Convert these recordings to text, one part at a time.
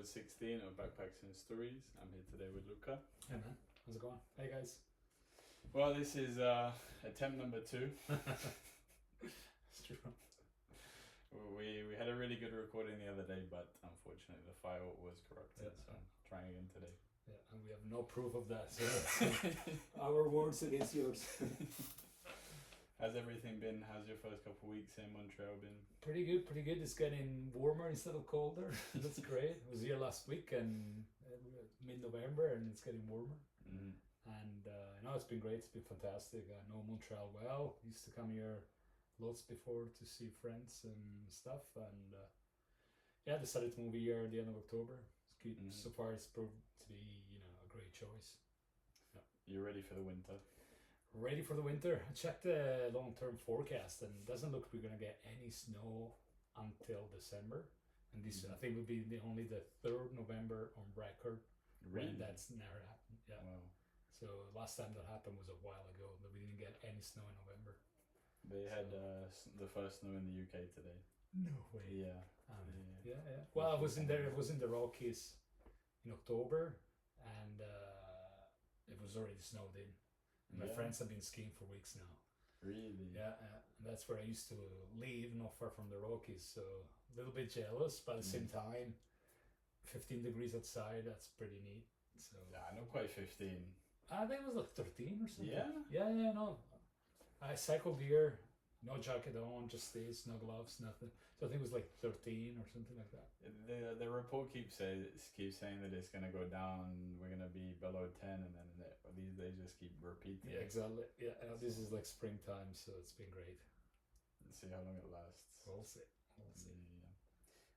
episode 16 of Backpacks and Stories. I'm here today with Luca. Hey man, how's it going? Hey guys. Well, this is attempt number 2. It's true. We had a really good recording the other day, but unfortunately the file was corrupted, Yeah. so I'm trying again today. Yeah, and we have no proof of that. So our words against yours. How's everything been? How's your first couple of weeks in Montreal been? Pretty good, pretty good. It's getting warmer instead of colder. That's great. I was here last week and mid-November, and it's getting warmer. Mm-hmm. And no, it's been great. It's been fantastic. I know Montreal well. Used to come here lots before to see friends and stuff. And yeah, I decided to move here at the end of October. It's good. Mm-hmm. So far, it's proved to be a great choice. Yeah. You're ready for the winter? Ready for the winter. I checked the long-term forecast, and it doesn't look we're gonna get any snow until December. And this, I think, would be only the 3rd November on record. Really? When that's never happened. Yeah. Wow. So last time that happened was a while ago, but we didn't get any snow in November. They had the first snow in the UK today. No way. Yeah. Yeah. Well, I was in there. I was in the Rockies in October, and it was already snowed in. My friends have been skiing for weeks now. Really? Yeah, and that's where I used to live, not far from the Rockies. So a little bit jealous, but at the same time, 15 degrees outside. That's pretty neat. So Yeah, not quite 15. I think it was like 13 or something. Yeah? Yeah. No, I cycled here, no jacket on, just this, no gloves, nothing. So I think it was like 13 or something like that. The report keeps saying that it's gonna go down. We're gonna be below 10, and then they just keep repeating. Yeah, exactly. Yeah, and this is like springtime, so it's been great. Let's see how long it lasts. We'll see. Yeah.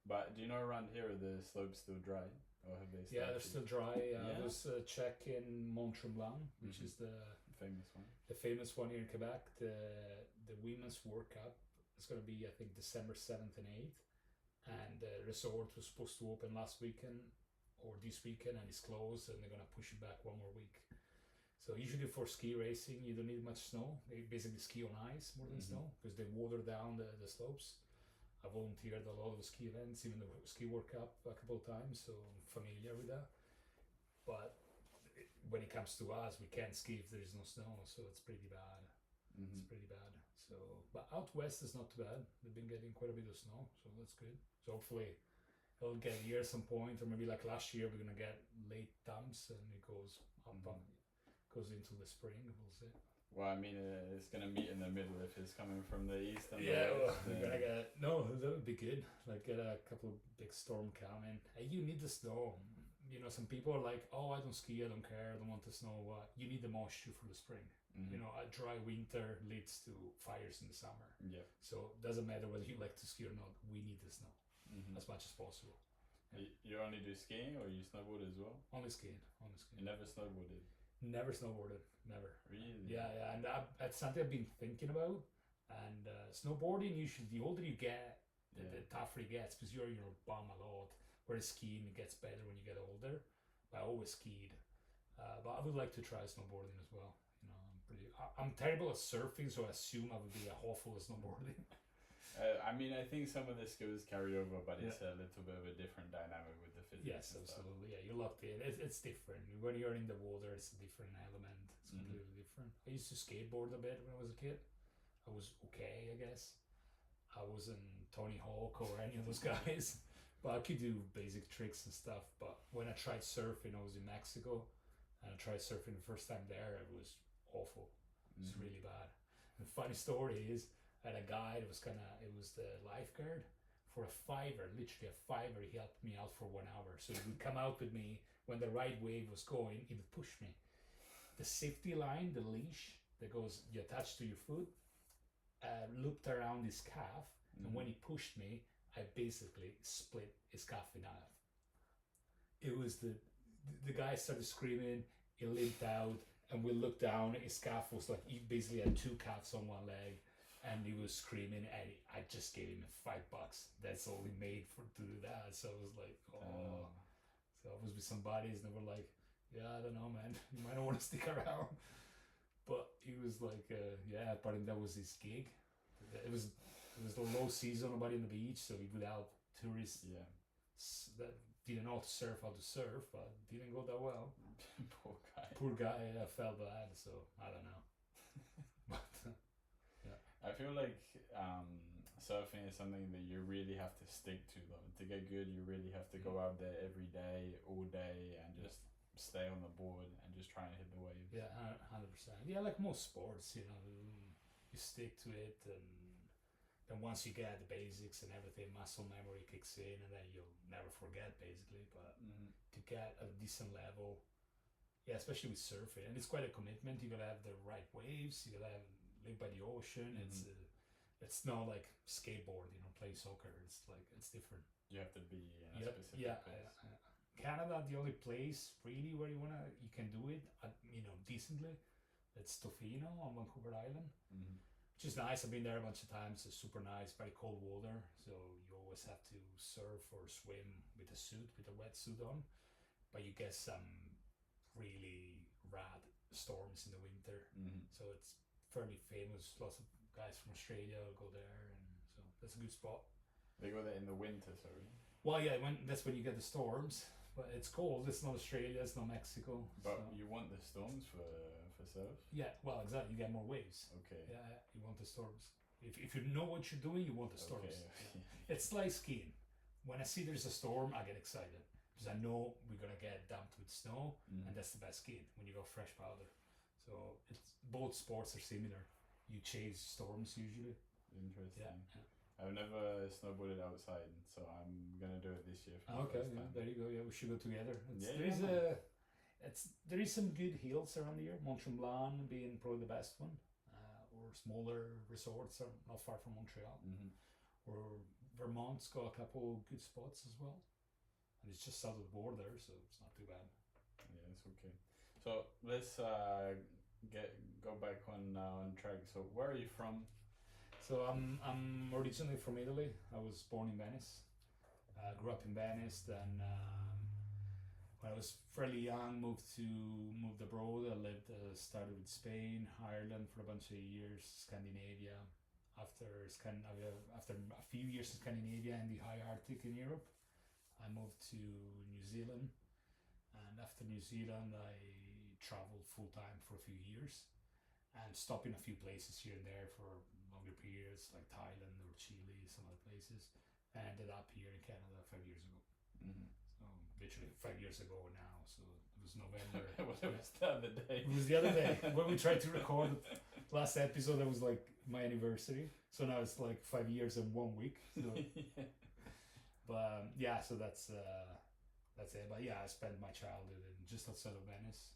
But do you know around here are the slopes still dry, or have they started? Yeah, they're still dry. Yeah. I was checking Montreal, which is the famous one. The famous one here in Quebec. The Women's World Cup is going to be, I think, December 7th and 8th. And the resort was supposed to open last weekend or this weekend, and it's closed, and they're going to push it back one more week. So usually for ski racing, you don't need much snow. They basically ski on ice more than snow, because they water down the slopes. I volunteered a lot of ski events, even the Ski World Cup a couple of times, so I'm familiar with that. But when it comes to us, we can't ski if there is no snow, so it's pretty bad. It's pretty bad. So, but out west is not too bad. They've been getting quite a bit of snow, so that's good. So hopefully it'll get here at some point, or maybe like last year we're gonna get late dumps and it goes up goes into the spring. We'll see. Well, I mean, it's gonna meet in the middle if it's coming from the east and yeah, the west. We're gonna get that would be good. Like get a couple of big storm coming. Hey, you need the snow. Some people are like, oh, I don't ski, I don't care, I don't want the snow. You need the moisture for the spring. A dry winter leads to fires in the summer. Yeah. So it doesn't matter whether you like to ski or not. We need the snow as much as possible. Yeah. You only do skiing, or you snowboard as well? Only skiing. You never snowboarded? Never snowboarded. Never. Really? Yeah. And that's something I've been thinking about. And snowboarding, usually the older you get, the tougher it gets, because you're your bum a lot. Whereas skiing, it gets better when you get older. But I always skied. But I would like to try snowboarding as well. I'm terrible at surfing, so I assume I would be awful at snowboarding. I mean, I think some of the skills carry over, but it's a little bit of a different dynamic with the physics. Yes, absolutely. Yeah, you're locked in. It's different. When you're in the water, it's a different element. It's completely different. I used to skateboard a bit when I was a kid. I was okay, I guess. I wasn't Tony Hawk or any of those guys, but I could do basic tricks and stuff. But when I tried surfing, I was in Mexico, and I tried surfing the first time there. It was awful. It's really bad. And the funny story is, I had a guy that it was the lifeguard. For a $5, literally a $5, he helped me out for 1 hour. So he would come out with me when the right wave was going, he would push me. The safety line, the leash that goes, you attach to your foot, looped around his calf, and when he pushed me, I basically split his calf in half. It was the guy started screaming, he limped out, and we looked down, his calf was like, he basically had 2 calves on one leg, and he was screaming, and I just gave him $5. That's all he made to do that. So I was like, oh. So I was with some buddies, and they were like, yeah, I don't know, man, you might not want to stick around. But he was like, but that was his gig. It was the low season, nobody on the beach, so he would out tourists. Yeah. didn't know how to surf, but didn't go that well. Poor guy. Poor guy, I felt bad, so I don't know. But I feel like surfing is something that you really have to stick to though. To get good, you really have to go out there every day, all day, and just stay on the board and just try and hit the waves. yeah, 100%. Yeah, like most sports, you stick to it, and then once you get the basics and everything, muscle memory kicks in, and then you'll never forget basically. But to get a decent level, yeah, especially with surfing, and it's quite a commitment. You gotta have the right waves. You gotta live by the ocean. It's not like skateboard, playing soccer. It's different. You have to be in a specific place. Canada, the only place really where you can do it, decently. It's Tofino on Vancouver Island, which is nice. I've been there a bunch of times. It's super nice, very cold water, so you always have to surf or swim with a wetsuit on. But you get some really rad storms in the winter, so it's fairly famous. Lots of guys from Australia go there, and so that's a good spot. They go there in the winter, sorry. Well, yeah, that's when you get the storms. But it's cold. It's not Australia. It's not Mexico. But you want the storms for surf? Yeah, well, exactly. You get more waves. Okay. Yeah, you want the storms. If you know what you're doing, you want the storms. Okay. It's like skiing. When I see there's a storm, I get excited because I know we're gonna get dumped with snow, and that's the best skiing when you go fresh powder. So both sports are similar. You chase storms usually. Interesting. Yeah. I've never snowboarded outside, so I'm gonna do it this year. For the first time. There you go. Yeah, we should go together. Yeah, There is some good hills around here. Montreal being probably the best one, or smaller resorts are not far from Montreal. Or Vermont's got a couple good spots as well, and it's just south of the border, so it's not too bad. Yeah, it's okay. So let's go back on track. So where are you from? So I'm originally from Italy. I was born in Venice. Grew up in Venice. Then when I was fairly young, moved abroad. I started with Spain, Ireland for a bunch of years, Scandinavia. After a few years in Scandinavia and the high Arctic in Europe, I moved to New Zealand. And after New Zealand, I traveled full time for a few years, and stopped in a few places here and there for longer periods, like Thailand or Chile, some other places. I ended up here in Canada 5 years ago. So literally 5 years ago now. So it was November. Well, it was the other day. It was the other day when we tried to record the last episode. That was like my anniversary. So now it's like 5 years and 1 week. So. But yeah, so that's it. But yeah, I spent my childhood just outside of Venice.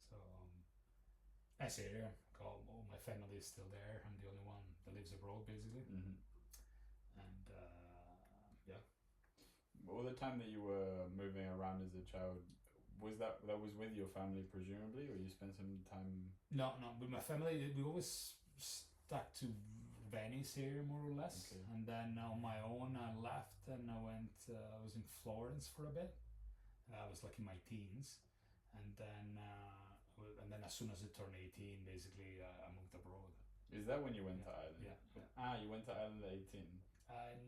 So nice area. All my family is still there. I'm the only one that lives abroad, basically. And yeah. All the time that you were moving around as a child, was that was with your family presumably, or you spent some time? No, with my family. We always stuck to Venice here, more or less. Okay. And then on my own, I left and I went. I was in Florence for a bit. I was like in my teens, and then as soon as I turned 18, basically I moved abroad. Is that when you went to Ireland? Yeah. You went to Ireland at 18.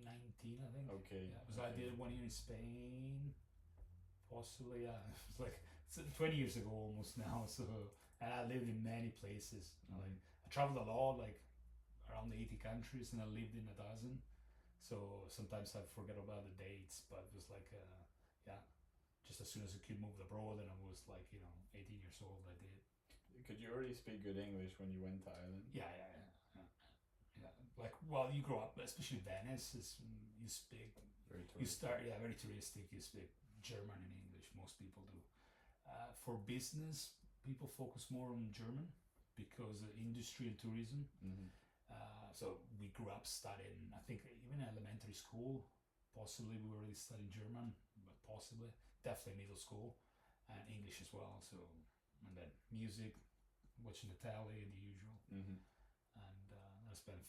19, I think. Okay. Yeah, because I did 1 year in Spain, possibly. Yeah, it was like 20 years ago almost now. So, and I lived in many places. Like I traveled a lot, like around 80 countries, and I lived in a dozen. So sometimes I forget about the dates, but it was like, just as soon as I could move abroad, and I was like, 18 years old, I did. Could you already speak good English when you went to Ireland? Yeah. Like, well, you grow up, especially Venice, you speak. Very touristic. You speak German and English. Most people do. For business, people focus more on German because of industry and tourism. So we grew up studying. I think even elementary school, possibly we were already studying German, but possibly definitely middle school, and English as well. So, and then music, watching the telly, the usual. And I spent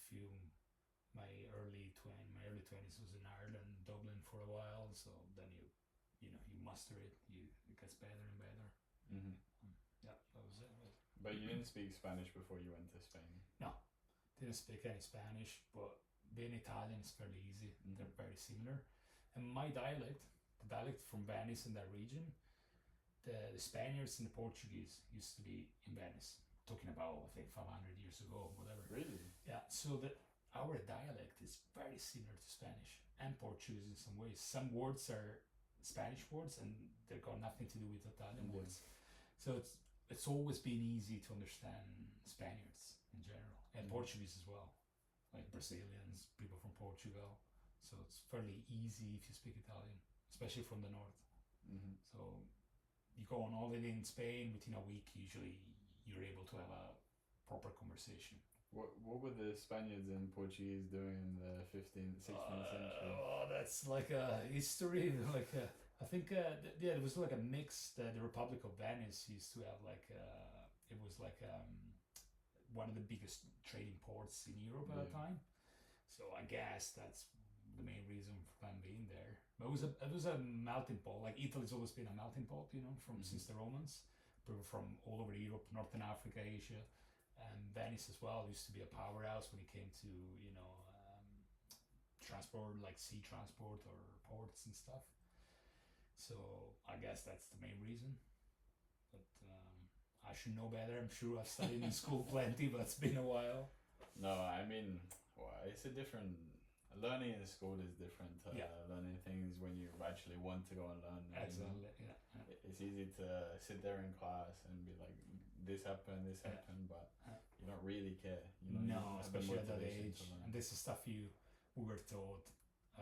my early 20s was in Ireland, Dublin for a while. So then you master it. It gets better and better. Yeah, that was it. But you didn't speak Spanish before you went to Spain. No, didn't speak any Spanish. But being Italian is fairly easy. They're very similar. And my dialect, the dialect from Venice and that region. The Spaniards and the Portuguese used to be in Venice, talking about I think 500 years ago, whatever. Really? Yeah. So that our dialect is very similar to Spanish and Portuguese in some ways. Some words are Spanish words, and they've got nothing to do with Italian words. So it's always been easy to understand Spaniards in general, and Portuguese as well, like Brazilians, people from Portugal. So it's fairly easy if you speak Italian, especially from the north. So you go on holiday in Spain, within a week, usually you're able to have a proper conversation. What were the Spaniards and Portuguese doing in the 15th, 16th century? Oh, that's like a history. I think it was like a mix. The Republic of Venice used to have it was one of the biggest trading ports in Europe at the time. So I guess that's the main reason for them being there. But it was a melting pot. Like Italy's always been a melting pot, from since the Romans. People from all over Europe, Northern Africa, Asia, and Venice as well used to be a powerhouse when it came to transport, like sea transport or ports and stuff. So I guess that's the main reason. But I should know better. I'm sure I've studied in school plenty, but it's been a while. No, I mean, it's a different. Learning in school is different to learning things when you actually want to go and learn. Exactly. Yeah. It's easy to sit there in class and be like, this happened, but you don't really care. No, especially at that age. And this is stuff we were taught.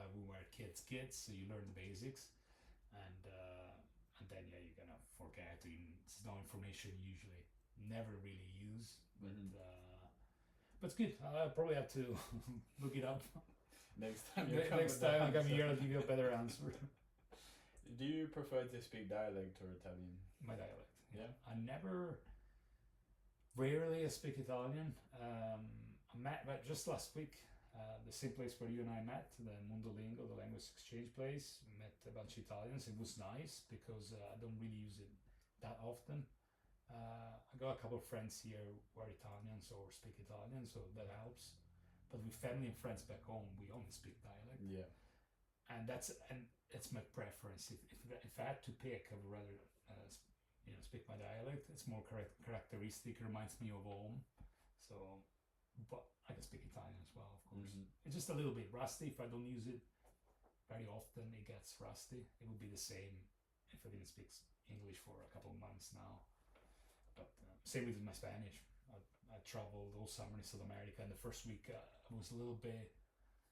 We were kids, so you learn the basics, and then you're gonna forget. It's no information you usually never really use, but it's good. I probably have to look it up. Next time I come here, I'll give you a better answer. Do you prefer to speak dialect or Italian? My dialect. Yeah. Rarely I speak Italian. I met just last week, the same place where you and I met, the Mondolingo, the language exchange place. Met a bunch of Italians. It was nice because I don't really use it that often. I got a couple of friends here who are Italians or speak Italian, so that helps. But with family and friends back home, we only speak dialect. Yeah. And it's my preference. If I had to pick, I would rather speak my dialect. It's more characteristic. It reminds me of home. So, but I can speak Italian as well, of course. It's just a little bit rusty. If I don't use it very often, it gets rusty. It would be the same if I didn't speak English for a couple of months now. But same with my Spanish. I traveled all summer in South America, and the first week I was a little bit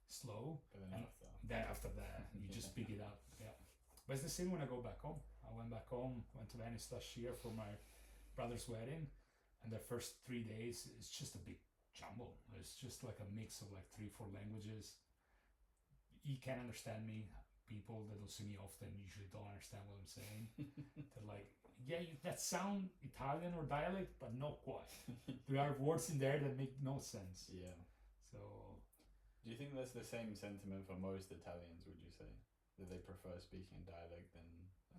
slow. But then after that, you just pick it up. Yeah. But it's the same when I go back home. I went back home, went to Venice last year for my brother's wedding, and the first 3 days, it's just a big jumble. It's just like a mix of like 3-4 languages. You can't understand me. People that don't see me often usually don't understand what I'm saying. They're like, that sound Italian or dialect, but not quite. There are words in there that make no sense. Yeah. So, do you think that's the same sentiment for most Italians, would you say? That they prefer speaking dialect than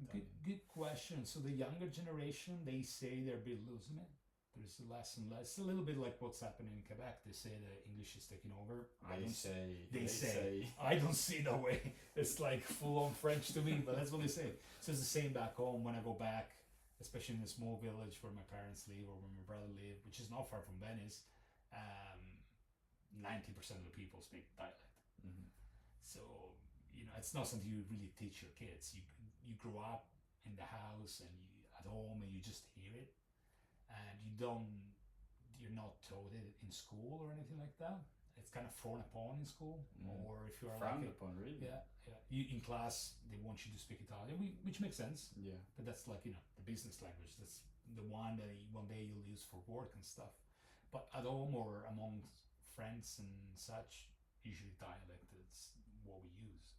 Italian? Good question. So the younger generation, they say they're a bit losing it. There's less and less. It's a little bit like what's happening in Quebec. They say that English is taking over. They say. I don't see it that way. It's like full-on French to me, but that's what they say. So it's the same back home. When I go back, especially in a small village where my parents live or where my brother live, which is not far from Venice, 90% of the people speak dialect. So, it's not something you really teach your kids. You grow up in the house and at home and you just hear it. And you're not taught it in school or anything like that. It's kind of frowned upon in school, or if you're frowned upon, really. Yeah. In class, they want you to speak Italian, which makes sense. Yeah. But that's like the business language. That's the one that one day you'll use for work and stuff. But at home or among friends and such, usually dialect is what we use.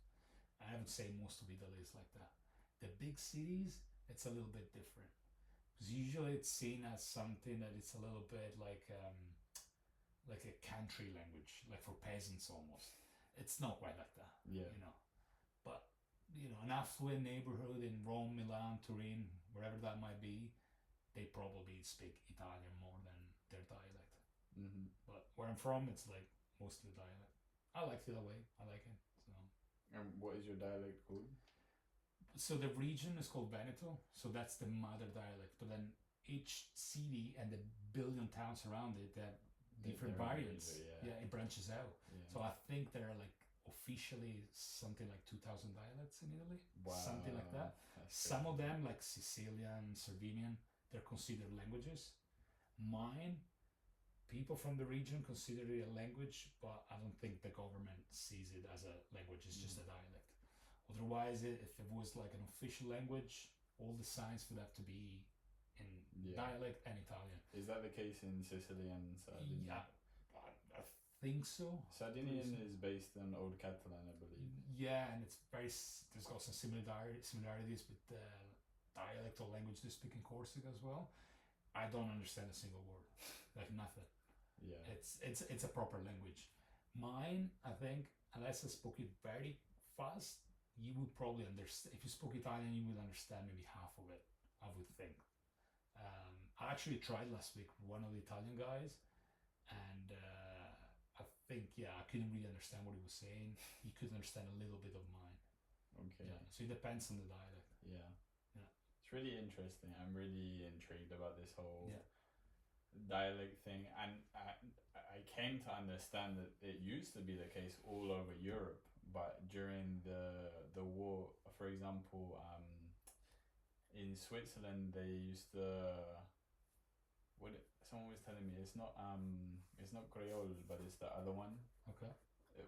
I would say most of Italy is like that. The big cities, it's a little bit different. Because usually it's seen as something that it's a little bit like a country language, like for peasants almost. It's not quite like that. Yeah. But an affluent neighborhood in Rome, Milan, Turin, wherever that might be, they probably speak Italian more than their dialect. But where I'm from, it's like mostly dialect. I like it that way. I like it. So. And what is your dialect called? So the region is called Veneto, so that's the mother dialect. But then each city and the billion towns around it have different variants. It branches out. Yeah. So I think there are like officially something like 2,000 dialects in Italy, something like that. Some of them, like Sicilian, Sardinian, they're considered languages. Mine, people from the region consider it a language, but I don't think the government sees it as a language. It's just a dialect. Otherwise, if it was like an official language, all the signs would have to be in dialect and Italian. Is that the case in Sicily and Sardinia? Yeah, I think so. Sardinian is based on Old Catalan, I believe. Yeah, and it's there's got some similarities with the dialect or language they speak in Corsica as well. I don't understand a single word, like nothing. Yeah, it's a proper language. Mine, I think, unless I spoke it very fast, you would probably understand. If you spoke Italian, you would understand maybe half of it, I would think. I actually tried last week with one of the Italian guys, and I think, I couldn't really understand what he was saying. He could understand a little bit of mine. Okay. Yeah, so it depends on the dialect. Yeah. It's really interesting. I'm really intrigued about this whole dialect thing, and I came to understand that it used to be the case all over Europe, but during the war, for example, in Switzerland they used to someone was telling me it's not Creole, but it's the other one. Okay.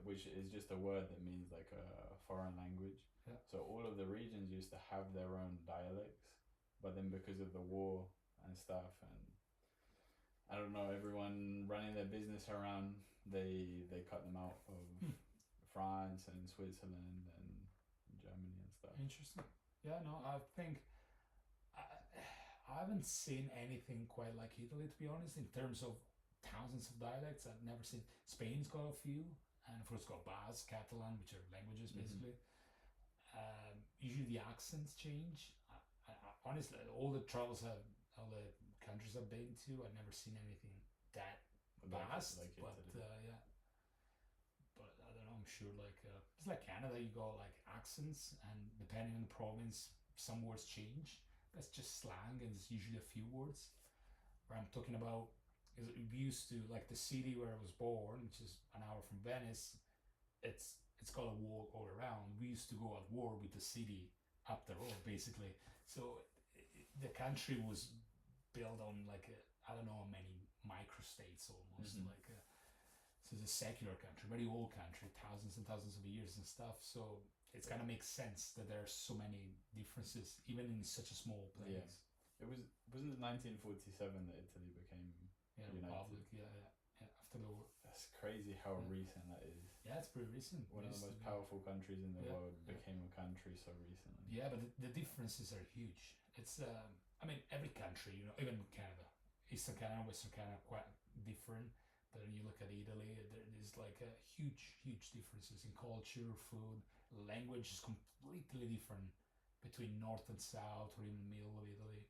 Which is just a word that means like a foreign language. Yeah. So all of the regions used to have their own dialects, but then because of the war and stuff, and I don't know, everyone running their business around, they cut them out of France and Switzerland and Germany and stuff. Interesting. Yeah, no, I think I haven't seen anything quite like Italy, to be honest, in terms of thousands of dialects. I've never seen. Spain's got a few, and of course got Basque, Catalan, which are languages basically. Usually the accents change. I honestly, all the countries I've been to, I've never seen anything that vast. But but I don't know. I'm sure it's like Canada. You got like accents, and depending on the province, some words change. That's just slang, and it's usually a few words. Where I'm talking about is we used to, like, the city where I was born, which is an hour from Venice. It's got a wall all around. We used to go at war with the city up the road, basically. So the country was built on like I don't know how many microstates almost. So it's a secular country, very old country, thousands and thousands of years and stuff. So it's gonna make sense that there are so many differences, even in such a small place. Yeah. Wasn't it 1947 that Italy became United? Republic. Yeah, after the war. That's crazy how recent that is. Yeah, it's pretty recent. One of the most powerful countries in the world became a country so recently. Yeah, but the differences are huge. It's I mean, every country, even Canada, Eastern Canada, Western Canada, quite different. But when you look at Italy, there's like a huge differences in culture, food, language is completely different between north and south, or even the middle of Italy.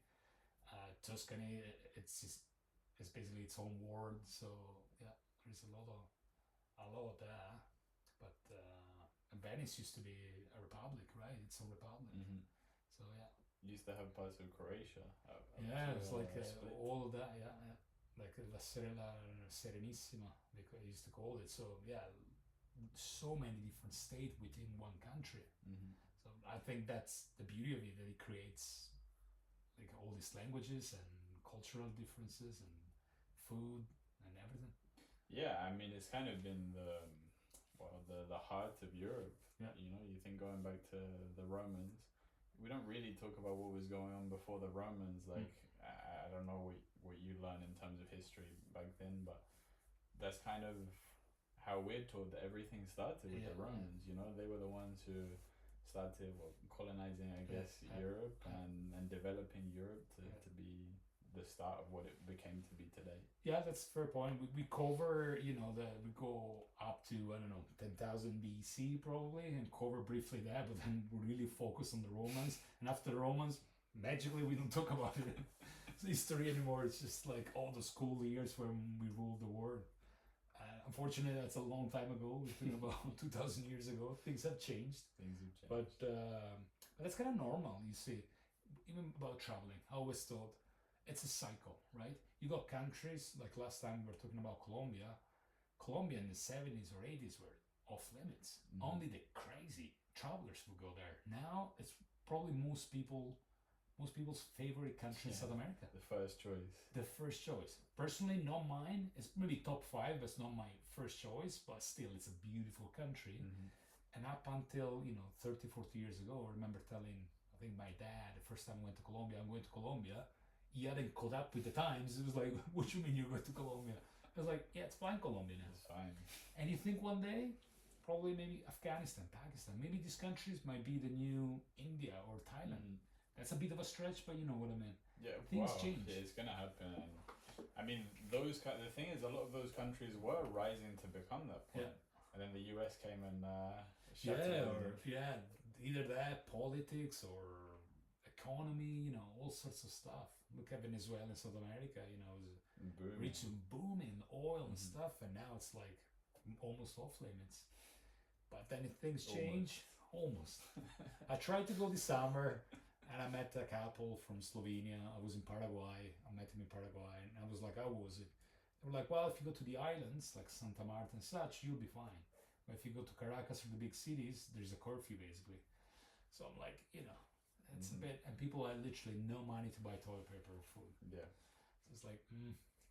Tuscany, it's basically its own word. So there's a lot of that. But Venice used to be a republic, right? It's a republic. So used to have parts of Croatia. It's like all of that. Like La Serenissima, they used to call it. So so many different states within one country. So I think that's the beauty of it, that it creates like all these languages and cultural differences and food and everything. Yeah, I mean, it's kind of been the heart of Europe. Yeah. You think going back to the Romans, we don't really talk about what was going on before the Romans. Like, I don't know what you learn in terms of history back then, but that's kind of how we're taught that everything started with the Romans. They were the ones who started colonizing, I guess, Europe and developing Europe to be the start of what it became to be today. Yeah, that's a fair point. We cover, we go up to, 10,000 BC probably, and cover briefly that, but then we really focus on the Romans. And after the Romans, magically we don't talk about it. History anymore. It's just like all the school years when we ruled the world. Unfortunately, that's a long time ago. We're talking about 2,000 years ago. Things have changed. But But that's kind of normal, you see. Even about traveling, I always thought it's a cycle, right? You got countries, like last time we were talking about Colombia. Colombia in the 70s or 80s were off limits. Only the crazy travelers would go there. Now it's probably most people's favorite country in South America. The first choice. The first choice. Personally, not mine. It's maybe top 5, but it's not my first choice. But still, it's a beautiful country. And up until 30, 40 years ago, I remember telling, I think my dad, the first time I went to Colombia, I'm going to Colombia. He hadn't caught up with the times. It was like, what do you mean you're going to Colombia? I was like, yeah, it's fine, Colombia now. It's fine. And you think one day, probably maybe Afghanistan, Pakistan, maybe these countries might be the new India or Thailand. That's a bit of a stretch, but you know what I mean. Yeah, things change. Yeah, it's gonna happen. And I mean, the thing is, a lot of those countries were rising to become that point, and then the US came and shut it. Or either that, politics or economy, all sorts of stuff. Look at Venezuela in South America, it was rich and booming oil and stuff, and now it's like almost off limits. But then things change. Almost. I tried to go this summer. And I met a couple from Slovenia. I was in Paraguay. I met him in Paraguay. And I was like, how was it? They were like, well, if you go to the islands, like Santa Marta and such, you'll be fine. But if you go to Caracas or the big cities, there's a curfew, basically. So I'm like, it's a bit... And people had literally no money to buy toilet paper or food. Yeah. So it's like,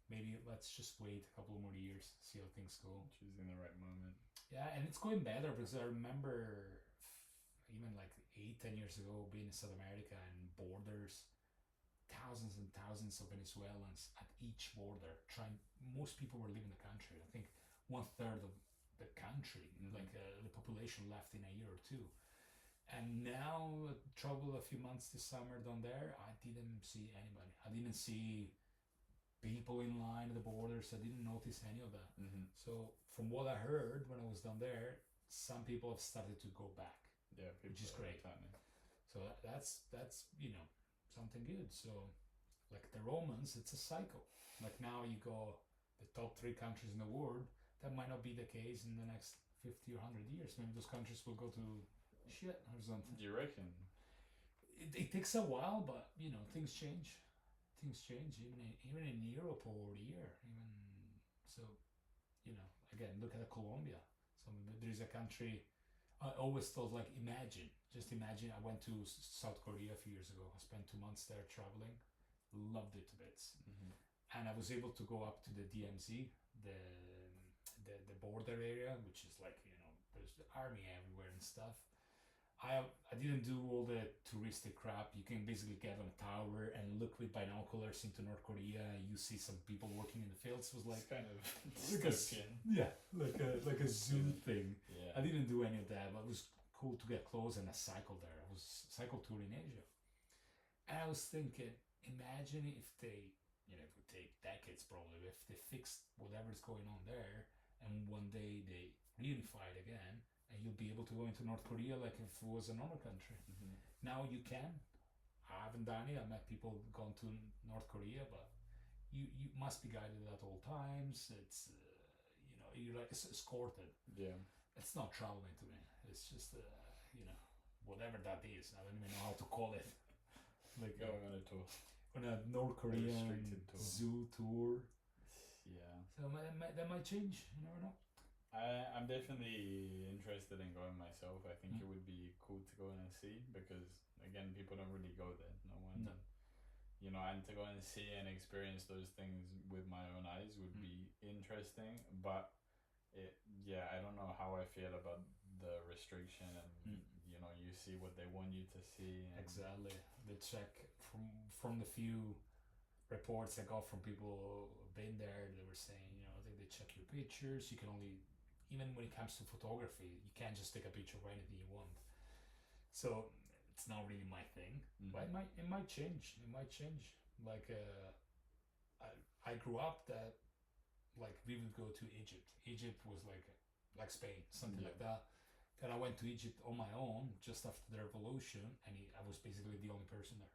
maybe let's just wait a couple more years, see how things go. Choosing the right moment. Yeah, and it's going better because I remember... even like 8-10 years ago, being in South America and borders, thousands and thousands of Venezuelans at each border most people were leaving the country. I think 1/3 of the country, the population left in a year or two. And now, traveled a few months this summer down there, I didn't see anybody. I didn't see people in line at the borders. I didn't notice any of that. So from what I heard when I was down there, some people have started to go back. Yeah, which is great. So that's something good. So like the Romans, it's a cycle. Like now you go the top 3 countries in the world. That might not be the case in the next 50 or 100 years. Maybe those countries will go to shit or something. Do you reckon? It takes a while, but things change. Things change even in Europe or here. Again, look at Colombia. So there is a country. I always thought, like, just imagine I went to South Korea a few years ago. I spent 2 months there traveling, loved it to bits. And I was able to go up to the DMZ, the border area, which is like, there's the army everywhere and stuff. I didn't do all the touristic crap. You can basically get on a tower and look with binoculars into North Korea. You see some people working in the fields. It was like it's kind of dystopian. Like a zoo thing. Yeah. I didn't do any of that, but it was cool to get close, and I cycled there. I was cycle tour in Asia. And I was thinking, imagine if they, it would take decades probably, if they fixed whatever's going on there, and one day they reunified again, and you'll be able to go into North Korea like if it was a normal country. Now you can. I haven't done it. I met people gone to North Korea, but you must be guided at all times. It's you're like escorted. Yeah. It's not traveling to me. It's just whatever that is. I don't even know how to call it. Like going on a tour. On a North Korean zoo tour. Yeah. So that might change. You never know. I'm definitely interested in going myself. I think it would be cool to go in and see because, again, people don't really go there. No one. No. And to go and see and experience those things with my own eyes would be interesting. But, I don't know how I feel about the restriction and, you see what they want you to see. And Exactly. The check from the few reports I got from people who've been there, they were saying, they check your pictures. You can only... Even when it comes to photography, you can't just take a picture of anything you want. So it's not really my thing, but it might change. It might change. Like I grew up that like we would go to Egypt. Egypt was like Spain, something like that. Then I went to Egypt on my own just after the revolution, and I was basically the only person there.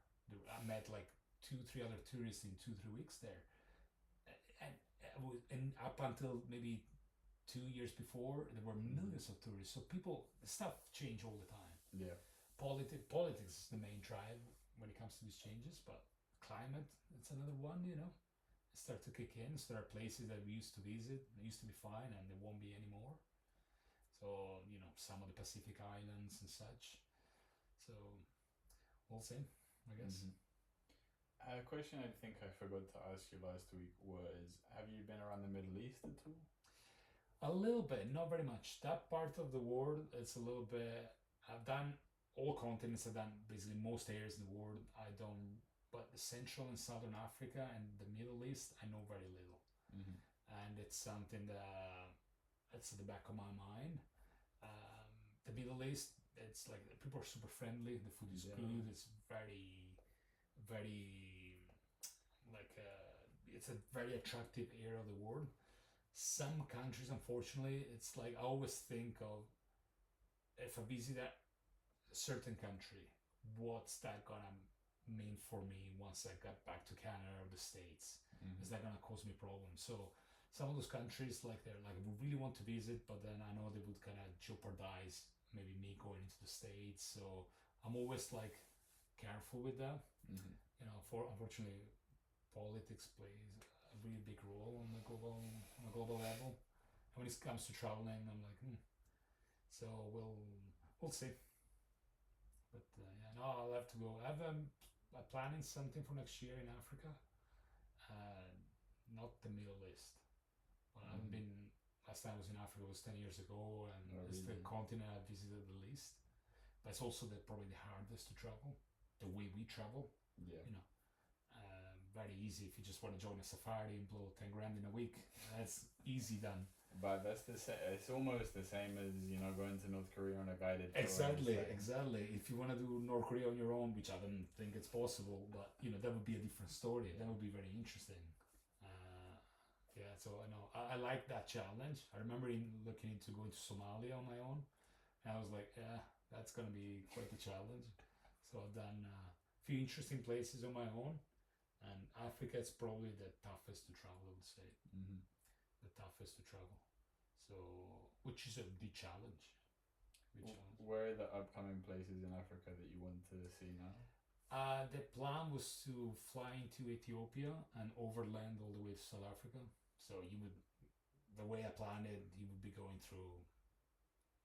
I met like 2-3 other tourists in 2-3 weeks there, and up until maybe 2 years before, there were millions of tourists. So stuff change all the time. Yeah. Politics is the main drive when it comes to these changes, but climate, it's another one, start to kick in. So there are places that we used to visit, they used to be fine, and there won't be anymore. So, some of the Pacific Islands and such. So, we'll see, I guess. Mm-hmm. A question I think I forgot to ask you last week was, have you been around the Middle East at all? A little bit, not very much. That part of the world, it's a little bit... I've done all continents, I've done basically most areas in the world. I don't... But the Central and Southern Africa and the Middle East, I know very little. Mm-hmm. And it's something that it's at the back of my mind. The Middle East, it's like people are super friendly. The food is good. It's very, very it's a very attractive area of the world. Some countries, unfortunately, it's like I always think of if I visit a certain country, what's that gonna mean for me once I get back to Canada or the States? Mm-hmm. Is that gonna cause me problems? So some of those countries, they're like, we really want to visit, but then I know they would kind of jeopardize maybe me going into the States. So I'm always careful with that. Mm-hmm. Unfortunately, politics plays a really big role on a global level. And when it comes to traveling, I'm like, So we'll see. But I'll have to go. I'm planning something for next year in Africa. Not the Middle East. But I haven't been. Last time I was in Africa was 10 years ago, and it's the continent I visited the least. But it's also probably the hardest to travel. The way we travel. Yeah. Very easy if you just want to join a safari and blow 10 grand in a week. That's easy done. But that's it's almost the same as going to North Korea on a guided tour. Exactly. If you want to do North Korea on your own, which I don't think it's possible, but that would be a different story. That would be very interesting. So I know I like that challenge. I remember looking into going to Somalia on my own, and I was like, that's gonna be quite the challenge. So I've done a few interesting places on my own, and Africa is probably the toughest to travel, I would say. Mm-hmm. The toughest to travel. So, which is a big challenge. Where are the upcoming places in Africa that you want to see now? The plan was to fly into Ethiopia and overland all the way to South Africa. So the way I planned it, you would be going through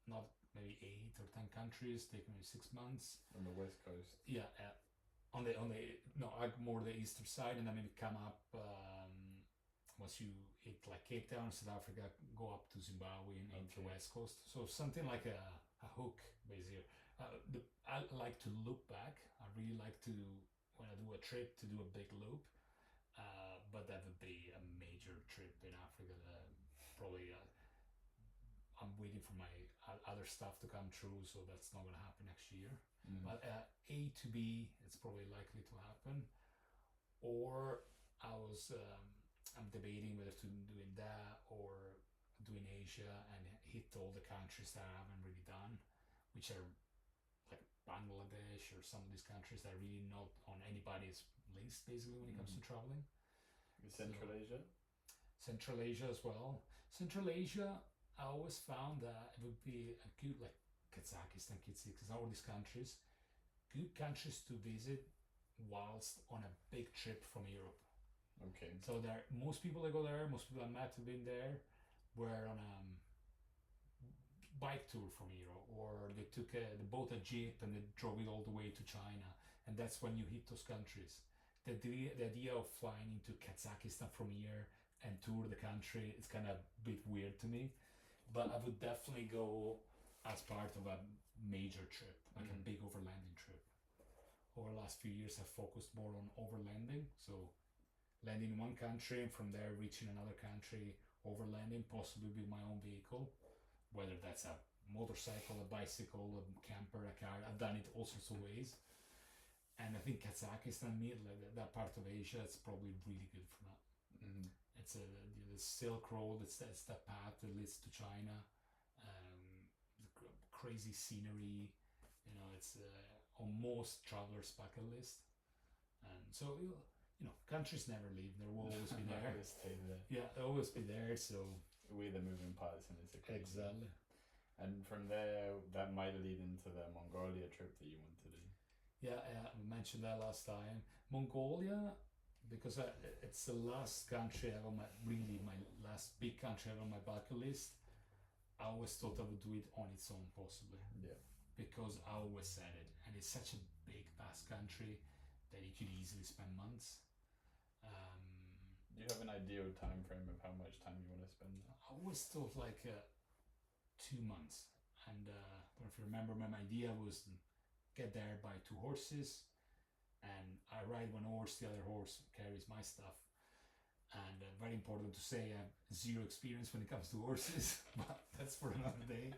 not maybe 8 or 10 countries, taking maybe 6 months. On the west coast. Yeah, more the eastern side, and then maybe come up once you hit Cape Town, South Africa, go up to Zimbabwe and into the west coast. So something like a hook, basically. I like to loop back. I really like to, when I do a trip, to do a big loop. But that would be a major trip in Africa. Probably I'm waiting for my other stuff to come true, so that's not going to happen next year. Mm-hmm. But A to B, it's probably likely to happen. Or I'm debating whether to doing that or doing Asia and hit all the countries that I haven't really done, which are like Bangladesh or some of these countries that are really not on anybody's list, basically, when it comes to traveling. Central Asia? Central Asia as well. Central Asia, I always found that it would be a good, Kazakhstan, Kyrgyzstan, all these countries, good countries to visit whilst on a big trip from Europe. Okay. So most people that go there, most people I met have been there, were on a bike tour from Europe, or they took the boat, a jeep, and they drove it all the way to China, and that's when you hit those countries. The idea of flying into Kazakhstan from here and tour the country, it's kind of a bit weird to me, but I would definitely go as part of a major trip, like a big overlanding trip. Over the last few years, I've focused more on overlanding, so landing in one country and from there reaching another country, overlanding, possibly with my own vehicle, whether that's a motorcycle, a bicycle, a camper, a car. I've done it all sorts of ways. And I think Kazakhstan, that part of Asia, it's probably really good for that. Mm-hmm. It's the Silk Road. It's that path that leads to China. The crazy scenery. It's on most travelers' bucket list. And so countries never leave. They will always be there. Always stay there. Yeah, they'll always be there. So we're the moving parts in this equation. Exactly. And from there, that might lead into the Mongolia trip that you want Yeah, I mentioned that last time. Mongolia, because it's the last country I have on my last big country I have on my bucket list. I always thought I would do it on its own, possibly. Yeah. Because I always said it, and it's such a big, vast country that you could easily spend months. Do you have an ideal time frame of how much time you want to spend there? I always thought like 2 months, and I don't know if you remember, my idea was get there by 2 horses, and I ride one horse, the other horse carries my stuff. And very important to say, I have zero experience when it comes to horses, but that's for another day.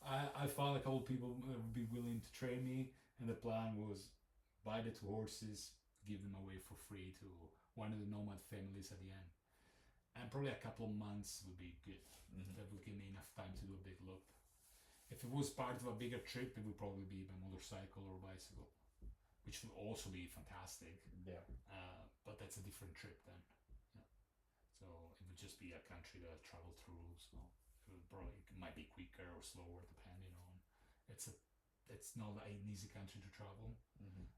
I found a couple of people who would be willing to train me, and the plan was buy the 2 horses, give them away for free to one of the nomad families at the end. And probably a couple of months would be good. That would give me enough time to do a big loop. If it was part of a bigger trip, it would probably be by motorcycle or bicycle, which would also be fantastic. Yeah. But that's a different trip then. Yeah. So it would just be a country that I travel through. So it might be quicker or slower depending on. It's not an easy country to travel.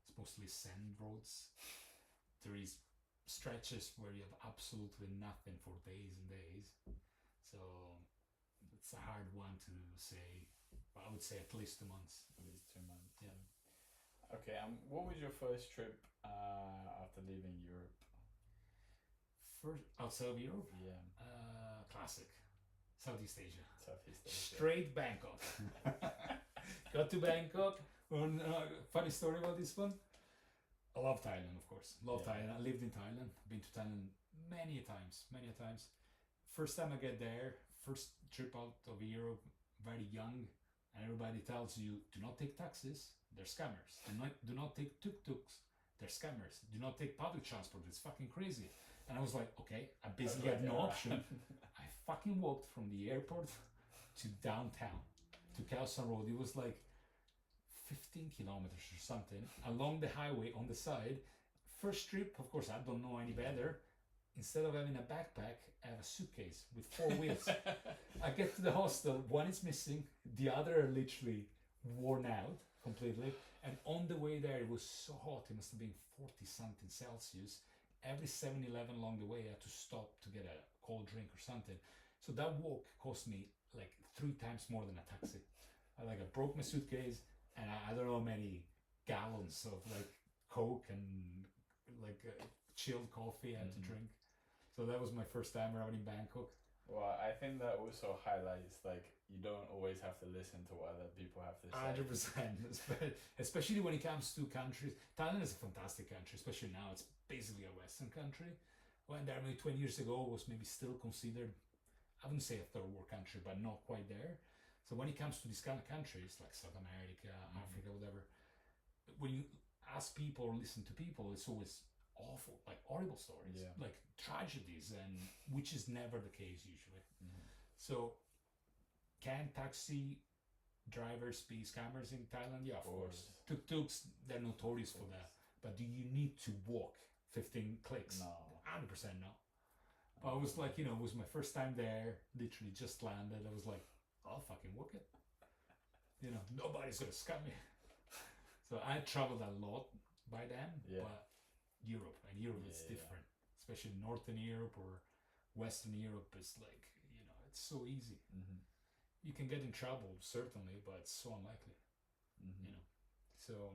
It's mostly sand roads. There is stretches where you have absolutely nothing for days and days. So it's a hard one to say. But I would say at least 2 months. At least 2 months. Yeah. Okay. What was your first trip after leaving Europe? First outside of Europe? Yeah. Classic. Southeast Asia. Southeast Asia. Straight Bangkok. Got to Bangkok. Funny story about this one. I love Thailand, of course. Thailand. I lived in Thailand. Been to Thailand many times. First time I get there, first trip out of Europe, very young, and everybody tells you, do not take taxis, they're scammers. Do not take tuk-tuks, they're scammers. Do not take public transport, it's fucking crazy. And I was like, okay, I basically had no option. I fucking walked from the airport to downtown, to Khao San Road. It was like 15 kilometers or something along the highway on the side. First trip, of course, I don't know any better. Instead of having a backpack, I have a suitcase with 4 wheels. I get to the hostel, one is missing, the other are literally worn out completely. And on the way there, it was so hot, it must have been 40 something Celsius. Every 7-Eleven along the way, I had to stop to get a cold drink or something. So that walk cost me like 3 times more than a taxi. I broke my suitcase, and I don't know how many gallons of like Coke and like chilled coffee I had to drink. So that was my first time around in Bangkok. Well, I think that also highlights like you don't always have to listen to what other people have to say. 100%, especially when it comes to countries. Thailand is a fantastic country, especially now. It's basically a Western country. When there maybe 20 years ago was maybe still considered, I wouldn't say a third world country, but not quite there. So when it comes to these kind of countries like South America, Africa, whatever, when you ask people or listen to people, it's always awful, like horrible stories, like tragedies, and which is never the case usually. So can taxi drivers be scammers in Thailand? Yeah, of course. Tuk-tuks, they're notorious for that. But do you need to walk 15 clicks? No. 100% no. But I was like, it was my first time there, literally just landed. I was like, I'll fucking walk it. Nobody's gonna scam me. So I traveled a lot by then, but Europe is different, especially Northern Europe or Western Europe is like, it's so easy. You can get in trouble, certainly, but it's so unlikely. So,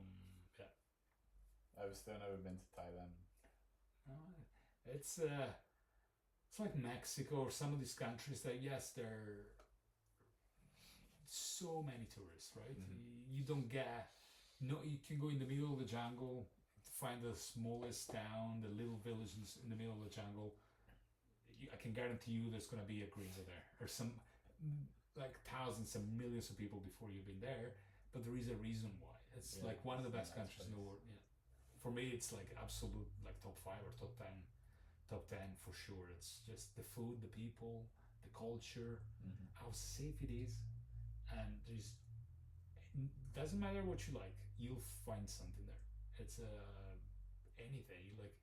yeah. I've still never been to Thailand. It's like Mexico or some of these countries that, yes, they're so many tourists, right? You don't get, you can go in the middle of the jungle, find the smallest town, the little villages in the middle of the jungle. I can guarantee you there's going to be a gringo there, or some like thousands and millions of people before you've been there, but there is a reason why. It's like one of the best countries in the world. For me, it's like absolute like top 5 or top 10 for sure. It's just the food, the people, the culture, how safe it is, and doesn't matter what you like, you'll find something there. It's anything you like,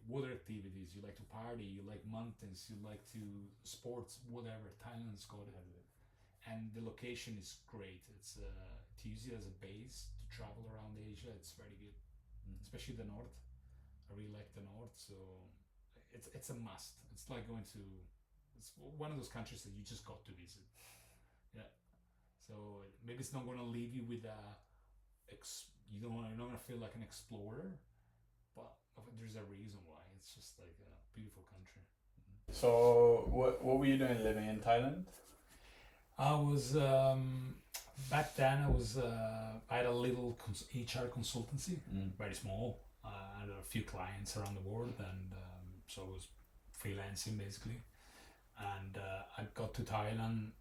water activities, you like to party, you like mountains, you like to sports, whatever. Thailand's got it, and the location is great. It's to use it as a base to travel around Asia. Asia, it's very good, especially the north. I really like the north, so it's a must. It's like going to, it's one of those countries that you just got to visit. Yeah. So maybe it's not going to leave you with you're not going to feel like an explorer, but there's a reason why. It's just like a beautiful country. So what were you doing living in Thailand? I was back then. I had a little HR consultancy, very small. I had a few clients around the world, and so I was freelancing basically. And I got to Thailand.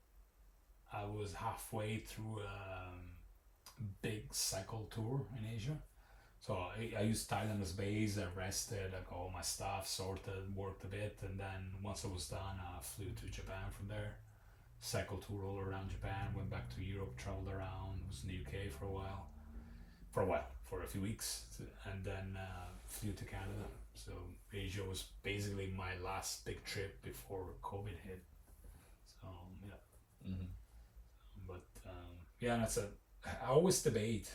I was halfway through a big cycle tour in Asia. So I used Thailand as base. I rested, I got all my stuff sorted, worked a bit, and then once I was done, I flew to Japan from there. Cycle tour all around Japan, went back to Europe, traveled around, was in the UK for a few weeks, and then flew to Canada. So Asia was basically my last big trip before COVID hit. So yeah. But I always debate.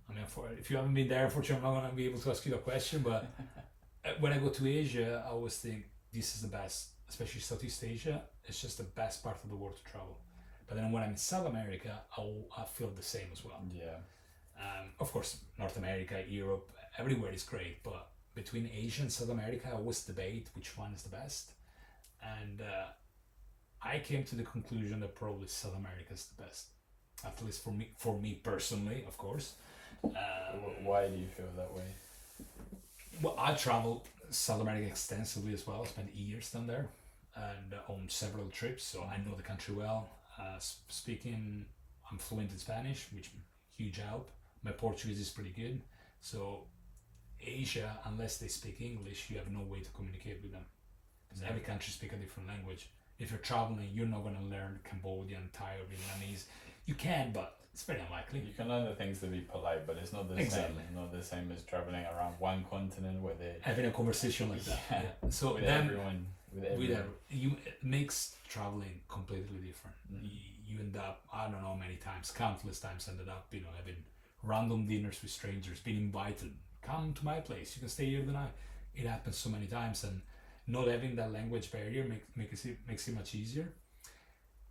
I mean, if you haven't been there, unfortunately, I'm not going to be able to ask you the question, but when I go to Asia, I always think this is the best, especially Southeast Asia. It's just the best part of the world to travel. But then when I'm in South America, I feel the same as well. Yeah. Of course, North America, Europe, everywhere is great, but between Asia and South America, I always debate which one is the best. And I came to the conclusion that probably South America is the best, at least for me personally, of course. Why do you feel that way? Well, I traveled South America extensively as well. I spent years down there and on several trips, so I know the country well. Speaking, I'm fluent in Spanish, which huge help. My Portuguese is pretty good. So Asia, unless they speak English, you have no way to communicate with them, because every country speaks a different language. If you're traveling, you're not going to learn Cambodian, Thai, or Vietnamese. You can, but it's very unlikely. You can learn the things to be polite, but it's not the same. Not the same as traveling around one continent where they having a conversation like that. Yeah. So with everyone. It makes traveling completely different. You end up, I don't know how many times, countless times, ended up, having random dinners with strangers, being invited, come to my place, you can stay here the night. It happens so many times, and not having that language barrier makes it much easier.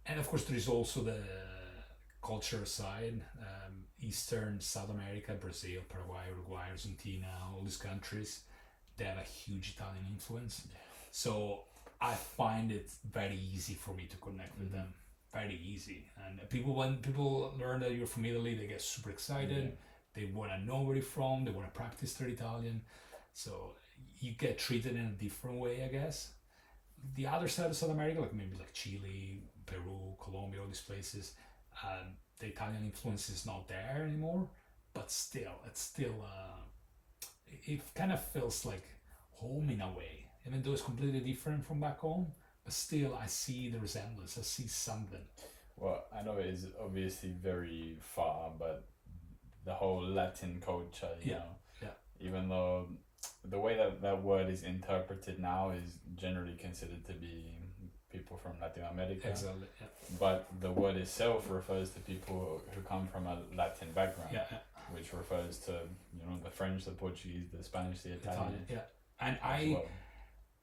And of course, there is also the culture side. Eastern South America, Brazil, Paraguay, Uruguay, Argentina, all these countries, they have a huge Italian influence. So I find it very easy for me to connect with them. Very easy. And when people learn that you're from Italy, they get super excited. They want to know where you're from. They want to practice their Italian. So you get treated in a different way, I guess. The other side of South America, like Chile, Peru, Colombia, all these places, the Italian influence is not there anymore. But still, it kind of feels like home in a way. Even though it's completely different from back home, but still I see the resemblance. I see something. Well, I know it is obviously very far, but the whole Latin culture, you know, even though the way that word is interpreted now is generally considered to be people from Latin America. Exactly. Yeah. But the word itself refers to people who come from a Latin background. Yeah. Which refers to the French, the Portuguese, the Spanish, the Italian. Yeah. And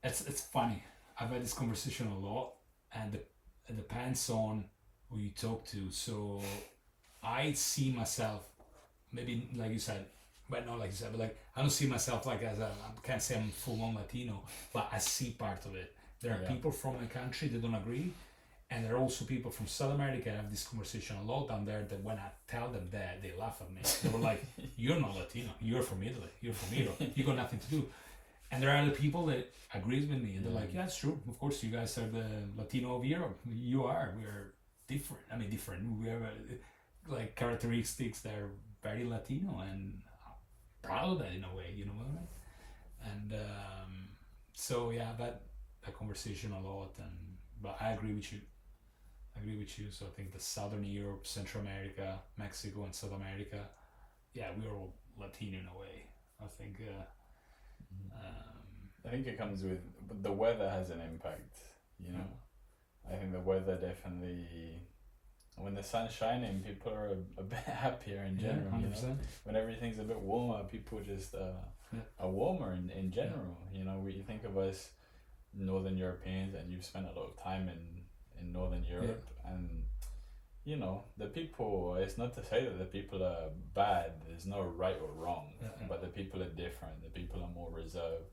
it's funny. I've had this conversation a lot, and it depends on who you talk to. So I see myself, maybe like you said, but not like you said, but like I don't see myself like I can't say I'm full on Latino, but I see part of it. There are people from my country that don't agree, and there are also people from South America. I have this conversation a lot down there that when I tell them that, they laugh at me. They were like, "You're not Latino. You're from Italy. You're from Europe. You got nothing to do." And there are other people that agrees with me, and they're like, "Yeah, it's true. Of course, you guys are the Latino of Europe. You are. We're different. I mean, different. We have like characteristics that are very Latino, and I'm proud of that in a way. You know what I mean?" And so yeah, that conversation a lot, but I agree with you. So I think the Southern Europe, Central America, Mexico, and South America, we're all Latino in a way. I think. I think it comes with the weather has an impact. I think the weather definitely when the sun's shining, people are a bit happier in general. Yeah, 100%. You know? When everything's a bit warmer, people just are warmer in general. You know, you think of us Northern Europeans, and you've spent a lot of time in Northern Europe, and you know, the people, it's not to say that the people are bad, there's no right or wrong, but the people are different, the people are more reserved.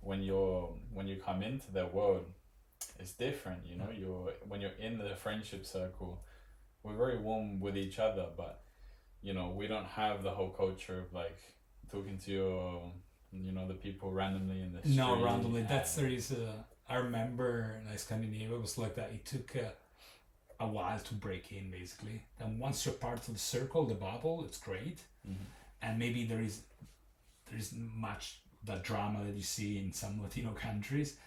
When you come into their world, it's different, you know. When you're in the friendship circle, we're very warm with each other, but you know, we don't have the whole culture of like talking to your, you know, the people randomly in the street. No, randomly. That's the reason. I remember in Scandinavia it was like that. It took a while to break in, basically. And once you're part of the circle, the bubble, it's great. And maybe there is much that drama that you see in some Latino countries,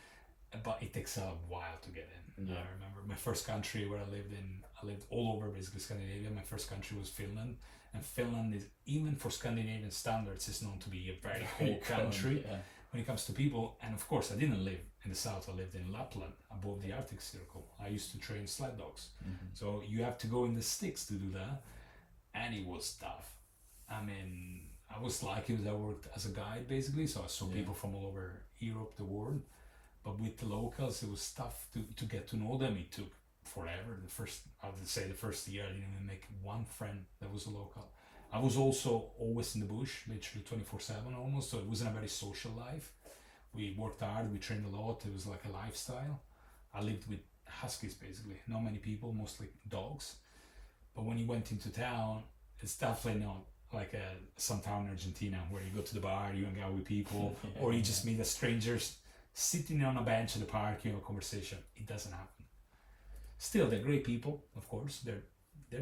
but it takes a while to get in. I remember my first country where I lived all over basically Scandinavia. My first country was Finland, and Finland is, even for Scandinavian standards, is known to be a very cold country when it comes to people. And of course, I didn't live in the south. I lived in Lapland, above the Arctic Circle. I used to train sled dogs, so you have to go in the sticks to do that, and it was tough. I mean, I was lucky because I worked as a guide basically, so I saw people from all over Europe, the world. But with the locals, it was tough to get to know them. It took forever. I would say the first year, I didn't even make one friend that was a local. I was also always in the bush, literally 24/7 almost, so it wasn't a very social life. We worked hard, we trained a lot, it was like a lifestyle. I lived with huskies basically, not many people, mostly dogs. But when you went into town, it's definitely not like some town in Argentina where you go to the bar, you hang out with people, or you just meet a strangers sitting on a bench in the park, you know, conversation. It doesn't happen. Still, they're great people, of course. They're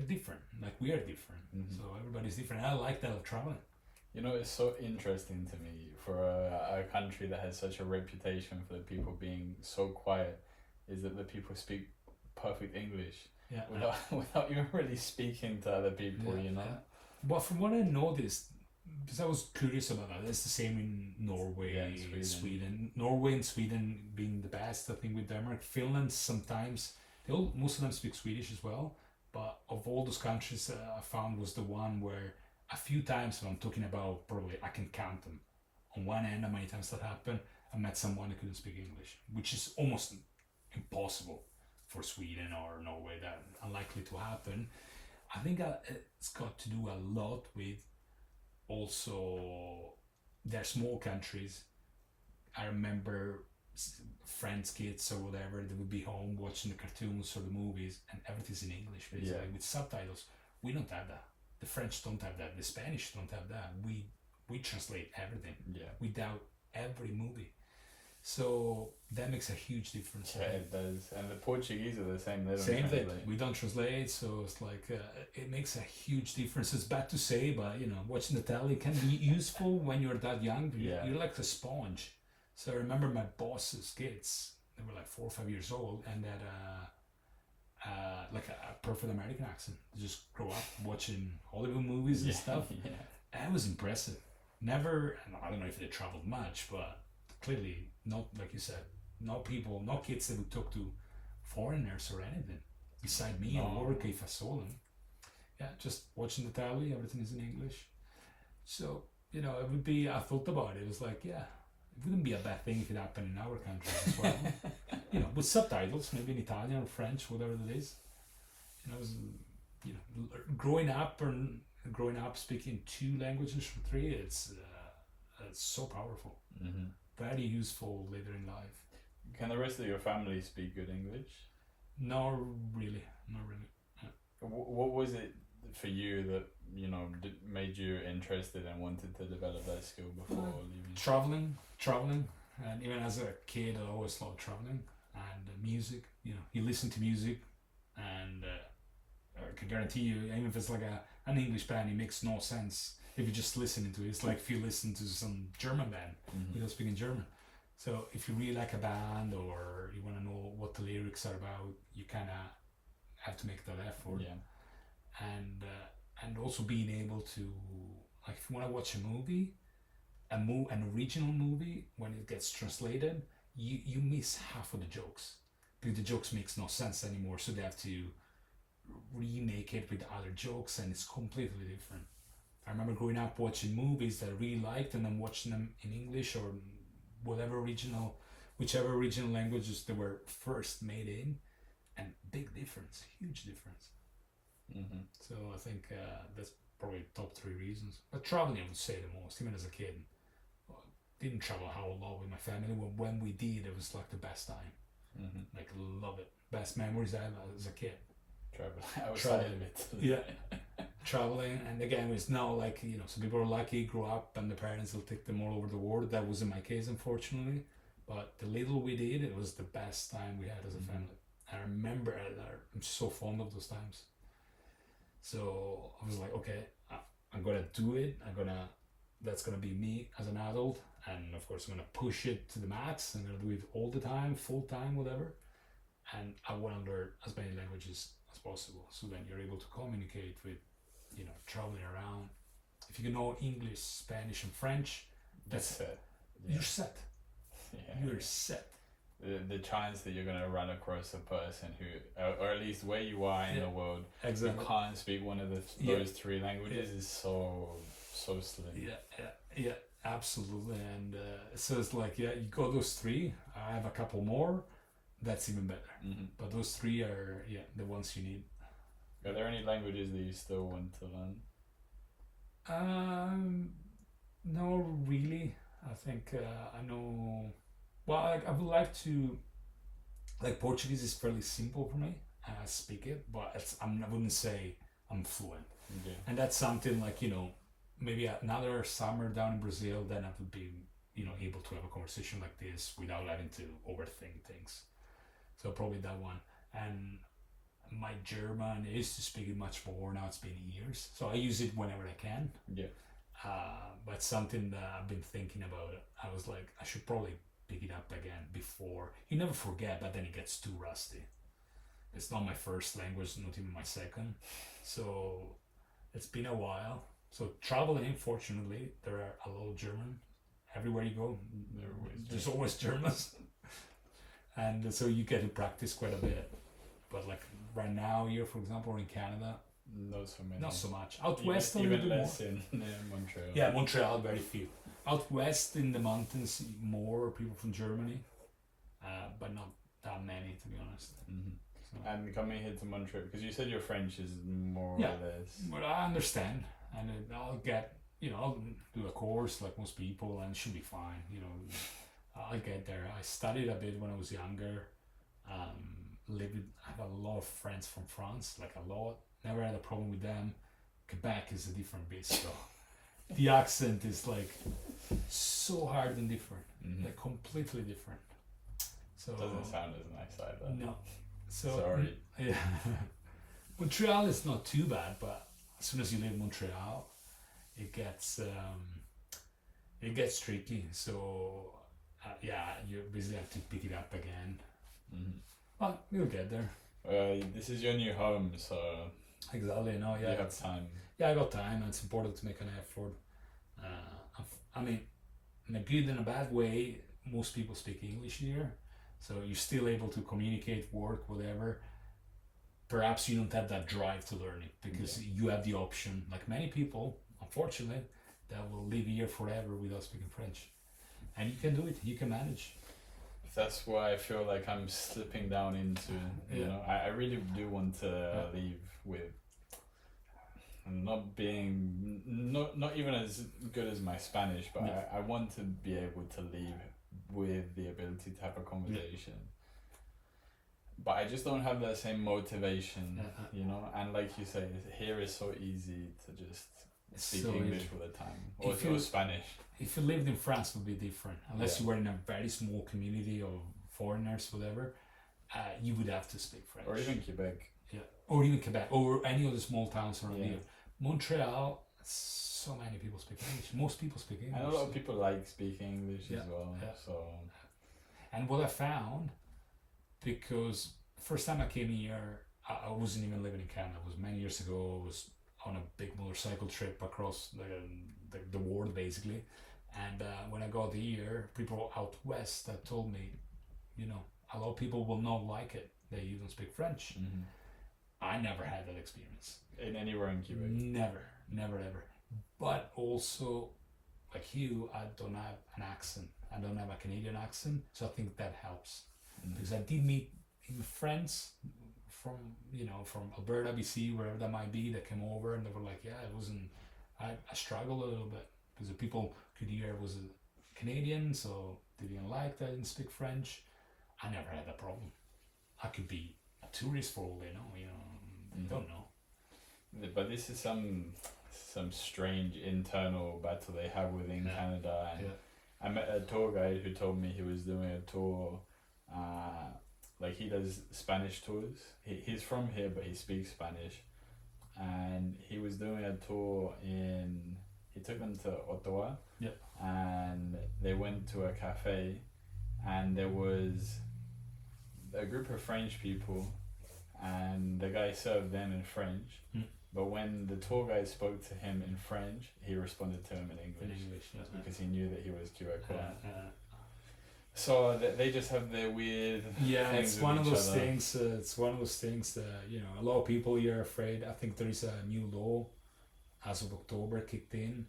different, like we are different. So everybody's different. I like that of traveling. You know, it's so interesting to me for a country that has such a reputation for the people being so quiet, is that the people speak perfect English without even really speaking to other people, you know? But from what I noticed, because I was curious about that, it's the same in Norway, and Sweden. Norway and Sweden being the best, I think, with Denmark. Finland sometimes, most of them speak Swedish as well. But of all those countries, I found was the one where a few times, when I'm talking about, probably I can count them on one hand how many times that happened, I met someone who couldn't speak English, which is almost impossible for Sweden or Norway. That unlikely to happen. I think it's got to do a lot with also they're small countries. I remember friends' kids or whatever, they would be home watching the cartoons or the movies, and everything's in English basically with subtitles. We don't have that. The French don't have that. The Spanish don't have that. We translate everything without every movie. So that makes a huge difference. Yeah, it does. And the Portuguese are the same. They don't same translate. thing. We don't translate, so it's like it makes a huge difference. It's bad to say, but you know, watching the telly can be useful when you're that young. You're like a sponge. So I remember my boss's kids. They were like 4 or 5 years old, and they had like a perfect American accent. They just grow up watching Hollywood movies and stuff. And it was impressive. Never, I don't know if they traveled much, but clearly not, like you said, not kids that would talk to foreigners or anything. Beside me at work, if I saw them. Yeah, just watching the telly, everything is in English. So, you know, it would be, I thought about it. It was like, it wouldn't be a bad thing if it happened in our country as well. You know, with subtitles, maybe in Italian or French, whatever it is. You know, growing up speaking 2 languages from 3, it's so powerful. Very useful later in life. Can the rest of your family speak good English? Not really. Yeah. What was it for you that, you know, made you interested and wanted to develop that skill before leaving? Traveling, and even as a kid, I always loved traveling and music. You know, you listen to music, and I can guarantee you, even if it's like an English band, it makes no sense if you're just listening to it. It's like if you listen to some German band without speaking German. So if you really like a band or you want to know what the lyrics are about, you kind of have to make that effort. And also being able to, like, if you want to watch a movie, an original movie, when it gets translated, you miss half of the jokes because the jokes makes no sense anymore. So they have to remake it with other jokes, and it's completely different. I remember growing up watching movies that I really liked, and then watching them in English or whichever original languages they were first made in, and big difference, huge difference. So I think that's probably top 3 reasons. But traveling, I would say the most, even as a kid. Didn't travel a whole lot with my family. When we did, it was like the best time. Like, love it. Best memories I had as a kid. Traveling. Yeah. Traveling, and again, it's not like, some people are lucky, grow up, and the parents will take them all over the world. That wasn't my case, unfortunately. But the little we did, it was the best time we had as a family. I remember I'm so fond of those times. So I was like, okay, I'm gonna do it. That's gonna be me as an adult, and of course I'm gonna push it to the max. I'm gonna do it all the time, full time, whatever. And I want to learn as many languages as possible. So then you're able to communicate with, traveling around. If you can know English, Spanish, and French, that's it. Yeah. You're set. Yeah. You're set. The chance that you're gonna run across a person who, or at least where you are in the world, you can't speak one of those 3 languages is so slim. Yeah, absolutely. And so it's like, you got those 3. I have a couple more. That's even better. But those 3 are the ones you need. Are there any languages that you still want to learn? No, really. I think I know. Well, I would like to. Like, Portuguese is fairly simple for me. I speak it, but I wouldn't say I'm fluent. Okay. And that's something like, maybe another summer down in Brazil, then I would be, able to have a conversation like this without having to overthink things. So probably that one. And my German, I used to speak it much more. Now it's been years, so I use it whenever I can. Yeah. But something that I've been thinking about. I was like, I should probably pick it up again before. You never forget, but then it gets too rusty. It's not my first language, not even my second. So it's been a while. So traveling, fortunately, there are a lot of German. Everywhere you go, there's always Germans. And so you get to practice quite a bit. But like right now here, for example, or in Canada, not so much. Out west, even less in Montreal. Yeah, Montreal, very few. Out west in the mountains, more people from Germany, but not that many, to be honest. So. And coming here to Montreal, because you said your French is more or less. But I understand, and I'll get, I'll do a course like most people, and it should be fine. I'll get there. I studied a bit when I was younger. I have a lot of friends from France, like a lot. Never had a problem with them. Quebec is a different beast, though. The accent is like so hard and different, like completely different. So doesn't sound as nice either. No. So sorry. Yeah. Montreal is not too bad, but as soon as you leave Montreal, it gets tricky. So you basically have to pick it up again. But we'll get there. This is your new home, so exactly. No, you have time. Yeah, I got time, and it's important to make an effort. I mean, in a good and a bad way, most people speak English here, so you're still able to communicate, work, whatever. Perhaps you don't have that drive to learn it because you have the option, like many people, unfortunately, that will live here forever without speaking French. And you can do it, you can manage. That's why I feel like I'm slipping down into, I really do want to leave with not being, not even as good as my Spanish, but I want to be able to leave with the ability to have a conversation. But I just don't have that same motivation, and like you say, here is so easy to just speak English all the time, or Spanish. If you lived in France, it would be different. Unless you were in a very small community of foreigners, whatever, you would have to speak French. Or even Quebec. Yeah, or even Quebec, or any of the small towns around here. Montreal, so many people speak English. Most people speak English. And a lot of people like speaking English as well. Yeah. So. And what I found, because first time I came here, I wasn't even living in Canada. It was many years ago. I was on a big motorcycle trip across the world, basically. And when I got here, people out west that told me, a lot of people will not like it that you don't speak French. I never had that experience. In anywhere in Quebec? Never ever. But also, like you, I don't have an accent. I don't have a Canadian accent, so I think that helps. Because I did meet friends from Alberta, BC, wherever that might be, that came over and they were like, yeah, it wasn't. I struggled a little bit because the people could hear I was a Canadian, so they didn't like that I didn't speak French. I never had that problem. I could be a tourist for all they know. Don't know. But this is some strange internal battle they have within Canada. And I met a tour guide who told me he was doing a tour. Like he does Spanish tours. He's from here, but he speaks Spanish. And he was doing a tour he took them to Ottawa. Yep. And they went to a cafe, and there was a group of French people, and the guy served them in French. But when the tour guide spoke to him in French, he responded to him in English. Because he knew that he was Quebecois. So they just have their weird things. It's one of those things. It's one of those things that a lot of people here are afraid. I think there is a new law as of October kicked in,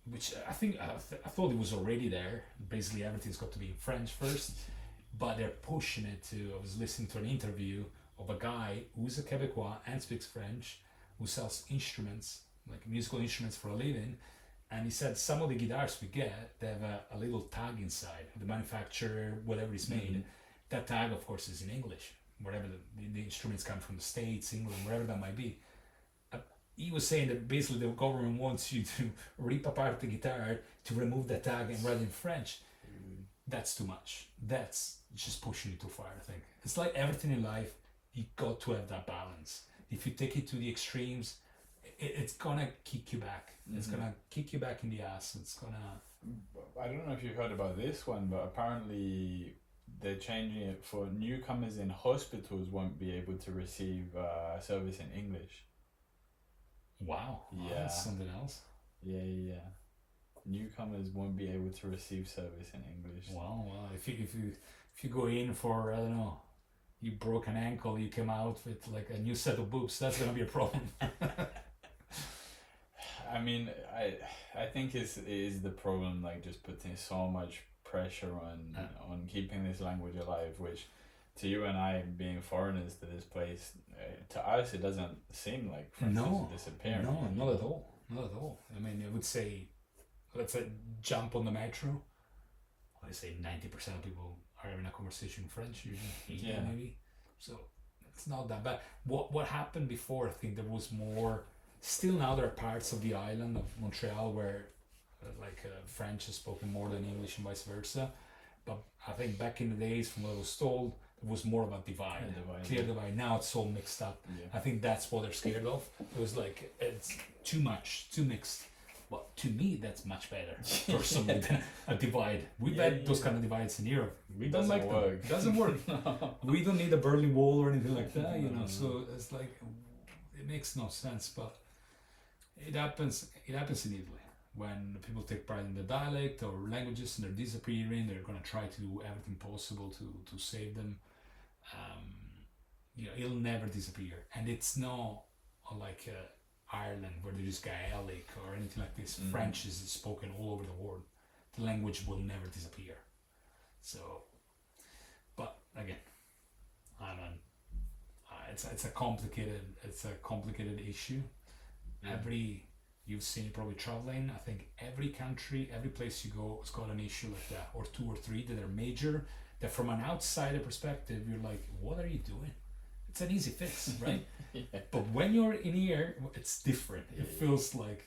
which I think I thought it was already there. Basically, everything's got to be in French first, but they're pushing it to. I was listening to an interview of a guy who's a Quebecois and speaks French, who sells instruments, like musical instruments for a living. And he said some of the guitars we get, they have a little tag inside, the manufacturer, whatever is made. That tag, of course, is in English, wherever the instruments come from, the States, England, wherever that might be. He was saying that basically the government wants you to rip apart the guitar to remove the tag and write in French. That's too much. That's just pushing it too far, I think. It's like everything in life, you got to have that balance. If you take it to the extremes, it's gonna kick you back. It's gonna kick you back in the ass. It's gonna. I don't know if you've heard about this one, but apparently they're changing it for newcomers in hospitals won't be able to receive service in English. Wow. Yeah. That's something else. Yeah. Newcomers won't be able to receive service in English. Wow. If you go in for, I don't know, you broke an ankle, you came out with like a new set of boobs, that's gonna be a problem. I mean, I think it is the problem, like just putting so much pressure on keeping this language alive, which to you and I, being foreigners to this place, to us it doesn't seem like French is disappearing. No, not at all. Not at all. I mean, I would say, let's say, jump on the metro. I say 90% of people are having a conversation in French, usually, maybe. So it's not that bad. What happened before? I think there was more. Still now there are parts of the island of Montreal where French is spoken more than English and vice versa. But I think back in the days, from what I was told, it was more about clear divide. Now it's all mixed up. Yeah. I think that's what they're scared of. It was like, it's too much, too mixed. Well, to me, that's much better. Personally, than a divide. We've had those kind of divides in Europe. We don't like them. It doesn't work. We don't need a Berlin Wall or anything like that, So it's like, it makes no sense. But it happens in Italy. When people take pride in the dialect or languages and they're disappearing, they're going to try to do everything possible to save them. It'll never disappear. And it's not like Ireland where there is Gaelic or anything like this. French is spoken all over the world. The language will never disappear. So, but again, it's a complicated issue. You've seen it probably traveling. I think every country, every place you go, has got an issue like that, or two or three that are major. That from an outsider perspective, you're like, what are you doing? It's an easy fix, right? But when you're in here, it's different. It feels like,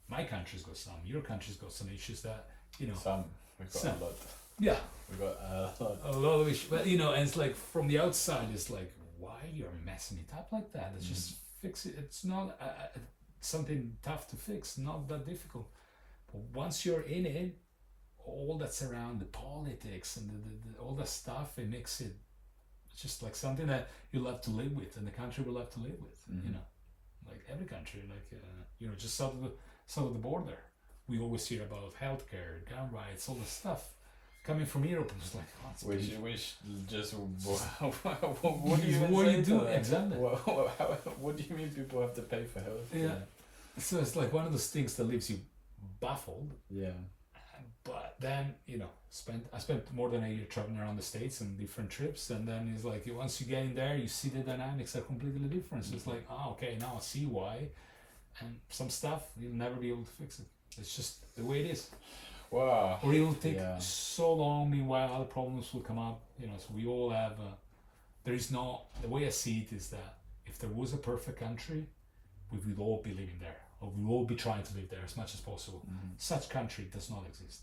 my country's got some, your country's got some issues that, Some, we've got a lot. Yeah. We've got a lot of issues. But, and it's like, from the outside, it's like, why you're messing it up like that? Let's just fix it. It's not something tough to fix, not that difficult. But once you're in it, all that's around the politics and the all that stuff, it makes it just like something that you'll have to live with, and the country will have to live with. Like every country, just south of the border, we always hear about healthcare, gun rights, all the stuff. coming from Europe, it was like, oh, it's Which just what do you what say you to do that? exactly. What do you mean people have to pay for health? Yeah. So it's like one of those things that leaves you baffled. Yeah. But then, you know, I spent more than a year traveling around the States on different trips, and then it's like once you get in there, you see the dynamics are completely different. So it's like, oh, okay, now I see why. And some stuff you'll never be able to fix it. It's just the way it is. Wow. Or it'll take so long. Meanwhile, other problems will come up. You know, so we all have. There is no. The way I see it is that if there was a perfect country, we would all be living there, or we would all be trying to live there as much as possible. Such country does not exist.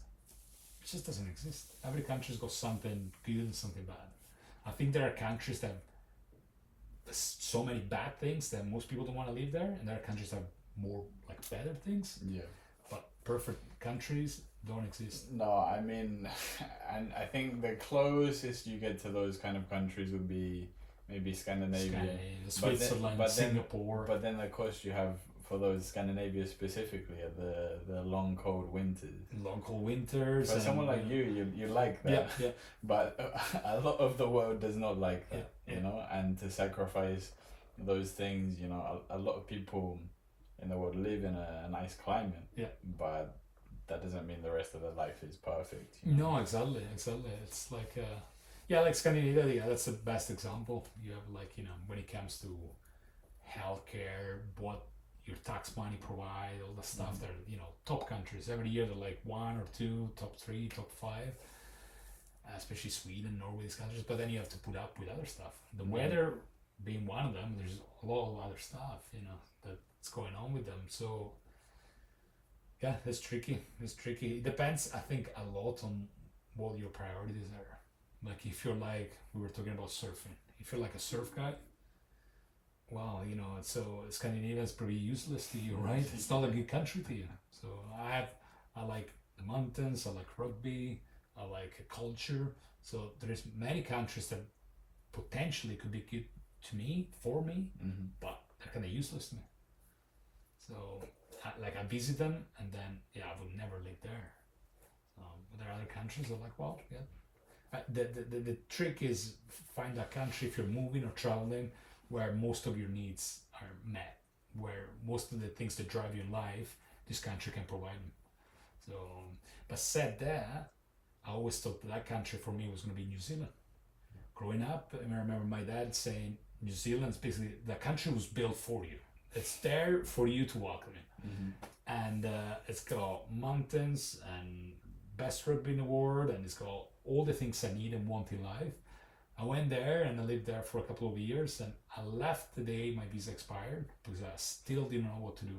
It just doesn't exist. Every country's got something good and something bad. I think there are countries that have so many bad things that most people don't want to live there, and there are countries that have more like better things. Yeah. But perfect countries don't exist. No, I mean, and I think the closest you get to those kind of countries would be maybe Scandinavia, Switzerland, Singapore. But then the cost you have for those Scandinavia specifically are the long cold winters. Long cold winters. For someone like you like that. Yeah. But a lot of the world does not like that, Yeah. you know, and to sacrifice those things, you know, a lot of people in the world live in a nice climate. Yeah. But that doesn't mean the rest of their life is perfect. No, exactly. It's like, like Scandinavia, that's the best example. You have like, you know, when it comes to healthcare, what your tax money provide, all the stuff that, you know, top countries. Every year they're like 1 or 2, top 3, top 5, especially Sweden, Norway, these countries. But then you have to put up with other stuff. The weather being one of them, there's a lot of other stuff, you know, that's going on with them. So, yeah, it's tricky. It depends, I think, a lot on what your priorities are. Like if you're like, we were talking about surfing. If you're like a surf guy, well, you know, so Scandinavia is pretty useless to you, right? It's not a good country to you. So I like the mountains, I like rugby, I like culture. So there's many countries that potentially could be good to me, for me, but they're kind of useless to me. So I visit them, and then I would never live there. But there are other countries that are like, well, yeah. The trick is find a country if you're moving or traveling where most of your needs are met, where most of the things that drive you in life, this country can provide them. So, but said that, I always thought that country for me was going to be New Zealand. Growing up, I remember my dad saying, New Zealand's basically, the country was built for you. It's there for you to welcome in. And it's got mountains and best rugby in the world, and it's got all the things I need and want in life. I went there and I lived there for a couple of years, and I left the day my visa expired because I still didn't know what to do.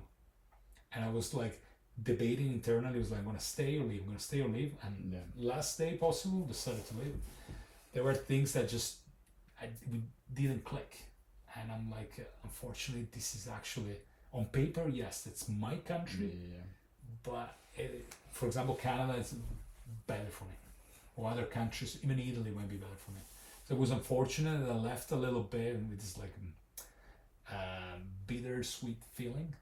And I was like debating internally, was like, I'm going to stay or leave, and last day possible, decided to leave. There were things that just didn't click. And I'm like, unfortunately, this is actually, on paper, yes, it's my country, but for example, Canada is better for me. Or other countries, even Italy might be better for me. So it was unfortunate that I left a little bit with this like bittersweet feeling.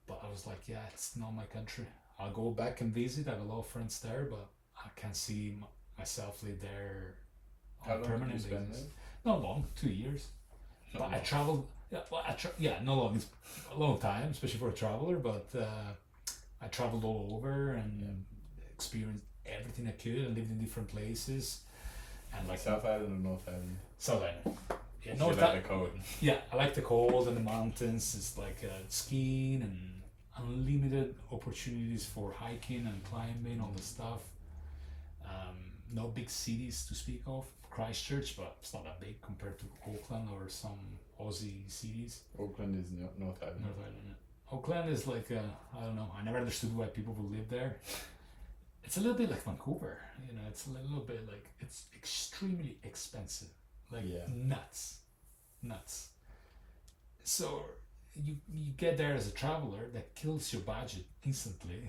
But I was like, yeah, it's not my country. I'll go back and visit. I have a lot of friends there, but I can't see myself live there on a permanent basis. Not long, 2 years. But I traveled, not long. It's a long time, especially for a traveler, but I traveled all over and experienced everything I could and lived in different places. And like South Island or North Island? South Island. Yeah, North Island. The cold. Yeah, I like the cold and the mountains. It's like skiing and unlimited opportunities for hiking and climbing, all the stuff. No big cities to speak of. Christchurch, but it's not that big compared to Auckland or some Aussie cities. Auckland is North Island. North Island, yeah. Auckland is like, I don't know, I never understood why people would live there. It's a little bit like Vancouver, you know, it's a little bit like, it's extremely expensive, like nuts. So you get there as a traveler, that kills your budget instantly.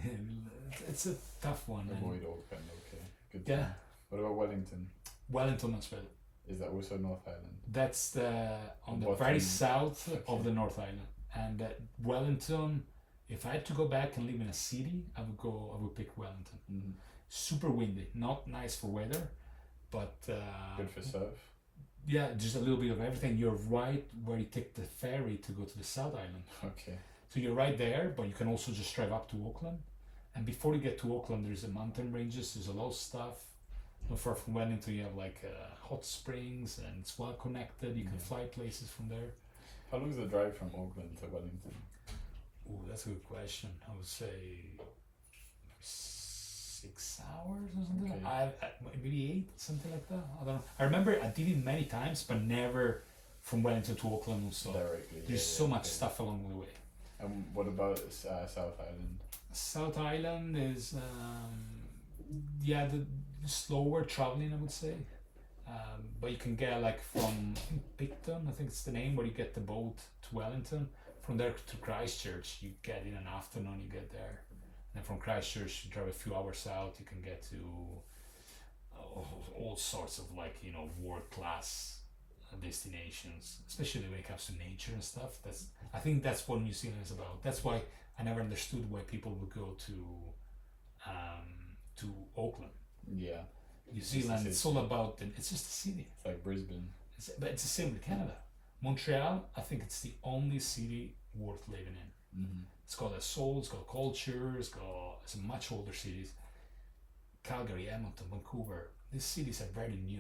It's a tough one. Avoid Auckland, okay. Good. Yeah. What about Wellington? Wellington, Australia. Is that also North Island? That's on the very south of the North Island. And Wellington If I had to go back and live in a city, I would pick Wellington. Super windy, not nice for weather, but good for surf. Yeah, just a little bit of everything. You're right where you take the ferry to go to the South Island. Okay. So you're right there, but you can also just drive up to Auckland. And before you get to Auckland, there's a mountain ranges. There's a lot of stuff. Not far from Wellington, you have like hot springs, and it's well connected. You can fly places from there. How long is the drive from Auckland to Wellington? Oh, that's a good question. I would say 6 hours or something. Okay. Maybe 8, something like that. I don't know. I remember I did it many times, but never from Wellington to Auckland. So directly. There's so much stuff along the way. And what about South Island? South Island is the slower traveling, I would say. But you can get like from Picton, I think it's the name, where you get the boat to Wellington. From there to Christchurch, you get in an afternoon, you get there. And from Christchurch, you drive a few hours out, you can get to all sorts of world-class destinations, especially when it comes to nature and stuff. I think that's what New Zealand is about. That's why I never understood why people would go to Auckland. Yeah. New Zealand, it's all about it's just a city. It's like Brisbane. But it's the same with Canada. Montreal, I think it's the only city worth living in. It's got a soul, it's got culture, it's a much older cities. Calgary, Edmonton, Vancouver, these cities are very new.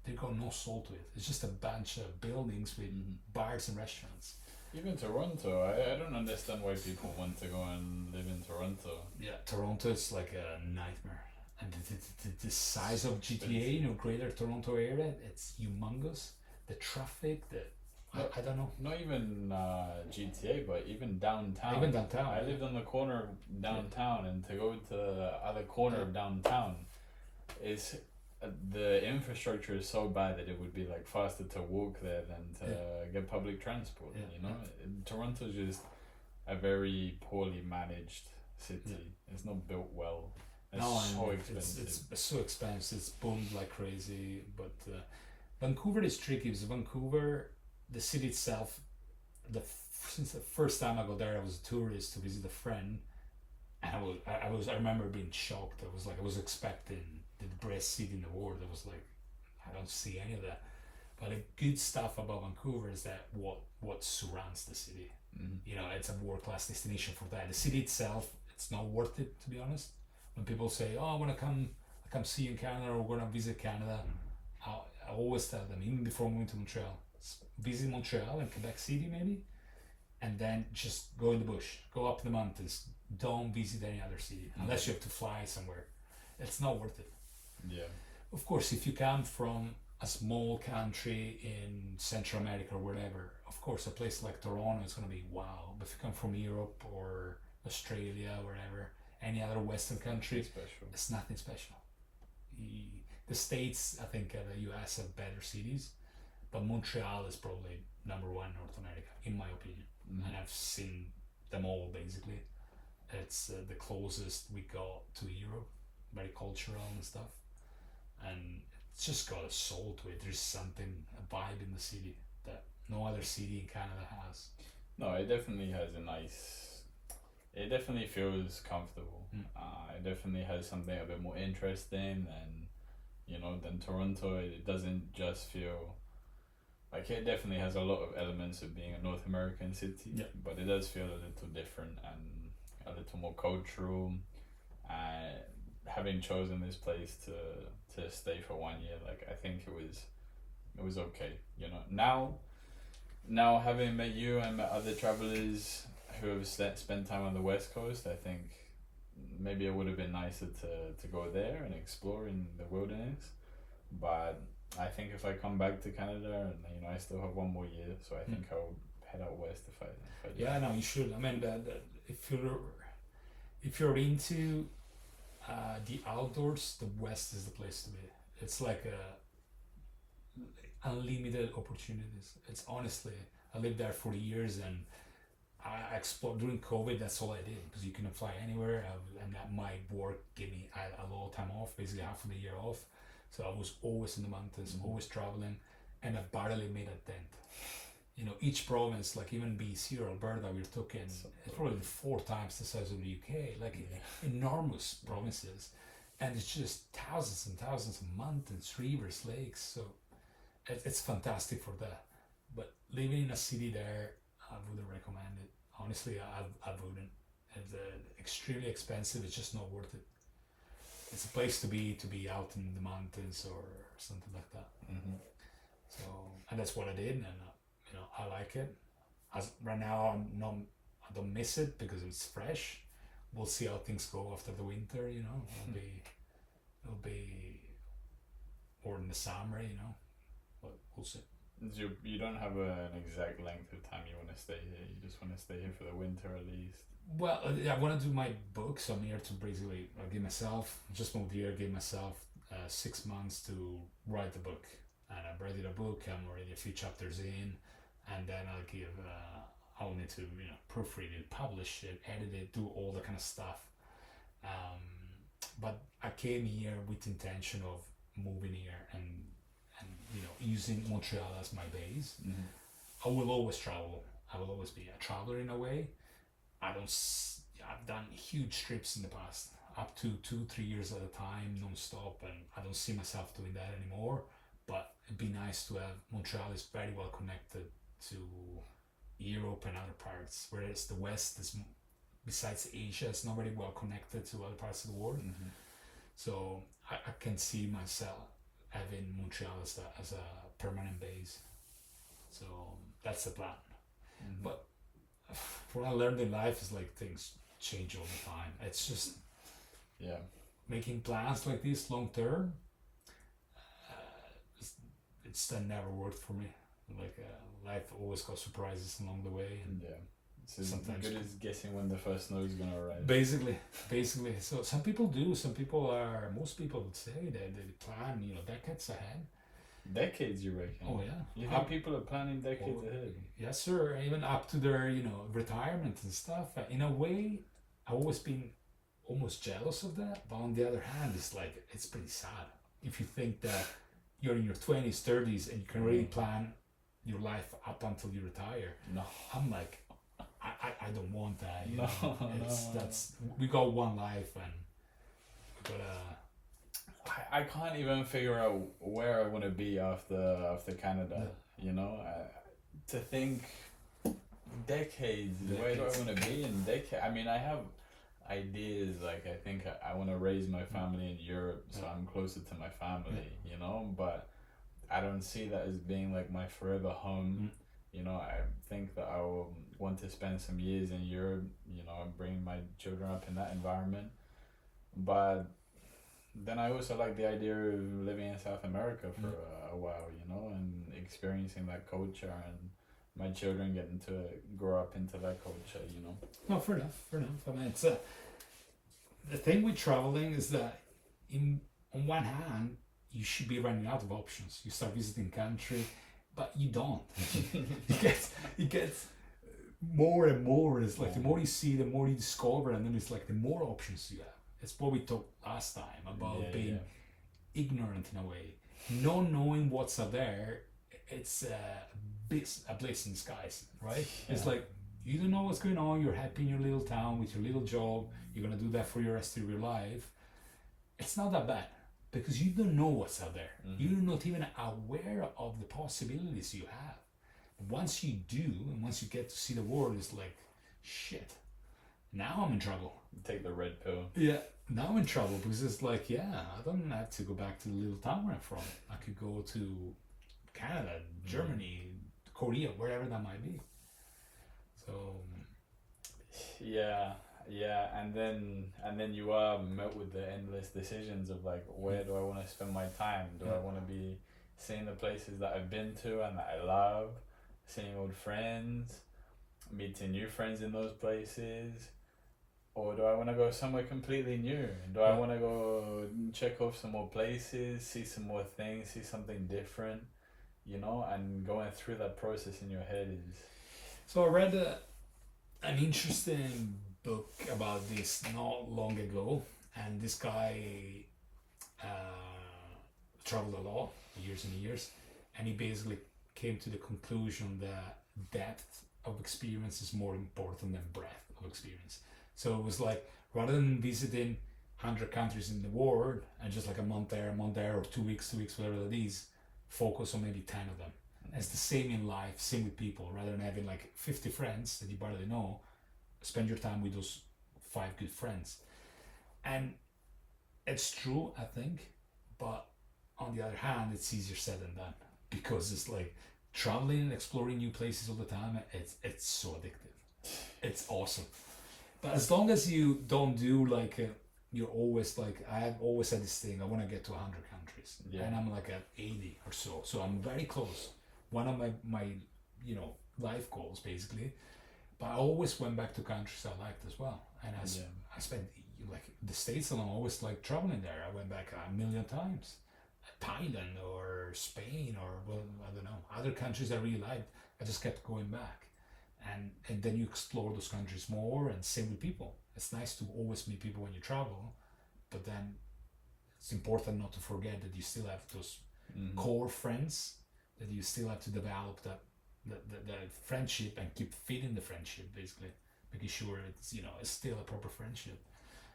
They got no soul to it. It's just a bunch of buildings with bars and restaurants. Even Toronto, I don't understand why people want to go and live in Toronto. Yeah, Toronto is like a nightmare. And the size of GTA, Greater Toronto area, it's humongous. The traffic, I don't know. Not even GTA, but even downtown. Even downtown. I lived on the corner of downtown, and to go to the other corner of downtown is the infrastructure is so bad that it would be like faster to walk there than to get public transport. Toronto's just a very poorly managed city. It's not built well. It's so expensive. It's so expensive. It's boomed like crazy. But Vancouver is tricky because Vancouver, the city itself, since the first time I got there, I was a tourist to visit a friend, and I remember being shocked. I was expecting the best city in the world. I was like, I don't see any of that. But the good stuff about Vancouver is that what surrounds the city. It's a world-class destination for that. The city itself, it's not worth it, to be honest. When people say, "Oh, I want to come see you in Canada, or we're gonna visit Canada," I always tell them, even before moving to Montreal, visit Montreal and Quebec City maybe, and then just go in the bush, go up the mountains. Don't visit any other city unless you have to fly somewhere. It's not worth it. Yeah. Of course, if you come from a small country in Central America or wherever, of course, a place like Toronto is going to be wow. But if you come from Europe or Australia, wherever, any other Western country, it's nothing special. The States, I think, the US have better cities, but Montreal is probably number one in North America, in my opinion. And I've seen them all, basically. It's the closest we got to Europe, very cultural and stuff. And it's just got a soul to it. There's something, a vibe in the city that no other city in Canada has. No, it definitely has it definitely feels comfortable. It definitely has something a bit more interesting than Toronto. It doesn't just feel like it definitely has a lot of elements of being a North American city, but it does feel a little different and a little more cultural. Having chosen this place to stay for 1 year, I think it was okay. Now having met you and met other travelers who have spent time on the West Coast, I think maybe it would have been nicer to go there and explore in the wilderness. But I think if I come back to Canada and I still have 1 more year, so I think I'll head out west if I yeah, no, you should. I mean, if you're into the outdoors, the West is the place to be. It's like unlimited opportunities. It's honestly, I lived there for years and I explored during COVID. That's all I did because you couldn't fly anywhere, and that my work gave me a lot of time off, basically half of the year off. So I was always in the mountains, always traveling, and I barely made a dent. you know, each province, like even BC or Alberta, we're talking, it's probably 4 times the size of the UK, like enormous provinces. And it's just thousands and thousands of mountains, rivers, lakes. So it's fantastic for that. But living in a city there, I wouldn't recommend it. Honestly, I wouldn't. It's extremely expensive. It's just not worth it. It's a place to be out in the mountains or something like that. Mm-hmm. So, and that's what I did, and you know, I like it. As right now, I don't miss it because it's fresh. We'll see how things go after the winter. You know, it'll be, or in the summer. You know, but we'll see. You don't have an exact length of time you want to stay here. You just want to stay here for the winter at least. Well, I want to do my book, so I'm here to basically give myself, just moved here, give myself 6 months to write the book. And I've read the book, I'm already a few chapters in, and then I'll need to, you know, proofread it, publish it, edit it, do all that kind of stuff. But I came here with intention of moving here and you know, using Montreal as my base. Mm-hmm. I will always travel. I will always be a traveler in a way. I've done huge trips in the past, up to 2-3 years at a time, non-stop, and I don't see myself doing that anymore. But it'd be nice to have, Montreal is very well connected to Europe and other parts, whereas the West is, besides Asia, it's not very well connected to other parts of the world. Mm-hmm. So I can see myself having Montreal as a permanent base. So that's the plan. Mm-hmm. But what I learned in life is like things change all the time. It's just making plans like this long term. It's that never worked for me. Like life always got surprises along the way, and so sometimes good as guessing when the first snow is gonna arrive. Basically. So some people do. Most people would say that they plan, you know, decades ahead. Decades, you reckon? Oh yeah. You think people are planning decades ahead? Yes, sir. Even up to their, you know, retirement and stuff. In a way, I've always been almost jealous of that. But on the other hand, it's like, it's pretty sad if you think that you're in your 20s, 30s, and you can really plan your life up until you retire. No. I'm like, I don't want that. You no, know? That's we got one life, and we gotta. I can't even figure out where I want to be after Canada. Yeah. You know, to think decades. Where do I want to be in decades? I mean, I have ideas. Like, I think I want to raise my family in Europe, so I'm closer to my family. You know, but I don't see that as being like my forever home. You know, I think that I will want to spend some years in Europe. You know, and bring my children up in that environment, but then I also like the idea of living in South America for a while, you know, and experiencing that culture, and my children getting to grow up into that culture, you know. No, fair enough. I mean, it's the thing with traveling is that on one hand, you should be running out of options. You start visiting country, but you don't. it gets more and more. It's like the more you see, the more you discover, and then it's like the more options you have. It's what we talked last time about being ignorant in a way. Not knowing what's out there, it's a bliss in disguise, right? Yeah. It's like, you don't know what's going on, you're happy in your little town with your little job, you're going to do that for the rest of your life. It's not that bad, because you don't know what's out there. You're not even aware of the possibilities you have. Once you do, and once you get to see the world, it's like, shit, now I'm in trouble. Take the red pill. Yeah, now I'm in trouble, because it's like, I don't have to go back to the little town where I'm from. I could go to Canada, Germany, Korea, wherever that might be. So and then you are met with the endless decisions of like, where do I want to spend my time? Do I want to be seeing the places that I've been to and that I love, seeing old friends, meeting new friends in those places? Or do I want to go somewhere completely new? Do I want to go check off some more places, see some more things, see something different, you know? And going through that process in your head is... So I read an interesting book about this not long ago, and this guy traveled a lot, years and years, and he basically came to the conclusion that depth of experience is more important than breadth of experience. So it was like, rather than visiting 100 countries in the world and just like a month there, or 2 weeks, whatever that is, focus on maybe 10 of them. And it's the same in life, same with people. Rather than having like 50 friends that you barely know, spend your time with those 5 good friends. And it's true, I think, but on the other hand, it's easier said than done, because it's like traveling and exploring new places all the time. It's so addictive. It's awesome. But as long as you don't do like you're always like, I have always had this thing, I want to get to 100 countries, and I'm like at 80 or so I'm very close. One of my life goals basically. But I always went back to countries I liked as well, and I spent like the States alone, always like traveling there. I went back 1,000,000 times. Thailand or Spain, or well, I don't know, other countries I really liked. I just kept going back, and then you explore those countries more. And same with people. It's nice to always meet people when you travel, but then it's important not to forget that you still have those core friends, that you still have to develop that friendship and keep feeding the friendship, basically making sure it's it's still a proper friendship.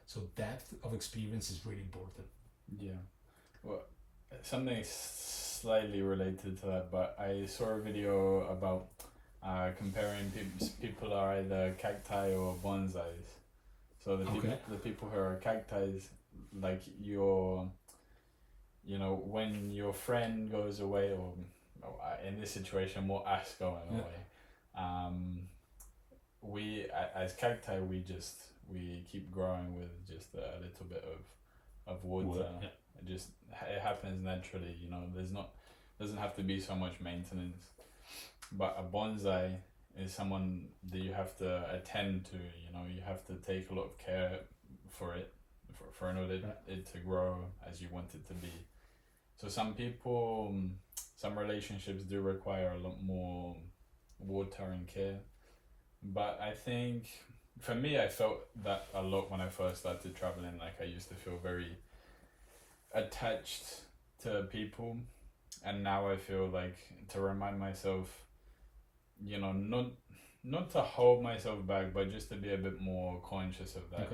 So depth of experience is really important. Yeah. Well, something slightly related to that, but I saw a video about comparing people are either cacti or bonsais. So the people who are cacti, like when your friend goes away, or in this situation more us going away, we as cacti we keep growing with just a little bit of water. It happens naturally, doesn't have to be so much maintenance. But a bonsai is someone that you have to attend to, you have to take a lot of care for it, for in order it to grow as you want it to be. So some people, some relationships do require a lot more water and care. But I think, for me, I felt that a lot when I first started traveling. Like, I used to feel very attached to people, and now I feel like to remind myself, not to hold myself back, but just to be a bit more conscious of that.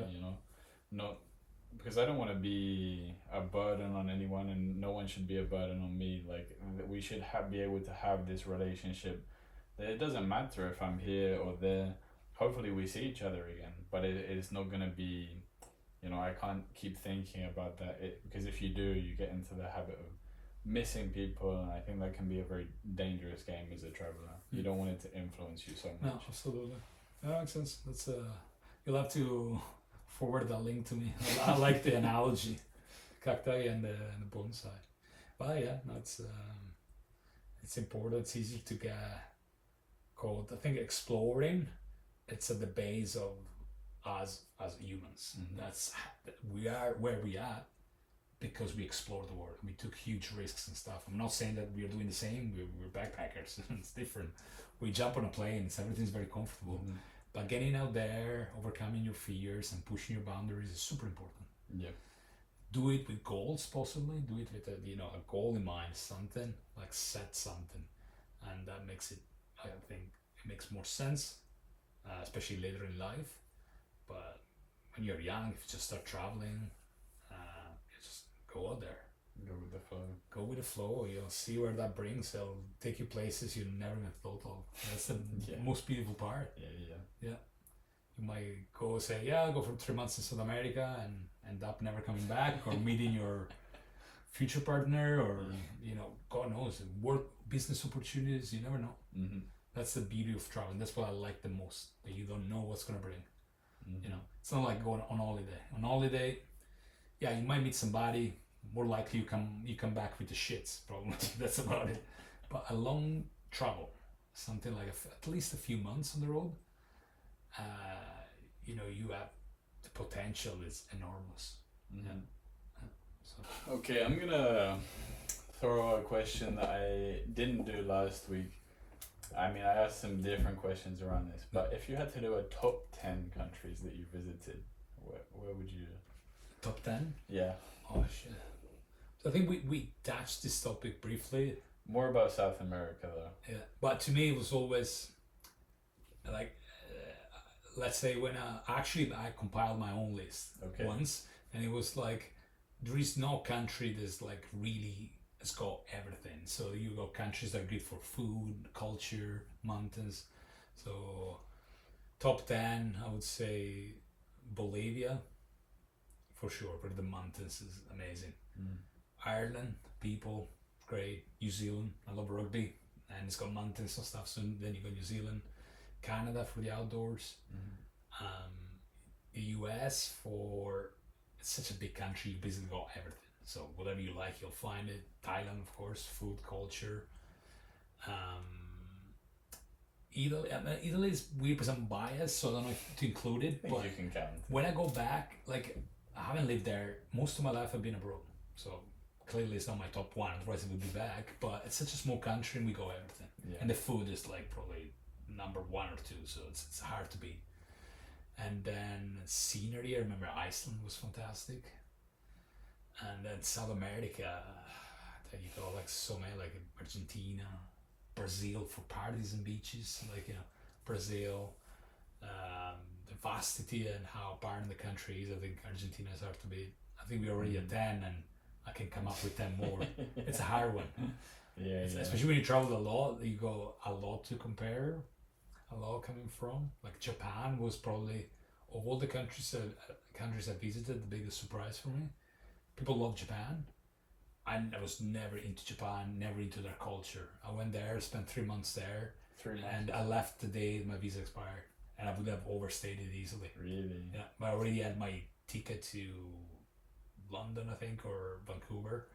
Not because I don't want to be a burden on anyone, and no one should be a burden on me. Like, we should be able to have this relationship that it doesn't matter if I'm here or there. Hopefully we see each other again, but it's not going to be, I can't keep thinking about that, because if you do, you get into the habit of missing people, and I think that can be a very dangerous game as a traveler. You don't want it to influence you so much. No, absolutely. That makes sense. That's you'll have to forward that link to me. I like the analogy, cacti and the bonsai. But yeah, that's it's important. It's easy to get caught. I think exploring, it's at the base of us as humans. That's we are where we are because we explored the world. We took huge risks and stuff. I'm not saying that we're doing the same. We're backpackers. It's different. We jump on a plane. Everything's very comfortable. But getting out there, overcoming your fears and pushing your boundaries is super important. Yeah. Do it with goals, possibly. Do it with a goal in mind, something like set something, and that makes it. I think it makes more sense, especially later in life. But when you're young, if you just start traveling, you just go out there. Go with the flow. Go with the flow. You'll see where that brings. It'll take you places you never even thought of. That's the most beautiful part. Yeah. You might go say, I'll go for 3 months in South America and end up never coming back, or meeting your future partner, or God knows, work, business opportunities. You never know. That's the beauty of traveling. That's what I like the most. That you don't know what's gonna bring. It's not like going on holiday. On holiday, you might meet somebody. More likely you come back with the shits, probably. That's about it. But a long travel, something like at least a few months on the road, you have the potential is enormous. So. Okay, I'm gonna throw a question that I didn't do last week. I mean, I asked some different questions around this, but if you had to do a top 10 countries that you visited, where would you? Top 10? Yeah. Oh shit. So I think we touched this topic briefly. More about South America though. Yeah, but to me it was always like let's say when I compiled my own list once, and it was like there is no country that's like really has got everything. So you got countries that are good for food, culture, mountains. So top 10, I would say Bolivia for sure, but the mountains is amazing. Ireland, people, great. New Zealand, I love rugby, and it's got mountains and stuff. So then you got New Zealand, Canada for the outdoors, the US for it's such a big country. You basically got everything. So whatever you like, you'll find it. Thailand, of course, food, culture. Italy, Italy is weird because I'm biased, so I don't know if to include it. But you can count. When I go back, like I haven't lived there most of my life. I've been abroad, so clearly it's not my top one. Otherwise, I would be back. But it's such a small country, and we go everything. Yeah. And the food is like probably number 1 or 2, so it's hard to beat. And then scenery, I remember Iceland was fantastic. And then South America, then you go like so many, like Argentina, Brazil for parties and beaches, like Brazil, the vastity and how barren the country is. I think Argentina is hard to beat. I think we're already at 10, and I can come up with 10 more. It's a hard one. Yeah. Especially when you travel a lot, you go a lot to compare. A lot coming from, like Japan was probably of all the countries I visited, the biggest surprise for me. People love Japan. I was never into Japan, never into their culture. I went there, spent 3 months there, 3 months. and I left the day my visa expired, and I would have overstayed it easily. Really? Yeah, but I already had my ticket to London, I think, or Vancouver.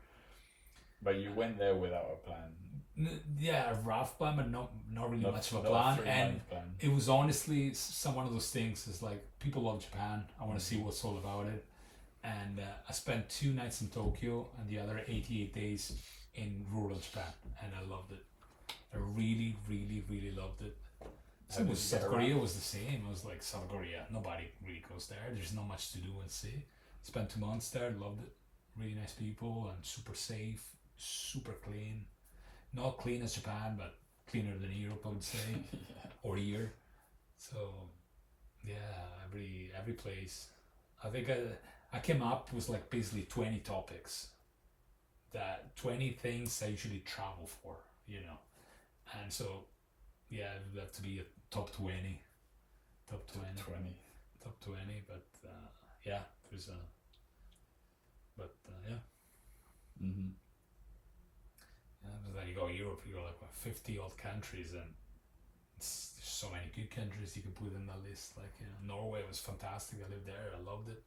But you went there without a plan. Yeah, a rough plan, but not really much of a not plan. And plan. it was honestly one of those things. Is like people love Japan. I want to see what's all about it. And I spent 2 nights in Tokyo and the other 88 days in rural Japan, and I loved it. I really, really, really loved it. South Korea was the same. I was like, South Korea, nobody really goes there. There's not much to do and see. Spent 2 months there, loved it. Really nice people and super safe, super clean. Not clean as Japan, but cleaner than Europe, I would say, or here. So, yeah, every place. I think I came up with like basically 20 topics, 20 things I usually travel for, and so, yeah, it would have to be a top 20, but yeah, there's yeah. Mm-hmm. Yeah, but then you go Europe, you go like 50 odd countries, and there's so many good countries you can put in that list. Like Norway was fantastic. I lived there. I loved it.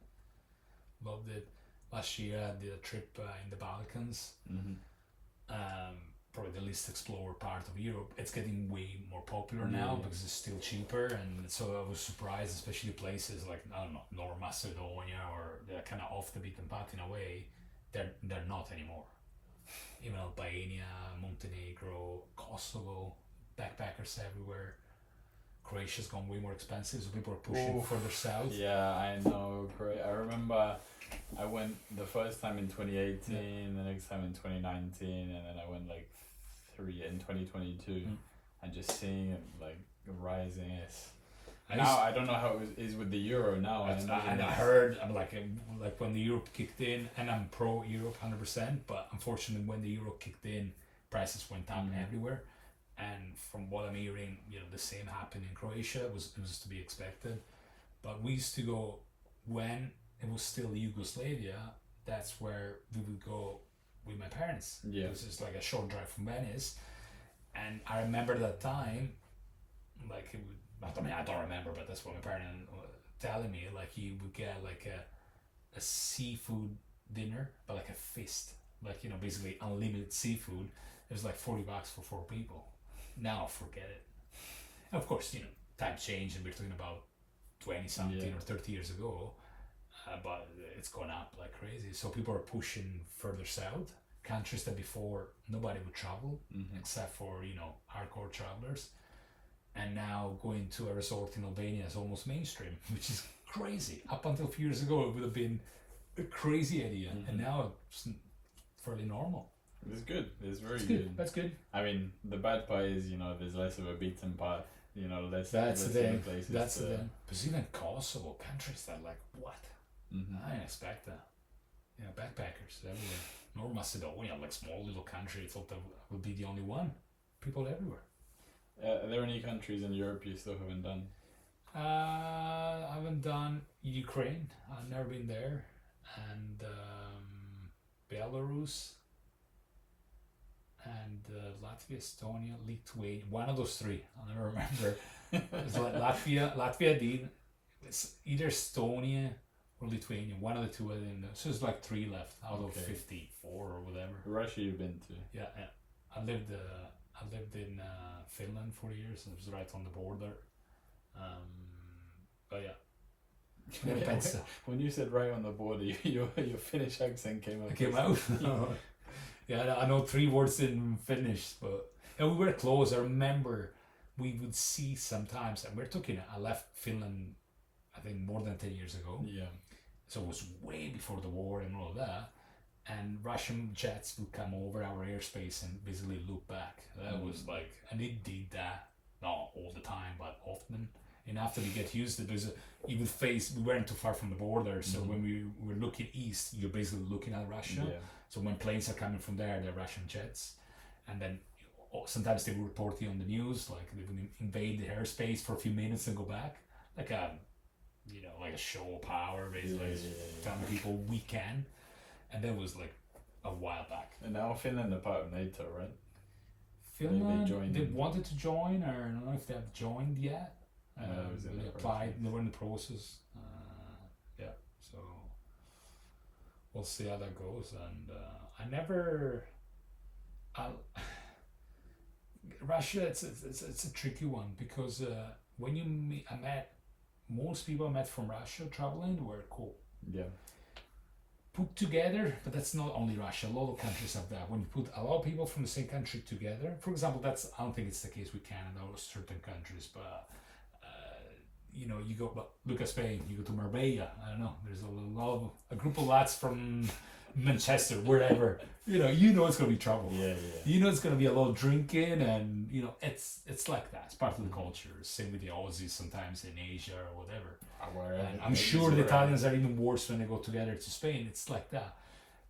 Last year I did a trip in the Balkans. Probably the least explored part of Europe. It's getting way more popular now because it's still cheaper, and so I was surprised, especially places like I don't know, North Macedonia, or they're kind of off the beaten path in a way. They're not anymore. Even Albania, Montenegro, Kosovo, backpackers everywhere. Croatia's gone way more expensive, so people are pushing further south. Yeah, I know. I remember I went the first time in 2018, the next time in 2019, and then I went like 3 in 2022, and just seeing it like rising. I don't know how it is with the euro now. And I heard, I'm like when the euro kicked in, and I'm pro Europe 100%, but unfortunately when the euro kicked in, prices went down everywhere. And from what I'm hearing, the same happened in Croatia. It was to be expected. But we used to go when it was still Yugoslavia. That's where we would go with my parents. Yeah. It was just like a short drive from Venice. And I remember that time, like it would. I don't remember, but that's what my parents telling me. Like you would get like a seafood dinner, but like a feast. Like basically unlimited seafood. It was like $40 for 4 people. Now forget it. Of course, times change, and we're talking about 20 something or 30 years ago, but it's gone up like crazy. So people are pushing further south, countries that before nobody would travel except for hardcore travelers, and now going to a resort in Albania is almost mainstream, which is crazy. Up until a few years ago, it would have been a crazy idea, and now it's fairly normal. It's good. It's very good. That's good. I mean, the bad part is, there's less of a beaten path. you know, that's the thing. places. That's the thing. But even Kosovo, countries that like what? Mm-hmm. I didn't expect that. You know, backpackers everywhere. North Macedonia, like small little country. I thought that would be the only one. People everywhere. Are there any countries in Europe you still haven't done? I haven't done Ukraine. I've never been there, and Belarus, and Latvia, Estonia, Lithuania. One of those three. I'll never remember. It's like Latvia did. It's either Estonia or Lithuania. One of the two I didn't know. So it's like 3 left out of 54 or whatever. Russia you've been to? Yeah. I lived in Finland for years. It was right on the border. But yeah. When you said right on the border, your Finnish accent came out. It came out. Yeah, I know 3 words in Finnish, but yeah, we were close. I remember we would see sometimes, and we're talking. I left Finland, I think, more than 10 years ago. Yeah. So it was way before the war and all of that. And Russian jets would come over our airspace and basically look back. That was like, and it did that, not all the time, but often. And after we get used to it, because you would face, we weren't too far from the border, so when we were looking east, you're basically looking at Russia. Yeah. So when planes are coming from there, they're Russian jets. And then sometimes they would report you on the news, like they would invade the airspace for a few minutes and go back. Like a, you know, like a show of power, basically, telling people we can. And that was like a while back. And now Finland are part of NATO, right? Finland, they wanted to join, or I don't know if they have joined yet. They applied, they were in the process. Yeah, so we'll see how that goes. And Russia, it's a tricky one because when you most people I met from Russia traveling were cool. Yeah. Put together, but that's not only Russia. A lot of countries have that. When you put a lot of people from the same country together, for example, I don't think it's the case with Canada or certain countries, but you know, you go, look at Spain, you go to Marbella, I don't know, there's a group of lads from Manchester, wherever, you know it's going to be trouble. Yeah. You know it's going to be a lot of drinking, and you know it's like that. It's part of the culture. Same with the Aussies sometimes in Asia or whatever. And I'm sure the Italians are even worse when they go together to Spain. It's like that.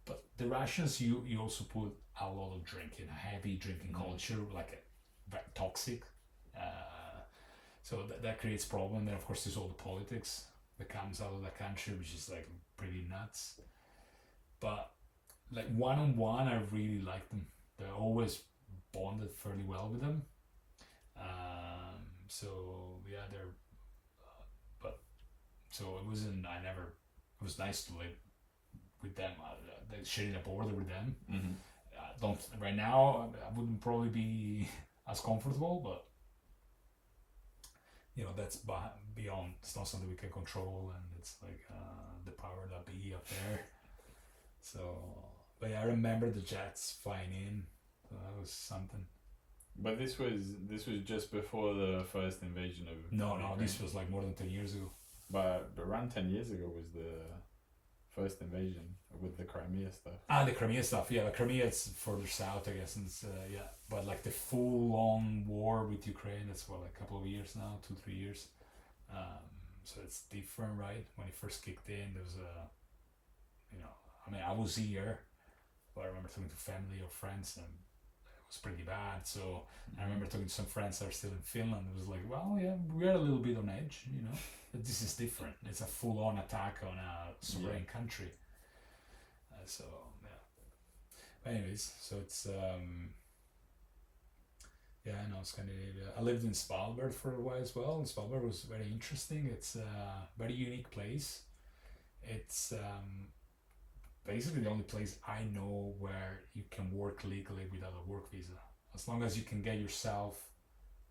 But the Russians, you also put a lot of drinking, heavy drinking culture, like very toxic. So that creates problem. Then of course there's all the politics that comes out of the country, which is like pretty nuts. But like one-on-one, I really like them. They're always bonded fairly well with them. So yeah, so it wasn't. It was nice to live with them. Sharing a border with them. Don't right now. I wouldn't probably be as comfortable, but you know that's beyond. It's not something we can control, and it's like the power that be up there. So, but yeah, I remember the jets flying in. So that was something. But this was just before the first invasion of. No, this was like more than 10 years ago. But around 10 years ago was the first invasion with the Crimea stuff. The Crimea stuff, yeah. The Crimea is further south, I guess, and it's, yeah. But like the full-on war with Ukraine, that's like a couple of years now, 2-3 years. So it's different, right? When it first kicked in, there was I was here, but I remember talking to family or friends, and it was pretty bad. So I remember talking to some friends that are still in Finland. It was like, well, yeah, we're a little bit on edge, but this is different. It's a full-on attack on a sovereign country. So, yeah. But anyways, so it's, yeah, I know Scandinavia. I lived in Svalbard for a while as well. And Svalbard was very interesting. It's a very unique place. It's basically the only place I know where you can work legally without a work visa. As long as you can get yourself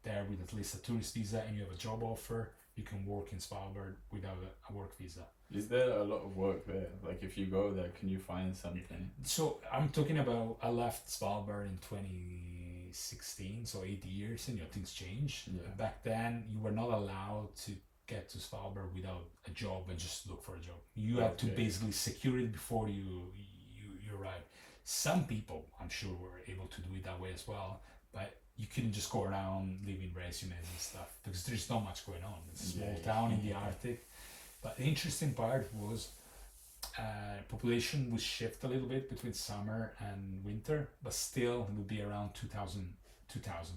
there with at least a tourist visa and you have a job offer, you can work in Svalbard without a work visa. Is there a lot of work there? Like if you go there, can you find something? So I'm talking about, I left Svalbard in 2016, so 8 years, and things changed. Yeah. Back then, you were not allowed to get to Svalbard without a job and just look for a job. You had to basically secure it before you arrive. Some people, I'm sure, were able to do it that way as well, but you couldn't just go around leaving resumes and stuff because there's not much going on. It's a small Yeah, town in the yeah. Arctic. But the interesting part was population would shift a little bit between summer and winter, but still it would be around 2,000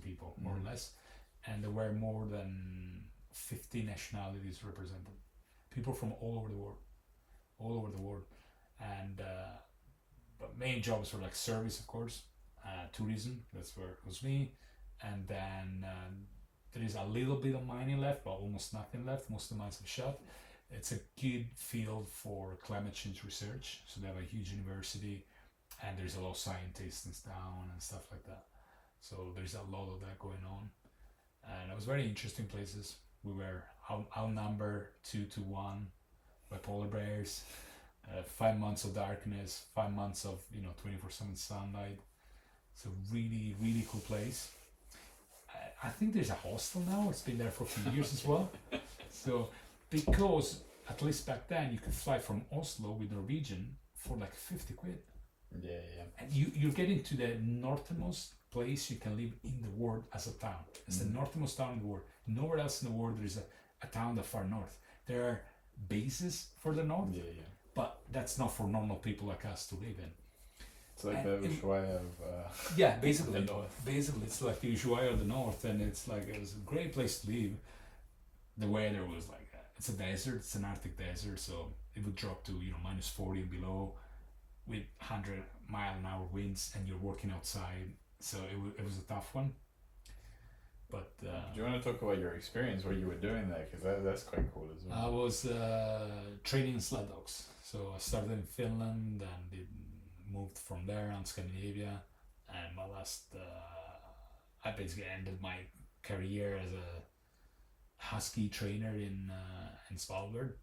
people, more or less. And there were more than 50 nationalities represented. People from all over the world. And but main jobs were like service, of course, tourism, that's where it was me. And then there is a little bit of mining left, but almost nothing left. Most of the mines have shut. It's a good field for climate change research. So they have a huge university, and there's a lot of scientists in town and stuff like that. So there's a lot of that going on. And it was very interesting places. We were outnumbered 2-1 by polar bears. 5 months of darkness, 5 months of 24/7 sunlight. It's a really, really cool place. I think there's a hostel now. It's been there for a few years as well. So because at least back then you could fly from Oslo with Norwegian for like 50 quid. Yeah. And you're getting to the northernmost place you can live in the world as a town. It's the northernmost town in the world. Nowhere else in the world there is a town that far north. There are bases for the north, but that's not for normal people like us to live in. It's like the Ushuaia of basically, the north. Basically, it's like the Ushuaia of the north, and it's like it was a great place to live. The weather was like it's a desert, it's an Arctic desert, so it would drop to minus 40 and below, with 100-mile-an-hour winds, and you're working outside. So it was a tough one. But do you want to talk about your experience, what you were doing there? Because that's quite cool as well. I was training sled dogs. So I started in Finland and moved from there on Scandinavia. And my last, I basically ended my career as a husky trainer in Svalbard.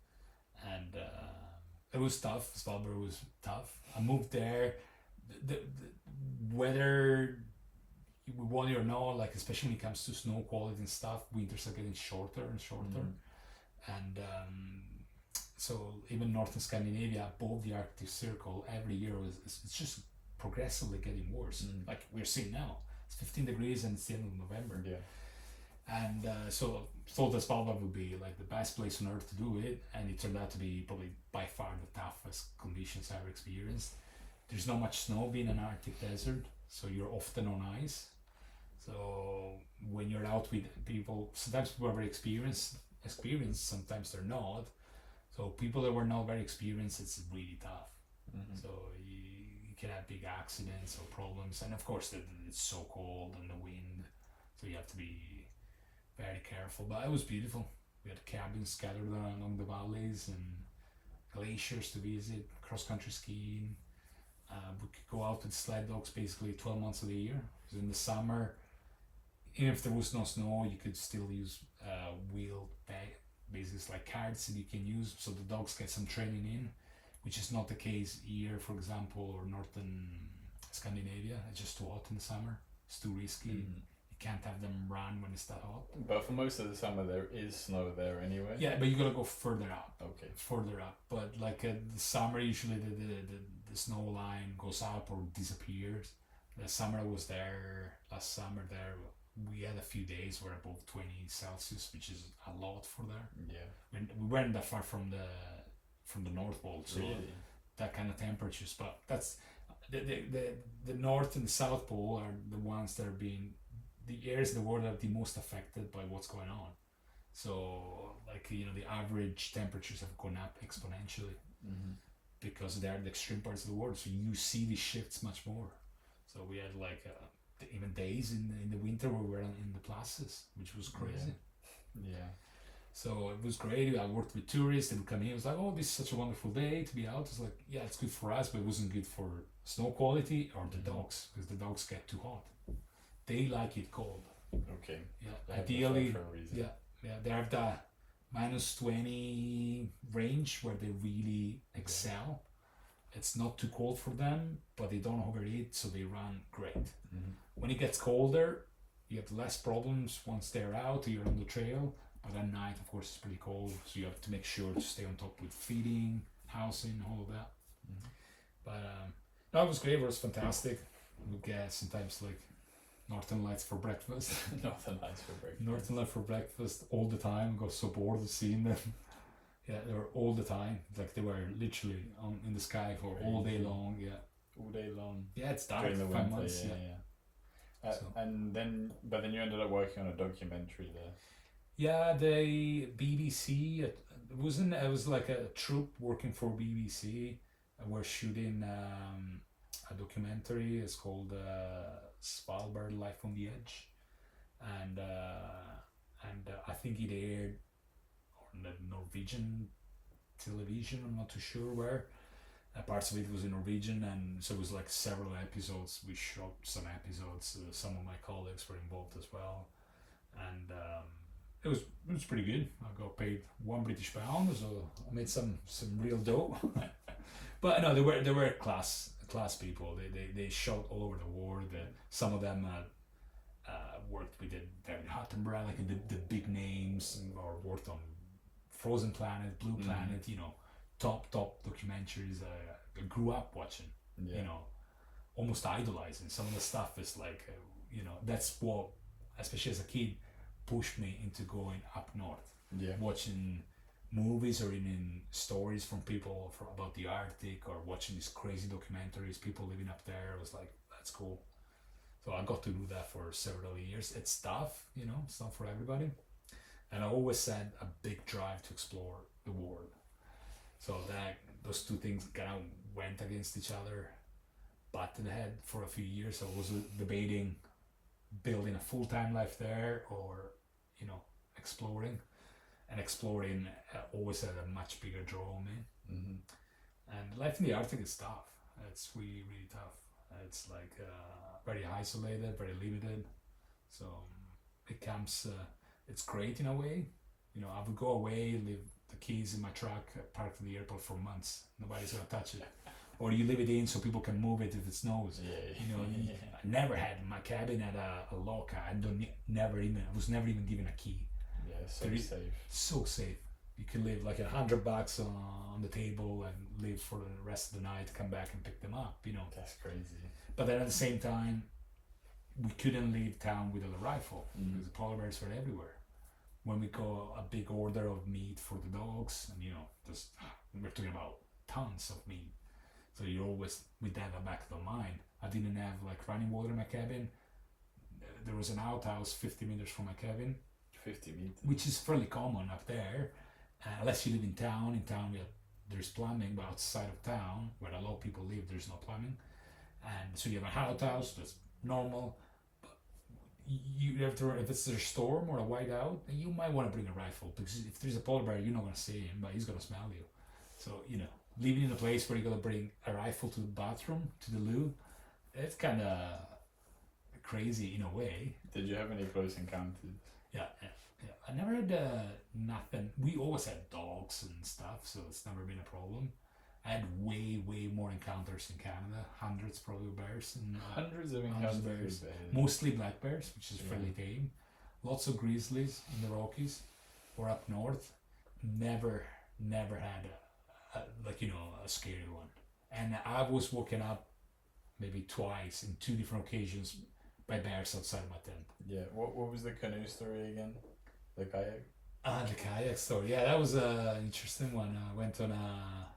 And it was tough. Svalbard was tough. I moved there. The weather, we want it or not, like especially when it comes to snow quality and stuff, winters are getting shorter and shorter. And so even northern Scandinavia, above the Arctic Circle, every year it's just progressively getting worse. Like we're seeing now, it's 15 degrees and it's the end of November. And so thought that Svalbard would be like the best place on earth to do it, and it turned out to be probably by far the toughest conditions I've ever experienced. There's not much snow being an Arctic desert, so you're often on ice. So when you're out with people, sometimes people are very experienced, sometimes they're not. So people that were not very experienced, it's really tough. So you can have big accidents or problems, and of course it's so cold and the wind, so you have to be very careful. But it was beautiful. We had cabins scattered along the valleys and glaciers to visit, cross-country skiing. We could go out with sled dogs basically 12 months of the year. Because in the summer, even if there was no snow, you could still use wheel bag, basically like carts that you can use, so the dogs get some training in, which is not the case here, for example, or northern Scandinavia. It's just too hot in the summer. It's too risky. You can't have them run when it's that hot. But for most of the summer there is snow there anyway. Yeah, but you gotta go further up. Okay. Further up. But like the summer, usually the snow line goes up or disappears. The summer I was there, last summer there, we had a few days where above 20 Celsius, which is a lot for there. Yeah. We weren't that far from the North Pole, so that kind of temperatures. But that's the North and the South Pole are the ones that are being the areas in the world that are the most affected by what's going on. So like the average temperatures have gone up exponentially because they are the extreme parts of the world. So you see the shifts much more. So we had like even days in the winter where we were in the plazas, which was crazy. Yeah. So it was great. I worked with tourists. They would come in. It was like, oh, this is such a wonderful day to be out. It's like, yeah, it's good for us, but it wasn't good for snow quality or the dogs, because the dogs get too hot. They like it cold. Okay. Yeah. Ideally, they have that minus 20 range where they really excel. It's not too cold for them, but they don't overheat, so they run great. When it gets colder, you have less problems once they're out, you're on the trail. But at night, of course, it's pretty cold, so you have to make sure to stay on top with feeding, housing, all of that. But no, it was great. It was fantastic. We get sometimes like Northern Lights for breakfast. Northern Lights for breakfast. Northern Lights for breakfast all the time. Got so bored of seeing them. Yeah, they were all the time. Like they were literally in the sky for all day long. Yeah. All day long. Yeah, it's dark. During the 5 winter, months. yeah. So. And then, but then you ended up working on a documentary there. Yeah, the BBC. It was like a troupe working for BBC. We're shooting a documentary. It's called Svalbard Life on the Edge, and I think it aired on the Norwegian television. I'm not too sure where. Parts of it was in Norwegian, and so it was like several episodes. We shot some episodes. Some of my colleagues were involved as well, and it was pretty good. I got paid £1 British, so I made some real dough. But no, they were class people. They shot all over the world. Some of them worked with David Attenborough, like the big names, or worked on Frozen Planet, Blue Planet. You know, top documentaries. I grew up watching. You know, almost idolizing. Some of the stuff is like, you know, that's what, especially as a kid, pushed me into going up north. Yeah, watching movies or in stories from people about the Arctic, or watching these crazy documentaries, people living up there. I was like, that's cool. So I got to do that for several years. It's tough, you know, it's not for everybody. And I always had a big drive to explore the world. So that those two things kind of went against each other, butted head for a few years. I was debating building a full-time life there, or, you know, exploring. And exploring always had a much bigger draw on me. Mm-hmm. And life in the Arctic is tough. It's really, really tough. It's like very isolated, very limited. So it comes, it's great in a way. You know, I would go away, leave the keys in my truck, parked at the airport for months. Nobody's gonna touch it. Or you leave it in so people can move it if it snows. Yeah. You know, I never had my cabin at a locker. I was never even given a key. Yeah, so safe. So safe. You can leave like $100 on the table and live for the rest of the night, come back and pick them up, you know. That's crazy. But then at the same time, we couldn't leave town without a rifle, because the polar bears were everywhere. When we got a big order of meat for the dogs, and you know, we're talking about tons of meat. So you're always with that in the back of the mind. I didn't have like running water in my cabin. There was an outhouse 50 meters from my cabin. 50 meters. Which is fairly common up there, unless you live in town. In town, there's plumbing, but outside of town, where a lot of people live, there's no plumbing. And so you have an outhouse, that's normal. But you have to, if it's a storm or a whiteout, you might want to bring a rifle, because if there's a polar bear, you're not going to see him, but he's going to smell you. So, you know, living in a place where you got to bring a rifle to the bathroom, to the loo, it's kind of crazy in a way. Did you have any close encounters? Yeah. I never had nothing. We always had dogs and stuff, so it's never been a problem. I had way more encounters in Canada. Hundreds probably of bears. And, hundreds of encounters. Bears. Mostly black bears, which is fairly tame. Lots of grizzlies in the Rockies or up north. Never had a scary one. And I was woken up maybe twice in 2 different occasions by bears outside my tent. Yeah. What was the canoe story again? The kayak? The kayak story. Yeah, that was an interesting one. I went on a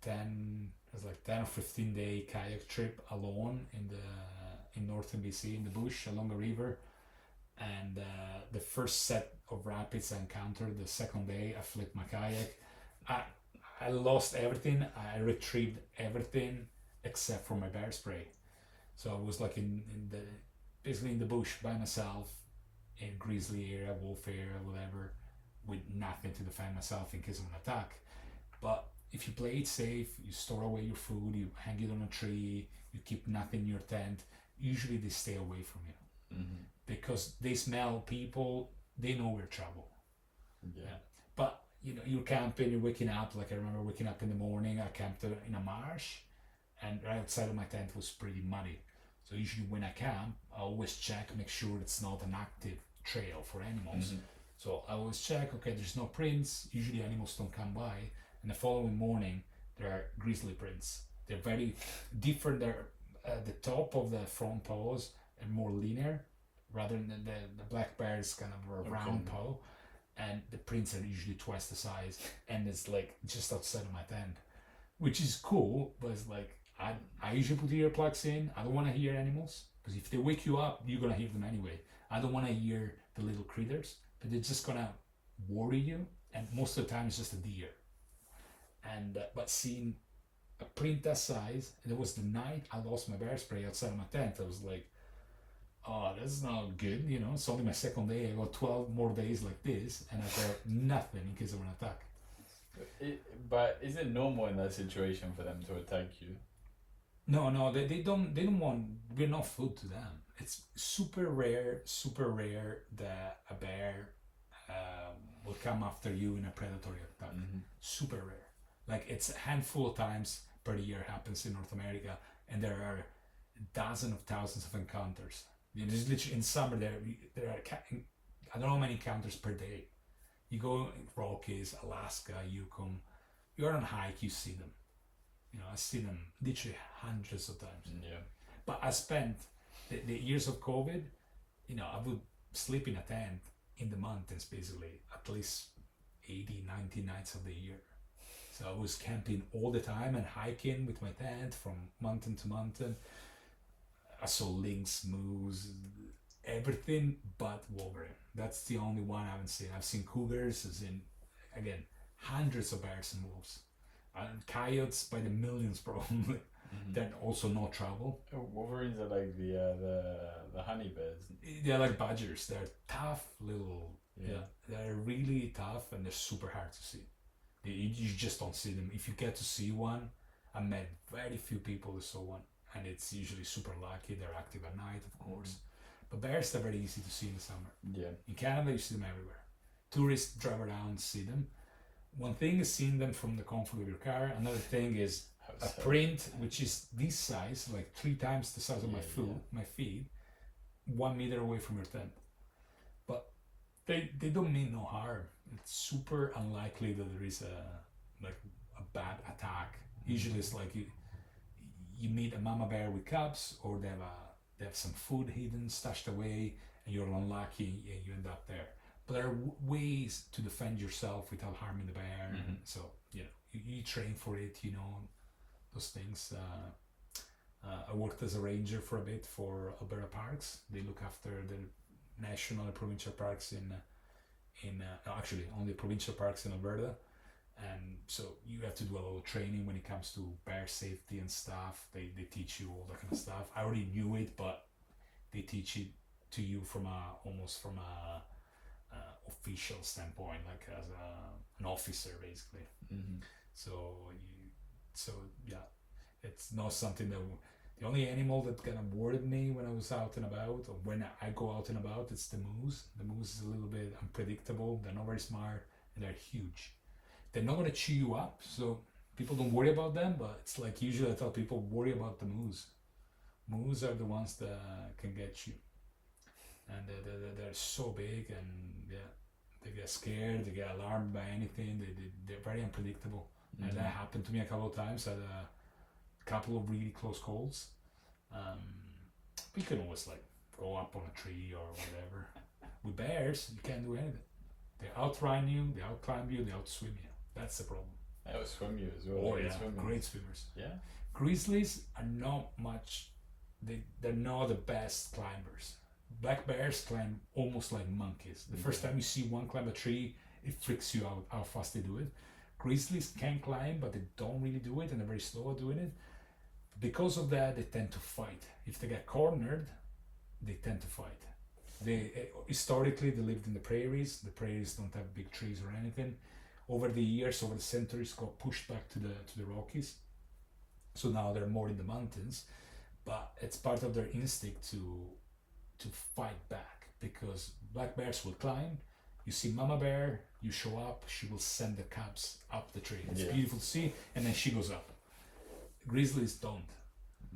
10 or 15 day kayak trip alone in northern BC, in the bush along a river. And the first set of rapids I encountered, the second day I flipped my kayak. I lost everything. I retrieved everything except for my bear spray. So I was like basically in the bush by myself, in grizzly area, wolf area, whatever, with nothing to defend myself in case of an attack. But if you play it safe, you store away your food, you hang it on a tree, you keep nothing in your tent, usually they stay away from you. Mm-hmm. Because they smell people, they know we're trouble. Yeah. But you know, you're camping, you're waking up, like I remember waking up in the morning, I camped in a marsh, and right outside of my tent was pretty muddy. So usually when I camp, I always check, make sure it's not an active trail for animals. Mm-hmm. So I always check, okay, there's no prints, usually animals don't come by, and the following morning there are grizzly prints. They're very different. They're at the top of the front paws, and more linear, rather than the black bear is kind of a round paw, and the prints are usually twice the size, and it's like just outside of my tent, which is cool, but it's like I usually put earplugs in. I don't want to hear animals, because if they wake you up, you're gonna hear them anyway. I don't want to hear the little critters, but they're just gonna worry you, and most of the time it's just a deer. And but seeing a print that size, and it was the night I lost my bear spray outside of my tent. I was like, oh, that's not good, you know. It's only my second day. I got 12 more days like this, and I got nothing in case of an attack. But is it normal in that situation for them to attack you? No, they don't want. We're not food to them. It's super rare that a bear will come after you in a predatory attack. Super rare. Like, it's a handful of times per year happens in North America, and there are dozens of thousands of encounters. There's literally in summer there are I don't know how many encounters per day. You go in Rockies, Alaska, Yukon, you're on hike, you see them. You know, I see them literally hundreds of times. Yeah. But I spent the years of COVID, you know, I would sleep in a tent in the mountains basically at least 80, 90 nights of the year. So I was camping all the time and hiking with my tent from mountain to mountain. I saw lynx, moose, everything but wolverine. That's the only one I haven't seen. I've seen cougars, I've seen, again, hundreds of bears and wolves. And coyotes by the millions probably. That also no trouble. Wolverines are like the honey bears. They're like badgers. They're tough little. Yeah. They're really tough, and they're super hard to see. You just don't see them. If you get to see one, I met very few people who saw one, and it's usually super lucky. They're active at night, of course. But bears are very easy to see in the summer. Yeah. In Canada, you see them everywhere. Tourists drive around, see them. One thing is seeing them from the comfort of your car. Another thing is a print which is this size, like 3 times the size of my feet, 1 meter away from your tent. But they don't mean no harm. It's super unlikely that there is a bad attack. Usually it's like you meet a mama bear with cubs, or they have some food hidden, stashed away, and you're unlucky and you end up there. But there are ways to defend yourself without harming the bear. So, you know, you train for it, you know, those things. I worked as a ranger for a bit for Alberta Parks. They look after the national and provincial parks actually only provincial parks in Alberta. And so you have to do a lot of training when it comes to bear safety and stuff. They teach you all that kind of stuff. I already knew it, but they teach it to you from almost from a official standpoint, like as an officer basically. So yeah, it's not something that the only animal that kind of worried me when I was out and about, or when I go out and about, it's the moose. The moose is a little bit unpredictable. They're not very smart, and they're huge. They're not going to chew you up, so people don't worry about them, but it's like usually I tell people, worry about the moose. Moose are the ones that can get you. And they're so big, and yeah, they get scared, they get alarmed by anything, they're very unpredictable. And that happened to me a couple of times. I had a couple of really close calls. We can always like go up on a tree or whatever. With bears, you can't do anything. They outrun you, they outclimb you, they outswim you. That's the problem. They outswim you as well. Oh yeah, great swimmers. Yeah. Grizzlies are not much. They're not the best climbers. Black bears climb almost like monkeys. The first time you see one climb a tree, it freaks you out how fast they do it. Grizzlies can climb, but they don't really do it, and they're very slow at doing it. Because of that, they tend to fight. If they get cornered, they tend to fight. Historically, they lived in the prairies. The prairies don't have big trees or anything. Over the years, over the centuries, got pushed back to the Rockies. So now they're more in the mountains, but it's part of their instinct to fight back, because black bears will climb. You see mama bear, you show up, she will send the cubs up the tree. It's beautiful to see, and then she goes up. Grizzlies don't.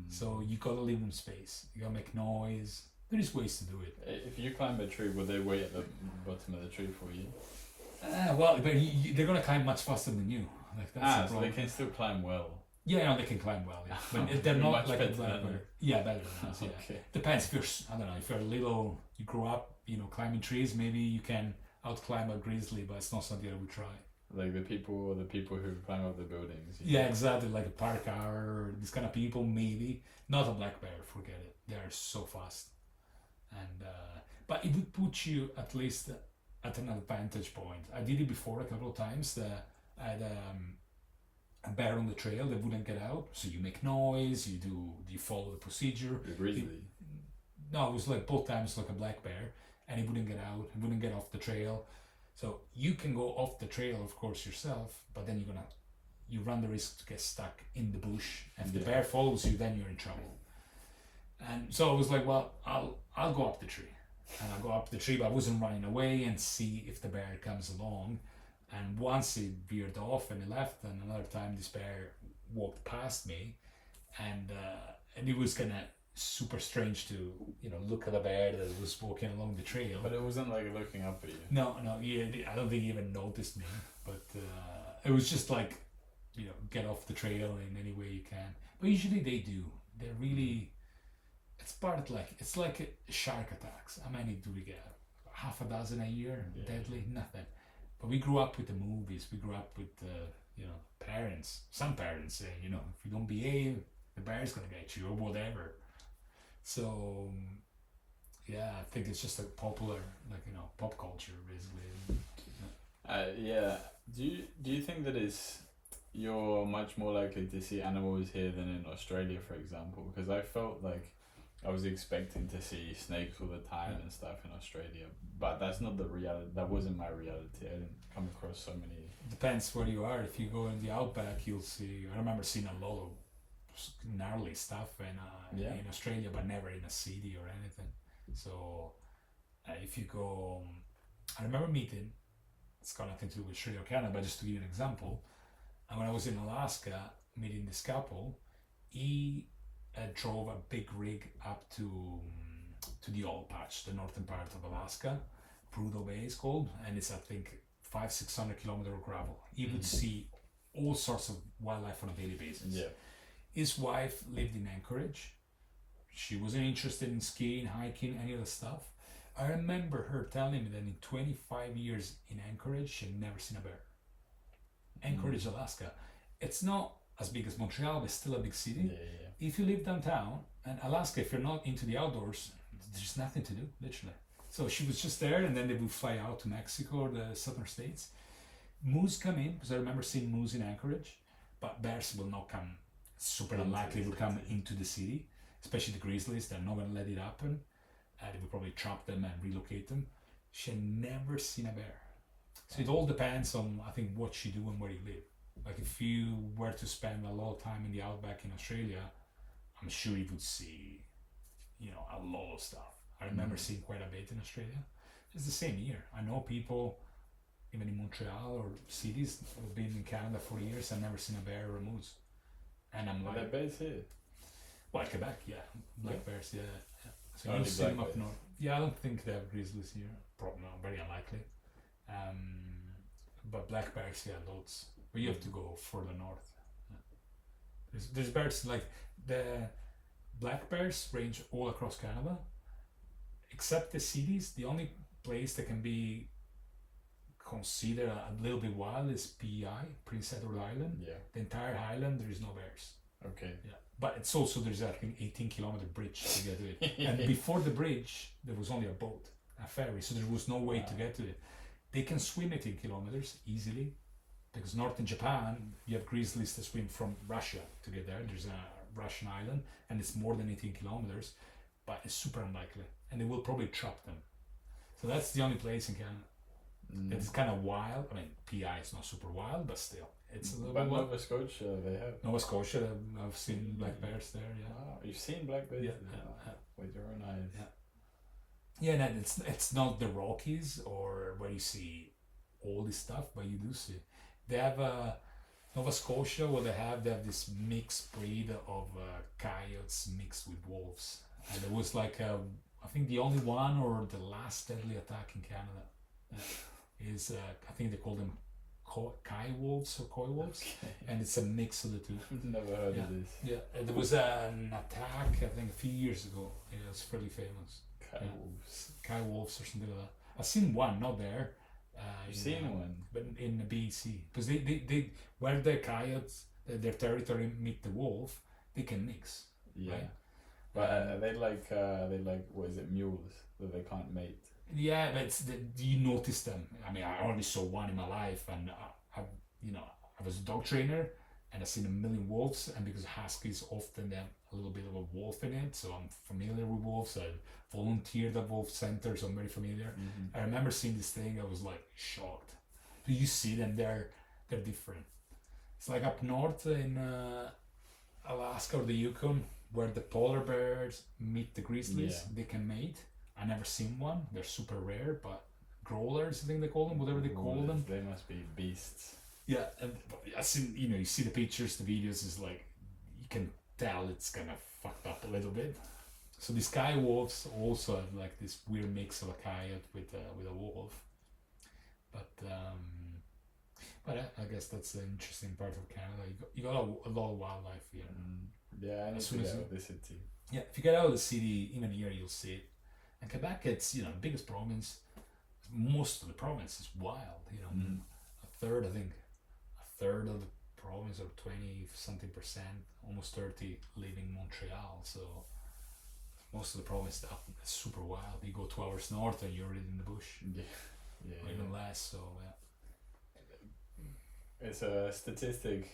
So you gotta leave them space. You gotta make noise. There is ways to do it. If you climb a tree, will they wait at the bottom of the tree for you? Well, but they're gonna climb much faster than you. Like that's the so problem. they can still climb well. Yeah, no, they can climb well. Yeah, but they're not Much like a better black than- bear. Yeah, better than us. Yeah, Okay. depends. If you're, I don't know, if you're little, you grow up, climbing trees. Maybe you can outclimb a grizzly, but it's not something I would try. Like the people who climb up the buildings. Yeah, exactly. Like a park hour or these kind of people, maybe not a black bear. Forget it. They are so fast, and but it would put you at least at an advantage point. I did it before a couple of times. I had a bear on the trail that wouldn't get out, so you make noise. You follow the procedure. The grizzly. No, it was like both times like a black bear, and he wouldn't get out. He wouldn't get off the trail. So you can go off the trail, of course, yourself, but then you run the risk to get stuck in the bush, and if the bear follows you, then you're in trouble. And so I was like, well, I'll go up the tree, and I'll go up the tree, but I wasn't running away and see if the bear comes along. And once he veered off and he left, and another time this bear walked past me, and it was kind of super strange to look at a bear that was walking along the trail. But it wasn't like looking up at you. No, I don't think he even noticed me. But it was just like, get off the trail in any way you can. But usually they do. They're really. It's like shark attacks. How many do we get? Half a dozen a year, deadly, nothing. But we grew up with the movies. We grew up with parents. Some parents say, if you don't behave, the bear's gonna get you or whatever. So yeah, I think it's just a popular, pop culture basically. Yeah. Do you think that you're much more likely to see animals here than in Australia, for example? Because I felt like I was expecting to see snakes all the time and stuff in Australia, but that's not the reality. That wasn't my reality. I didn't come across so many. Depends where you are. If you go in the outback, you'll see. I remember seeing a lot of gnarly stuff in Australia, but never in a city or anything. So if you go, I remember meeting. It's got nothing to do with Australia or Canada, but just to give you an example. And when I was in Alaska meeting this couple, he drove a big rig up to the oil patch, the northern part of Alaska. Prudhoe Bay is called, and it's I think 500-600 kilometers of gravel. He would see all sorts of wildlife on a daily basis. Yeah. His wife lived in Anchorage. She wasn't interested in skiing, hiking, any of the stuff. I remember her telling me that in 25 years in Anchorage, she'd never seen a bear. Anchorage, Alaska. It's not as big as Montreal, but it's still a big city. Yeah. If you live downtown, and Alaska, if you're not into the outdoors, there's nothing to do, literally. So she was just there, and then they would fly out to Mexico or the southern states. Moose come in, because I remember seeing moose in Anchorage, but bears will not come. Super unlikely will come into the city, especially the grizzlies. They're not going to let it happen. They would probably trap them and relocate them. She had never seen a bear. So it all depends on, I think, what you do and where you live. Like if you were to spend a lot of time in the outback in Australia, I'm sure you would see, a lot of stuff. I remember seeing quite a bit in Australia. It's the same here. I know people, even in Montreal or cities, who've been in Canada for years and never seen a bear or a moose. And I'm like, Are there bears here? well, Quebec, yeah, black bears, yeah. So Only you see them black up bears. north. Yeah, I don't think they have grizzlies here. Probably not, very unlikely. But black bears, yeah, loads. But you have to go further north. Yeah. There's bears like the black bears range all across Canada, except the cities. The only place that can be considered a little bit wild is PEI, Prince Edward Island. Yeah. The entire island, there is no bears. Okay. Yeah, but it's also there's I think 18-kilometer bridge to get to it, and before the bridge there was only a boat, a ferry, so there was no way to get to it. They can swim 18 kilometers easily, because north in Japan you have grizzlies that swim from Russia to get there. There's a Russian island, and it's more than 18 kilometers, but it's super unlikely, and they will probably trap them. So that's the only place in Canada. It's kind of wild. I mean, PI is not super wild, but still, it's a little But bit wild. Nova Scotia, they have. Nova Scotia, I've seen black bears there. Yeah. Wow, you've seen black bears Yeah, there? yeah. With your own eyes. Yeah. Yeah, and it's not the Rockies or where you see all this stuff, but you do see. They have Nova Scotia, what they have this mixed breed of coyotes mixed with wolves. And it was like, I think the only one or the last deadly attack in Canada is, I think they call them Kai wolves or koi wolves, Okay. and it's a mix of the two. Never heard of this. Yeah, there was an attack I think a few years ago. It was fairly famous. Kai Yeah. wolves. Kai wolves or something like that. I've seen one, not there. You've seen one? but in the BC, because they where the coyotes, their territory meet the wolf, they can mix. Yeah. Right? But they like what is it, mules that they can't mate? Yeah, but you notice them. I mean, I only saw one in my life, and I was a dog trainer, and I've seen a million wolves, and because huskies often have a little bit of a wolf in it, so I'm familiar with wolves. I volunteered at wolf centers, so I'm very familiar. Mm-hmm. I remember seeing this thing, I was like shocked. Do you see them? They're different. It's like up north in Alaska or the Yukon, where the polar bears meet the grizzlies. Yeah. They can mate. I never seen one. They're super rare, but growlers, I think they call them, whatever they call them. They must be beasts. Yeah, and I seen, you see the pictures, the videos, is like, you can tell it's kind of fucked up a little bit. So these Kai wolves also have like this weird mix of a coyote with a wolf. But I guess that's the interesting part of Canada. You got a lot of wildlife here. Yeah, I need to get out of the city. Yeah, if you get out of the city, even here you'll see it. And Quebec, it's the biggest province. Most of the province is wild. A third of the province, or 20-something%, almost 30, live in Montreal. So most of the province is super wild. You go 2 hours north and you're already in the bush. Yeah. Or even less. So It's a statistic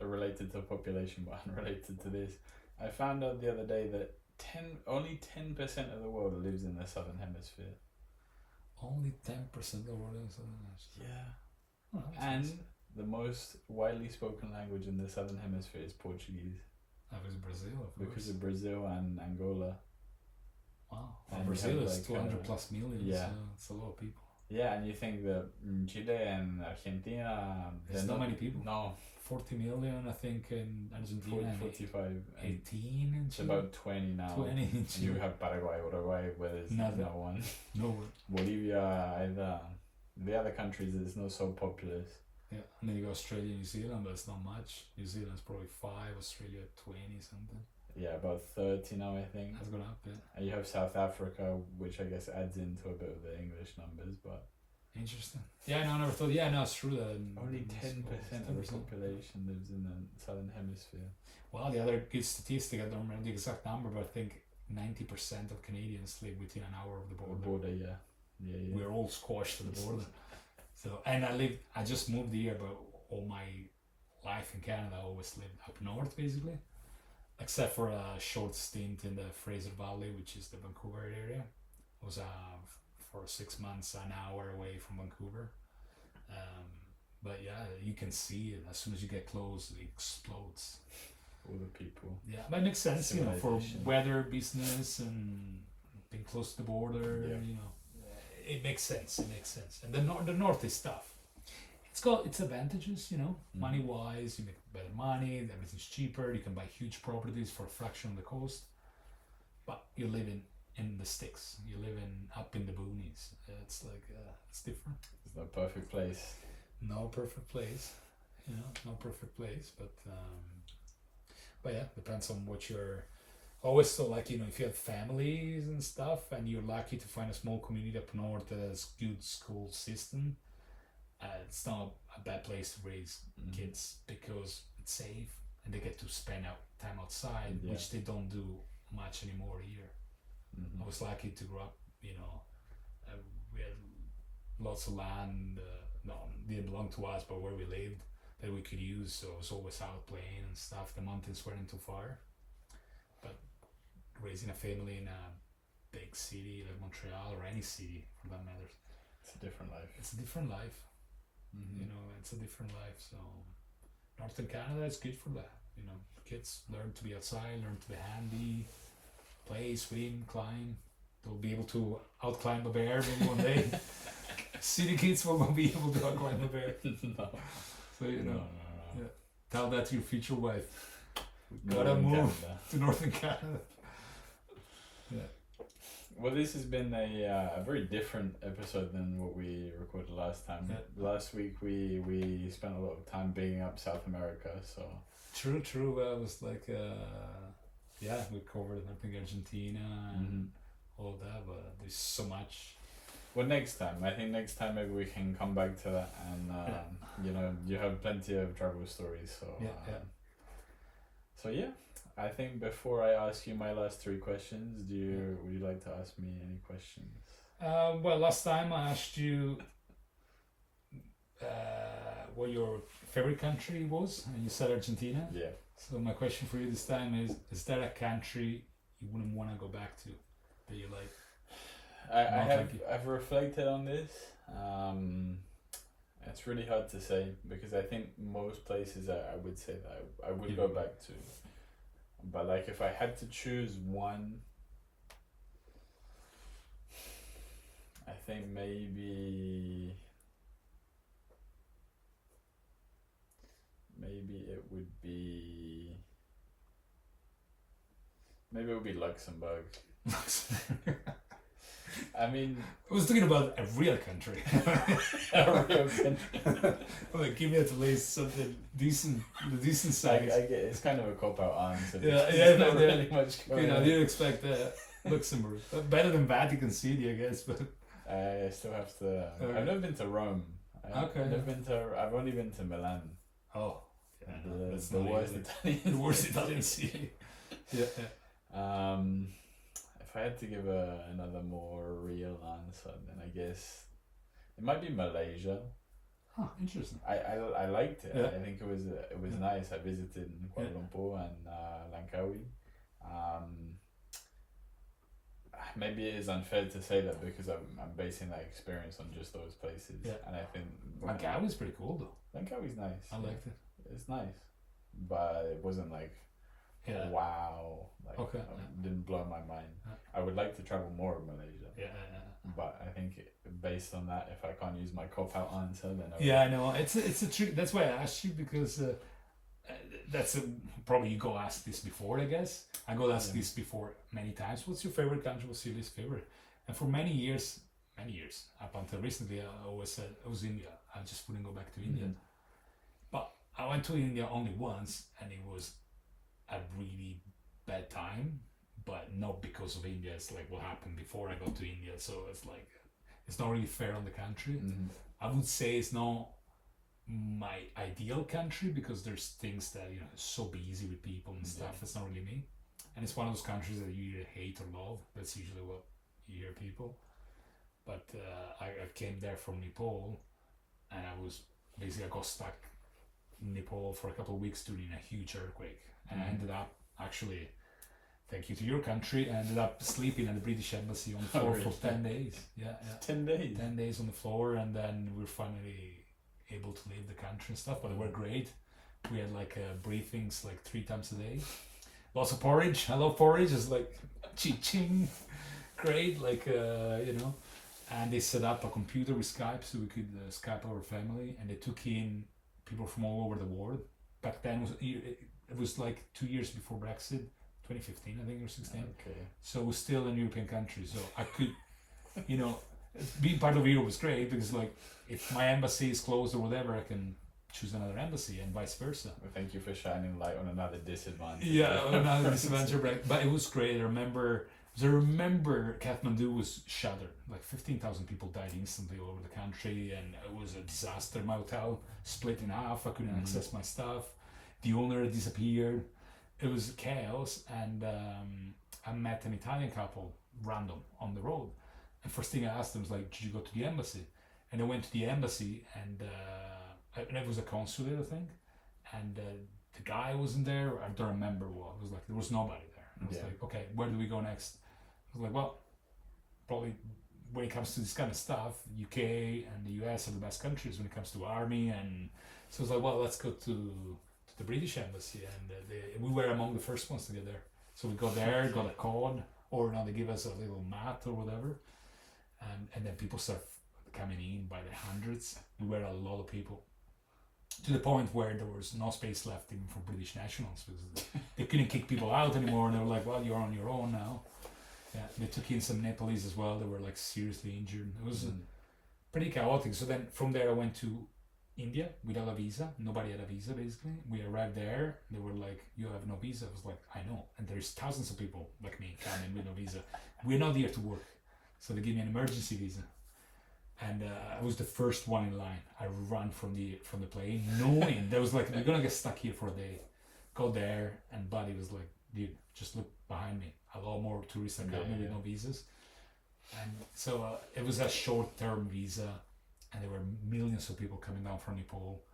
related to population, but unrelated to this. I found out the other day that only 10% of the world lives in the southern hemisphere. Only 10% of the world is southern hemisphere. Yeah. Oh, And nice. the most widely spoken language in the southern hemisphere is Portuguese. That was Brazil, of course. Because of Brazil and Angola. Wow. And Brazil you have, is like, 200 plus million, yeah. so it's a lot of people. Yeah, and you think that Chile and Argentina... There's not many people. No. 40 million, I think, in Argentina. 45. 18 in It's Chile. about 20 now. 20 in And Chile. you have Paraguay, Uruguay, where there's Nothing. no one. No one. Bolivia, either. The other countries, it's not so populous. Yeah, and then you go Australia, New Zealand, but it's not much. New Zealand's probably 5, Australia 20 something. Yeah, about 30 now, I think. That's gone up, yeah. And you have South Africa, which I guess adds into a bit of the English numbers, but Interesting. Yeah, no, I never thought. Yeah, no, it's true that only 10% of the 10%. population lives in the southern hemisphere. Well, the other good statistic, I don't remember the exact number, but I think 90% of Canadians live within an hour of the border. Yeah. We're all squashed to the border. So, and I just moved here, but all my life in Canada, I always lived up north, basically, except for a short stint in the Fraser Valley, which is the Vancouver area. I was for 6 months, an hour away from Vancouver. But yeah, you can see it as soon as you get close, it explodes. All the people. Yeah, but it makes sense, for Civilization. weather, business, and being close to the border. Yeah. It makes sense. And the north is tough. It's advantages, money wise. You make better money. Everything's cheaper. You can buy huge properties for a fraction of the cost. But you're living in the sticks. You're living up in the boonies. It's like it's different. It's the perfect place. No perfect place, no perfect place, but yeah, depends on what you're. Always so like if you have families and stuff, and you're lucky to find a small community up north that has good school system, it's not a bad place to raise kids because it's safe and they get to spend time outside, which they don't do much anymore here. I was lucky to grow up, we had lots of land. Didn't belong to us, but where we lived that we could use, so I was always out playing and stuff. The mountains weren't too far, but raising a family in a big city like Montreal or any city for that matter, it's a different life. It's a different life. It's a different life. So Northern Canada is good for that. Kids learn to be outside, learn to be handy, play, swim, climb. They'll be able to outclimb a bear maybe one day. City kids will not be able to outclimb a bear. No. So No. Yeah. Tell that to your future wife. No Gotta in move Canada. to Northern Canada. Yeah. Well, this has been a very different episode than what we recorded last time. Yeah. Last week we spent a lot of time bigging up South America, so... True. It was like, we covered, I think, Argentina and all that, but there's so much. Well, next time. I think next time maybe we can come back to that and, you know, you have plenty of travel stories, so... So, yeah. I think before I ask you my last 3 questions, would you like to ask me any questions? Well, last time I asked you what your favorite country was, and you said Argentina. Yeah. So my question for you this time is there a country you wouldn't want to go back to that you like? I've reflected on this. It's really hard to say because I think most places I would say that I would go back to. But like if I had to choose one, I think maybe it would be Luxembourg. I mean, I was thinking about a real country. a real country. Like, give me at least something decent, the decent size. I get it's kind of a cop-out answer. Yeah, there's not really much going on. You didn't expect Luxembourg. Better than Vatican City, I guess, but... I still have to... I've never been to Rome. I've only been to Milan. Oh. Yeah, the worst Italian. The worst Italian city. Yeah. If I had to give another more real answer, then I guess it might be Malaysia. Huh, interesting. I liked it. Yeah. I think it was nice. I visited Kuala Lumpur and Langkawi. Maybe it is unfair to say that because I'm basing that experience on just those places. Yeah. And I think Langkawi's pretty cool though. Langkawi's nice. I liked it. It's nice, but it wasn't like wow. Like didn't blow my mind. I would like to travel more in Malaysia. But I think based on that, if I can't use my cop-out answer, then I know it's a trick. That's why I asked you because probably you go ask this before. I guess I go ask this before many times. What's your favorite country? What's your least favorite? And for many years up until recently, I always said it was India. I just wouldn't go back to India. But I went to India only once, and it was a really bad time. But not because of India. It's like what happened before I got to India. So it's like it's not really fair on the country. I would say it's not my ideal country because there's things that it's so busy with people and stuff. That's not really me. And it's one of those countries that you either hate or love. That's usually what you hear people. But I came there from Nepal, and I got stuck in Nepal for a couple of weeks during a huge earthquake, and I ended up actually. Thank you to your country. I ended up sleeping at the British Embassy on the floor for 10 days. 10 days? 10 days on the floor, and then we were finally able to leave the country and stuff, but they were great. We had briefings 3 times a day. Lots of porridge. I love porridge. It's like ching, great, and they set up a computer with Skype so we could Skype our family, and they took in people from all over the world. Back then, it was 2 years before Brexit. 2015, I think, or 16. Okay. So it was still an European country. So I could, being part of Europe was great because, if my embassy is closed or whatever, I can choose another embassy and vice versa. Well, thank you for shining light on another disadvantage. Yeah, another disadvantage. But it was great. I remember Kathmandu was shuttered. 15,000 people died instantly all over the country, and it was a disaster. My hotel split in half. I couldn't access my stuff. The owner disappeared. It was chaos, and I met an Italian couple random on the road. And first thing I asked them was did you go to the embassy? And I went to the embassy, and it was a consulate, I think. And the guy wasn't there. I don't remember what. It was there was nobody there. And I was okay, where do we go next? I was well, probably when it comes to this kind of stuff, UK and the US are the best countries when it comes to army. And so I was let's go to the British Embassy, and we were among the first ones to get there. So we got there, got a code, or they give us a little mat or whatever, and then people start coming in by the hundreds. We were a lot of people, to the point where there was no space left even for British nationals because they couldn't kick people out anymore, and they were well, you're on your own now. Yeah, they took in some Nepalese as well. They were like seriously injured. It was pretty chaotic. So then from there I went to India without a visa. Nobody had a visa basically. We arrived there. They were like, "You have no visa." I was like, "I know." And there's thousands of people like me coming with no visa. We're not here to work, so they gave me an emergency visa. And I was the first one in line. I ran from the plane, knowing there was like, "We're gonna get stuck here for a day." Got there, and Buddy was like, "Dude, just look behind me. A lot more tourists are coming with no visas." And so it was a short-term visa, and there were millions of people coming down from Nepal.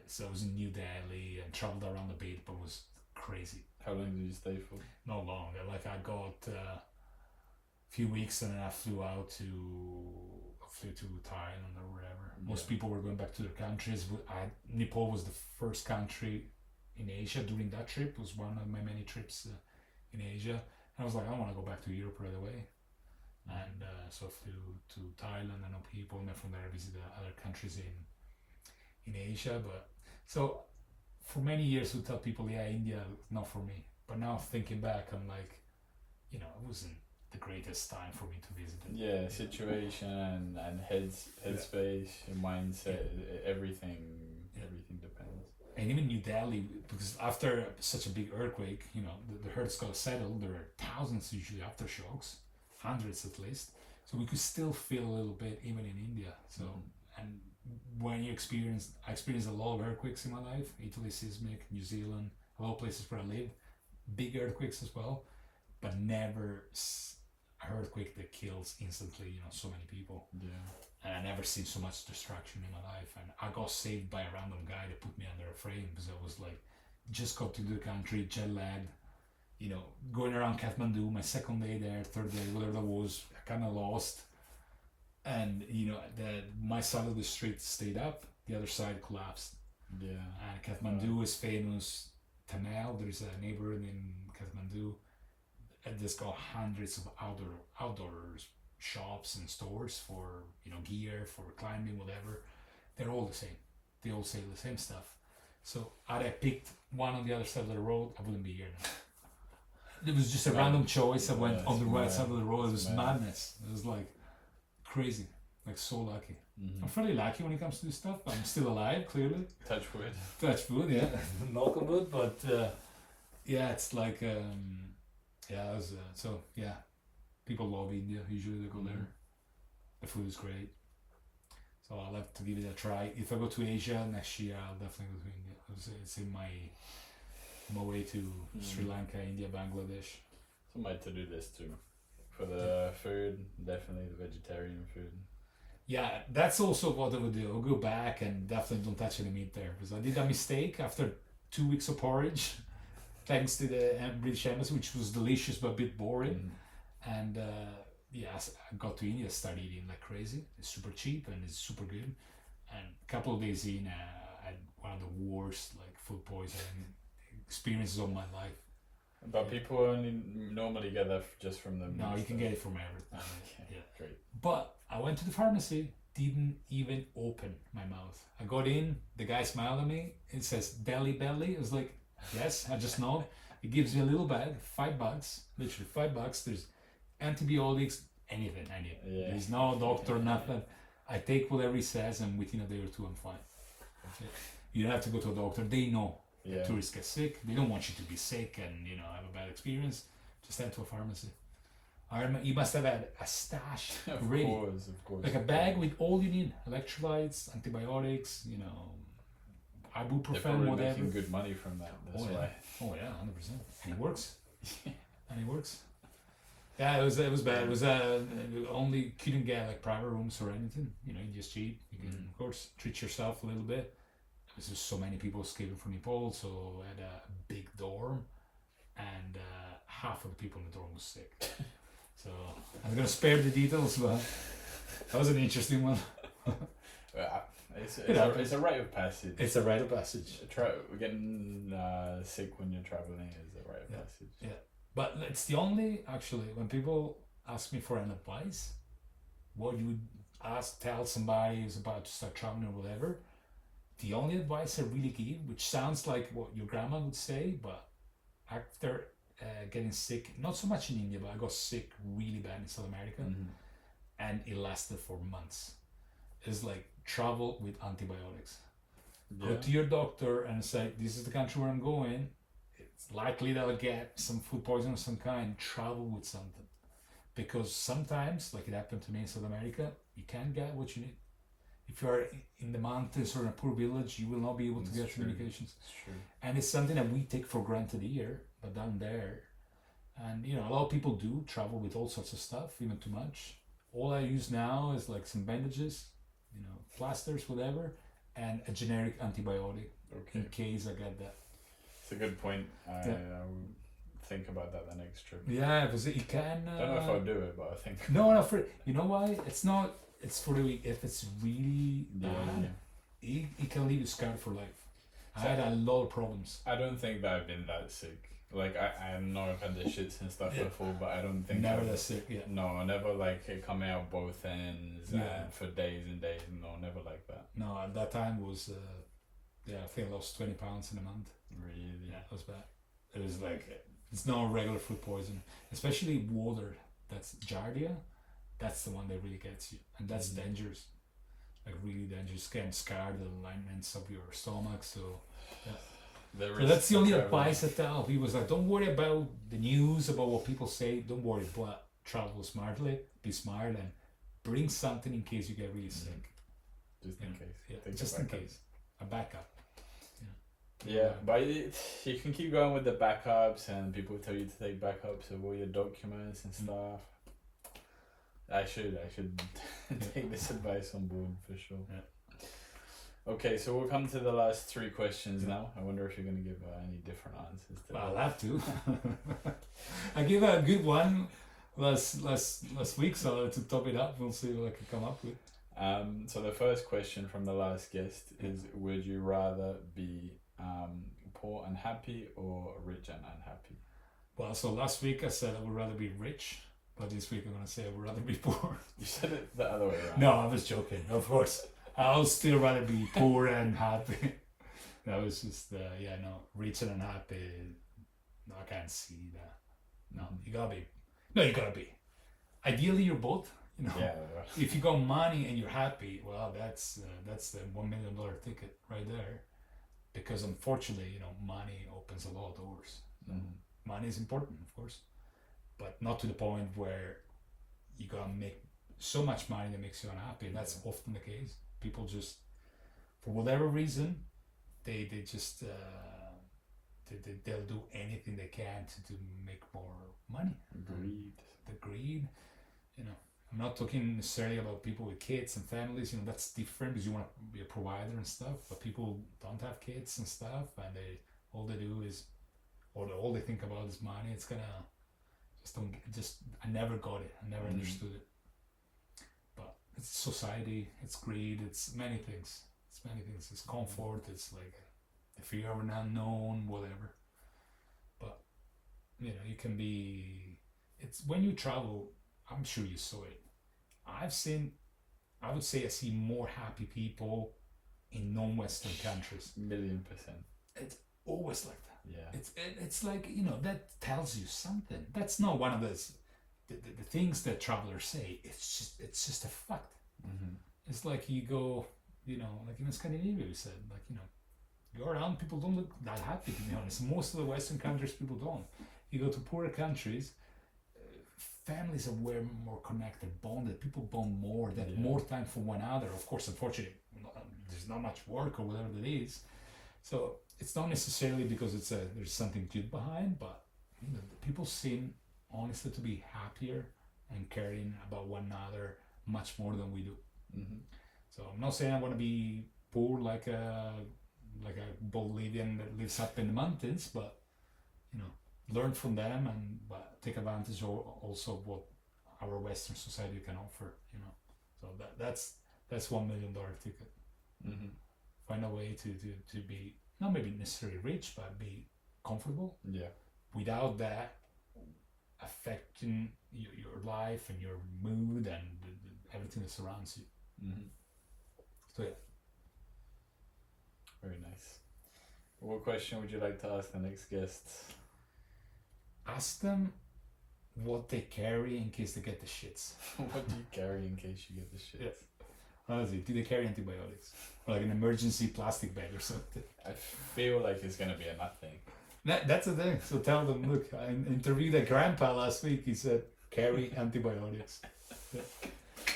So I was in New Delhi and traveled around a bit, but it was crazy. How long did you stay for? Not long. Like I got a few weeks, and then I flew to Thailand or wherever. Most people were going back to their countries. Nepal was the first country in Asia during that trip. It was one of my many trips in Asia. And I was like, I want to go back to Europe right away. And so I flew to Thailand. I know people, and then from there I visited other countries in Asia. But so for many years we tell people, yeah, India, not for me. But now thinking back, I'm like, it wasn't the greatest time for me to visit it. Yeah, situation and headspace, your mindset, everything depends. And even New Delhi, because after such a big earthquake, the earth's got settled. There are thousands usually aftershocks, hundreds at least. So we could still feel a little bit even in India. So and when I experienced a lot of earthquakes in my life. Italy, seismic, New Zealand, a lot of places where I lived, big earthquakes as well, but never earthquake that kills instantly, so many people. Yeah. And I never seen so much destruction in my life. And I got saved by a random guy that put me under a frame because I was like, just got to the country, jet lagged, going around Kathmandu, my second day there, third day, whatever that was, I kind of lost. And, my side of the street stayed up, the other side collapsed. Yeah. And Kathmandu is famous. Tanel, there's a neighborhood in Kathmandu. There's got hundreds of outdoor shops and stores for gear, for climbing, whatever. They're all the same. They all sell the same stuff. So had I picked one on the other side of the road, I wouldn't be here now. It was just a random choice. I went on the right side of the road. It was madness. It was like crazy, like so lucky. Mm-hmm. I'm fairly lucky when it comes to this stuff. I'm still alive, clearly. Touch wood. Touch wood, yeah. Knock on wood, but yeah, it's like yeah, it was, so yeah, people love India. Usually they go there. The food is great, so I'll have to give it a try. If I go to Asia next year, I'll definitely go to India. It's in my way to Sri Lanka, India, Bangladesh. So my to-do list too. For the food, definitely the vegetarian food. Yeah, that's also what I would do. I'll go back and definitely don't touch any meat there, because I did a mistake after 2 weeks of porridge. Thanks to the British Embassy, which was delicious but a bit boring. And yes, I got to India, started eating like crazy. It's super cheap and it's super good. And a couple of days in, I had one of the worst food poisoning experiences of my life. But people only normally get that just from the... No, you can get it from everything. Okay, yeah, great. But I went to the pharmacy, didn't even open my mouth. I got in, the guy smiled at me. It says Delhi Belly. I was like, yes, I just know. It gives you a little bag, $5, literally $5. There's antibiotics, anything. Yeah. There's no doctor, nothing. I take whatever he says, and within a day or two, I'm fine. You don't have to go to a doctor. They know. Yeah. Tourists get sick. They don't want you to be sick and have a bad experience. Just head to a pharamcy. You must have had a stash ready. Of course. Like a bag with all you need: electrolytes, antibiotics, ibuprofen, whatever. Making good money from that. That's why. Oh yeah, 100%. And it works. Yeah, it was bad. It was only couldn't get private rooms or anything. India's cheap. You can of course treat yourself a little bit. There's just so many people escaping from Nepal, so I had a big dorm, and half of the people in the dorm was sick. So I'm gonna spare the details, but that was an interesting one. It's a rite of passage. It's a rite of passage. Getting sick when you're traveling is a rite of passage. Yeah, but it's the only, actually, when people ask me for an advice, what you would tell somebody who's about to start traveling or whatever, the only advice I really give, which sounds like what your grandma would say, but after getting sick, not so much in India, but I got sick really bad in South America, and it lasted for months. It's like travel with antibiotics. Yeah. Go to your doctor and say, this is the country where I'm going. It's likely that I'll get some food poisoning of some kind. Travel with something. Because sometimes, like it happened to me in South America, you can't get what you need. If you're in the mountains or in a poor village, you will not be able to get medications. It's true. And it's something that we take for granted here, but down there, and a lot of people do travel with all sorts of stuff, even too much. All I use now is like some bandages, plasters, whatever, and a generic antibiotic in case I get that. It's a good point. I will think about that the next trip. Yeah, because it can. I don't know if I'll do it, but I think. No, you know why? It's not. It's for the if it's really bad, it can leave you scarred for life. I had a lot of problems. I don't think that I've been that sick. Like I know I've had the shits and stuff before, but I don't think never that sick. Yeah. No, never like it coming out both ends and for days and days. No, never like that. No, at that time was I think I lost 20 pounds in a month. Really? Yeah, it was bad. It was like it's not regular food poisoning, especially water. That's giardia. That's the one that really gets you, and that's dangerous. Like really dangerous. Getting scarred the alignments of your stomach. So yeah. So that's the only advice I tell people. Like, don't worry about the news, about what people say. Don't worry, but travel smartly, be smart, and bring something in case you get really sick. Just in case. Yeah, just in case. A backup. Yeah, but you can keep going with the backups, and people tell you to take backups of all your documents and stuff. I should take this advice on board for sure. Yeah. Okay, so we'll come to the last 3 questions now. I wonder if you're going to give any different answers to I'll have to. I gave a good one last week, so to top it up, we'll see what I can come up with. So the first question from the last guest is, would you rather be poor and happy or rich and unhappy? Well, so last week I said I would rather be rich, but this week I'm going to say I would rather be poor. You said it the other way around. No, I was joking, of course. I'll still rather be poor and happy. That was just, rich and unhappy. No, I can't see that. No, you gotta be. No, you gotta be. Ideally, you're both. Yeah. If you got money and you're happy, well, that's the $1 million ticket right there. Because unfortunately, money opens a lot of doors. Money is important, of course, but not to the point where you gotta make so much money that makes you unhappy. And that's often the case. People just, for whatever reason, they just they'll do anything they can to make more money. The greed. I'm not talking necessarily about people with kids and families. That's different because you want to be a provider and stuff. But people don't have kids and stuff, and all they do is, or all they think about is money. It's gonna I never got it. I never understood it. It's society, it's greed, it's many things. It's comfort, it's like the fear of an unknown, whatever. But, you can be... It's when you travel, I'm sure you saw it. I would say I see more happy people in non-Western countries. 1,000,000%. It's always like that. Yeah. It's like, that tells you something. That's not one of those... The things that travelers say, it's just a fact. It's like you go, like in Scandinavia, we said, like, you're around, people don't look that happy, to be honest. Most of the Western countries, people don't. You go to poorer countries, families are way more connected, bonded. People bond more, they have more time for one another. Of course, unfortunately, there's not much work or whatever it is. So it's not necessarily because there's something good behind, but people seem honestly to be happier and caring about one another much more than we do. So I'm not saying I want to be poor like a Bolivian that lives up in the mountains, but learn from them and take advantage also of what our Western society can offer. So that's $1 million ticket. Find a way to be not maybe necessarily rich, but be comfortable. Yeah. Without that affecting your life and your mood and everything that surrounds you. So yeah. Very nice. What question would you like to ask the next guest? ask them what they carry in case they get the shits. What do you carry in case you get the shit? Yeah. Honestly, do they carry antibiotics? Or like an emergency plastic bag or something? I feel like it's gonna be a nothing. That's the thing. So tell them, look, I interviewed a grandpa last week. He said, carry antibiotics. Yeah.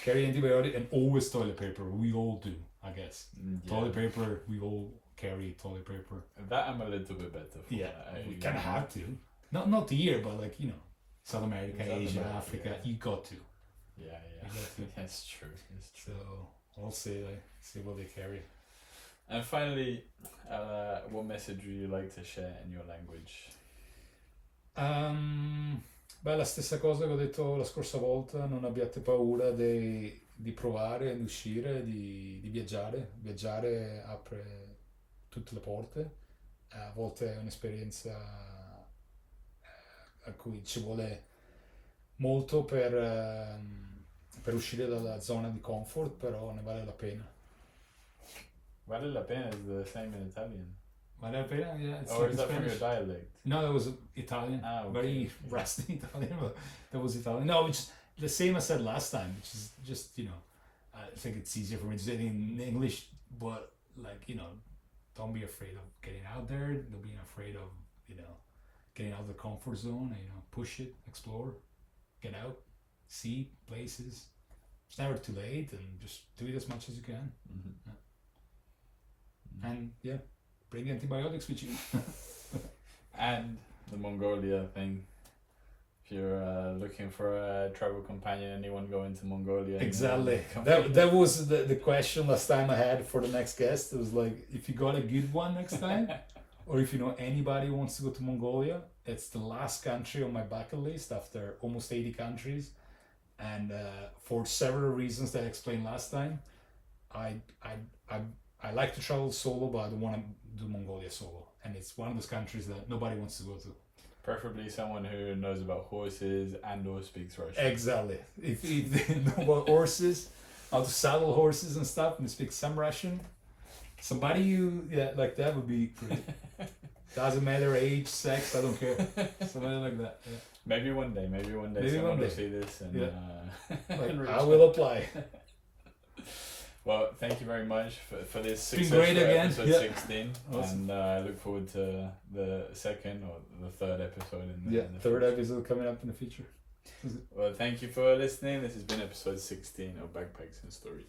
Carry antibiotics and always toilet paper. We all do, I guess. Yeah. Toilet paper, we all carry toilet paper. That I'm a little bit better for. Yeah, we kind of have to. Not here, but like, South America, Asia, Africa, you got to. Yeah. That's true. It's So I'll say what they carry. And finally, what message would you like to share in your language? Beh, la stessa cosa che ho detto la scorsa volta, non abbiate paura di provare, di uscire, di viaggiare. Viaggiare apre tutte le porte, a volte è un'esperienza a cui ci vuole molto per uscire dalla zona di comfort, però ne vale la pena. Vale la pena is the same in Italian. Vale la pena? Yeah. It's or like is that Spanish. from your dialect? No, that was Italian. Ah, okay. Very rusty Italian, but that was Italian. No, which the same I said last time, which is just, I think it's easier for me to say it in English, but like, don't be afraid of getting out there. Don't be afraid of, getting out of the comfort zone and, push it, explore, get out, see places. It's never too late, and just do it as much as you can. Mm-hmm. Yeah. And yeah, bring antibiotics with you. And the Mongolia thing. If you're looking for a travel companion, anyone going to Mongolia? Exactly. That was the question last time I had for the next guest. It was like, if you got a good one next time, or if you know anybody who wants to go to Mongolia, it's the last country on my bucket list after almost 80 countries. And for several reasons that I explained last time, I like to travel solo, but I don't want to do Mongolia solo. And it's one of those countries that nobody wants to go to. Preferably someone who knows about horses and or speaks Russian. Exactly. If they know about horses, how to saddle horses and stuff, and speak some Russian, somebody like that would be great. Doesn't matter age, sex, I don't care. Somebody like that. Yeah. Maybe one day someone will see this and and I will apply. Well, thank you very much for this successful episode 16. Awesome. And I look forward to the second or the third episode. In the third future. episode coming up in the future. Well, thank you for listening. This has been episode 16 of Backpacks and Stories.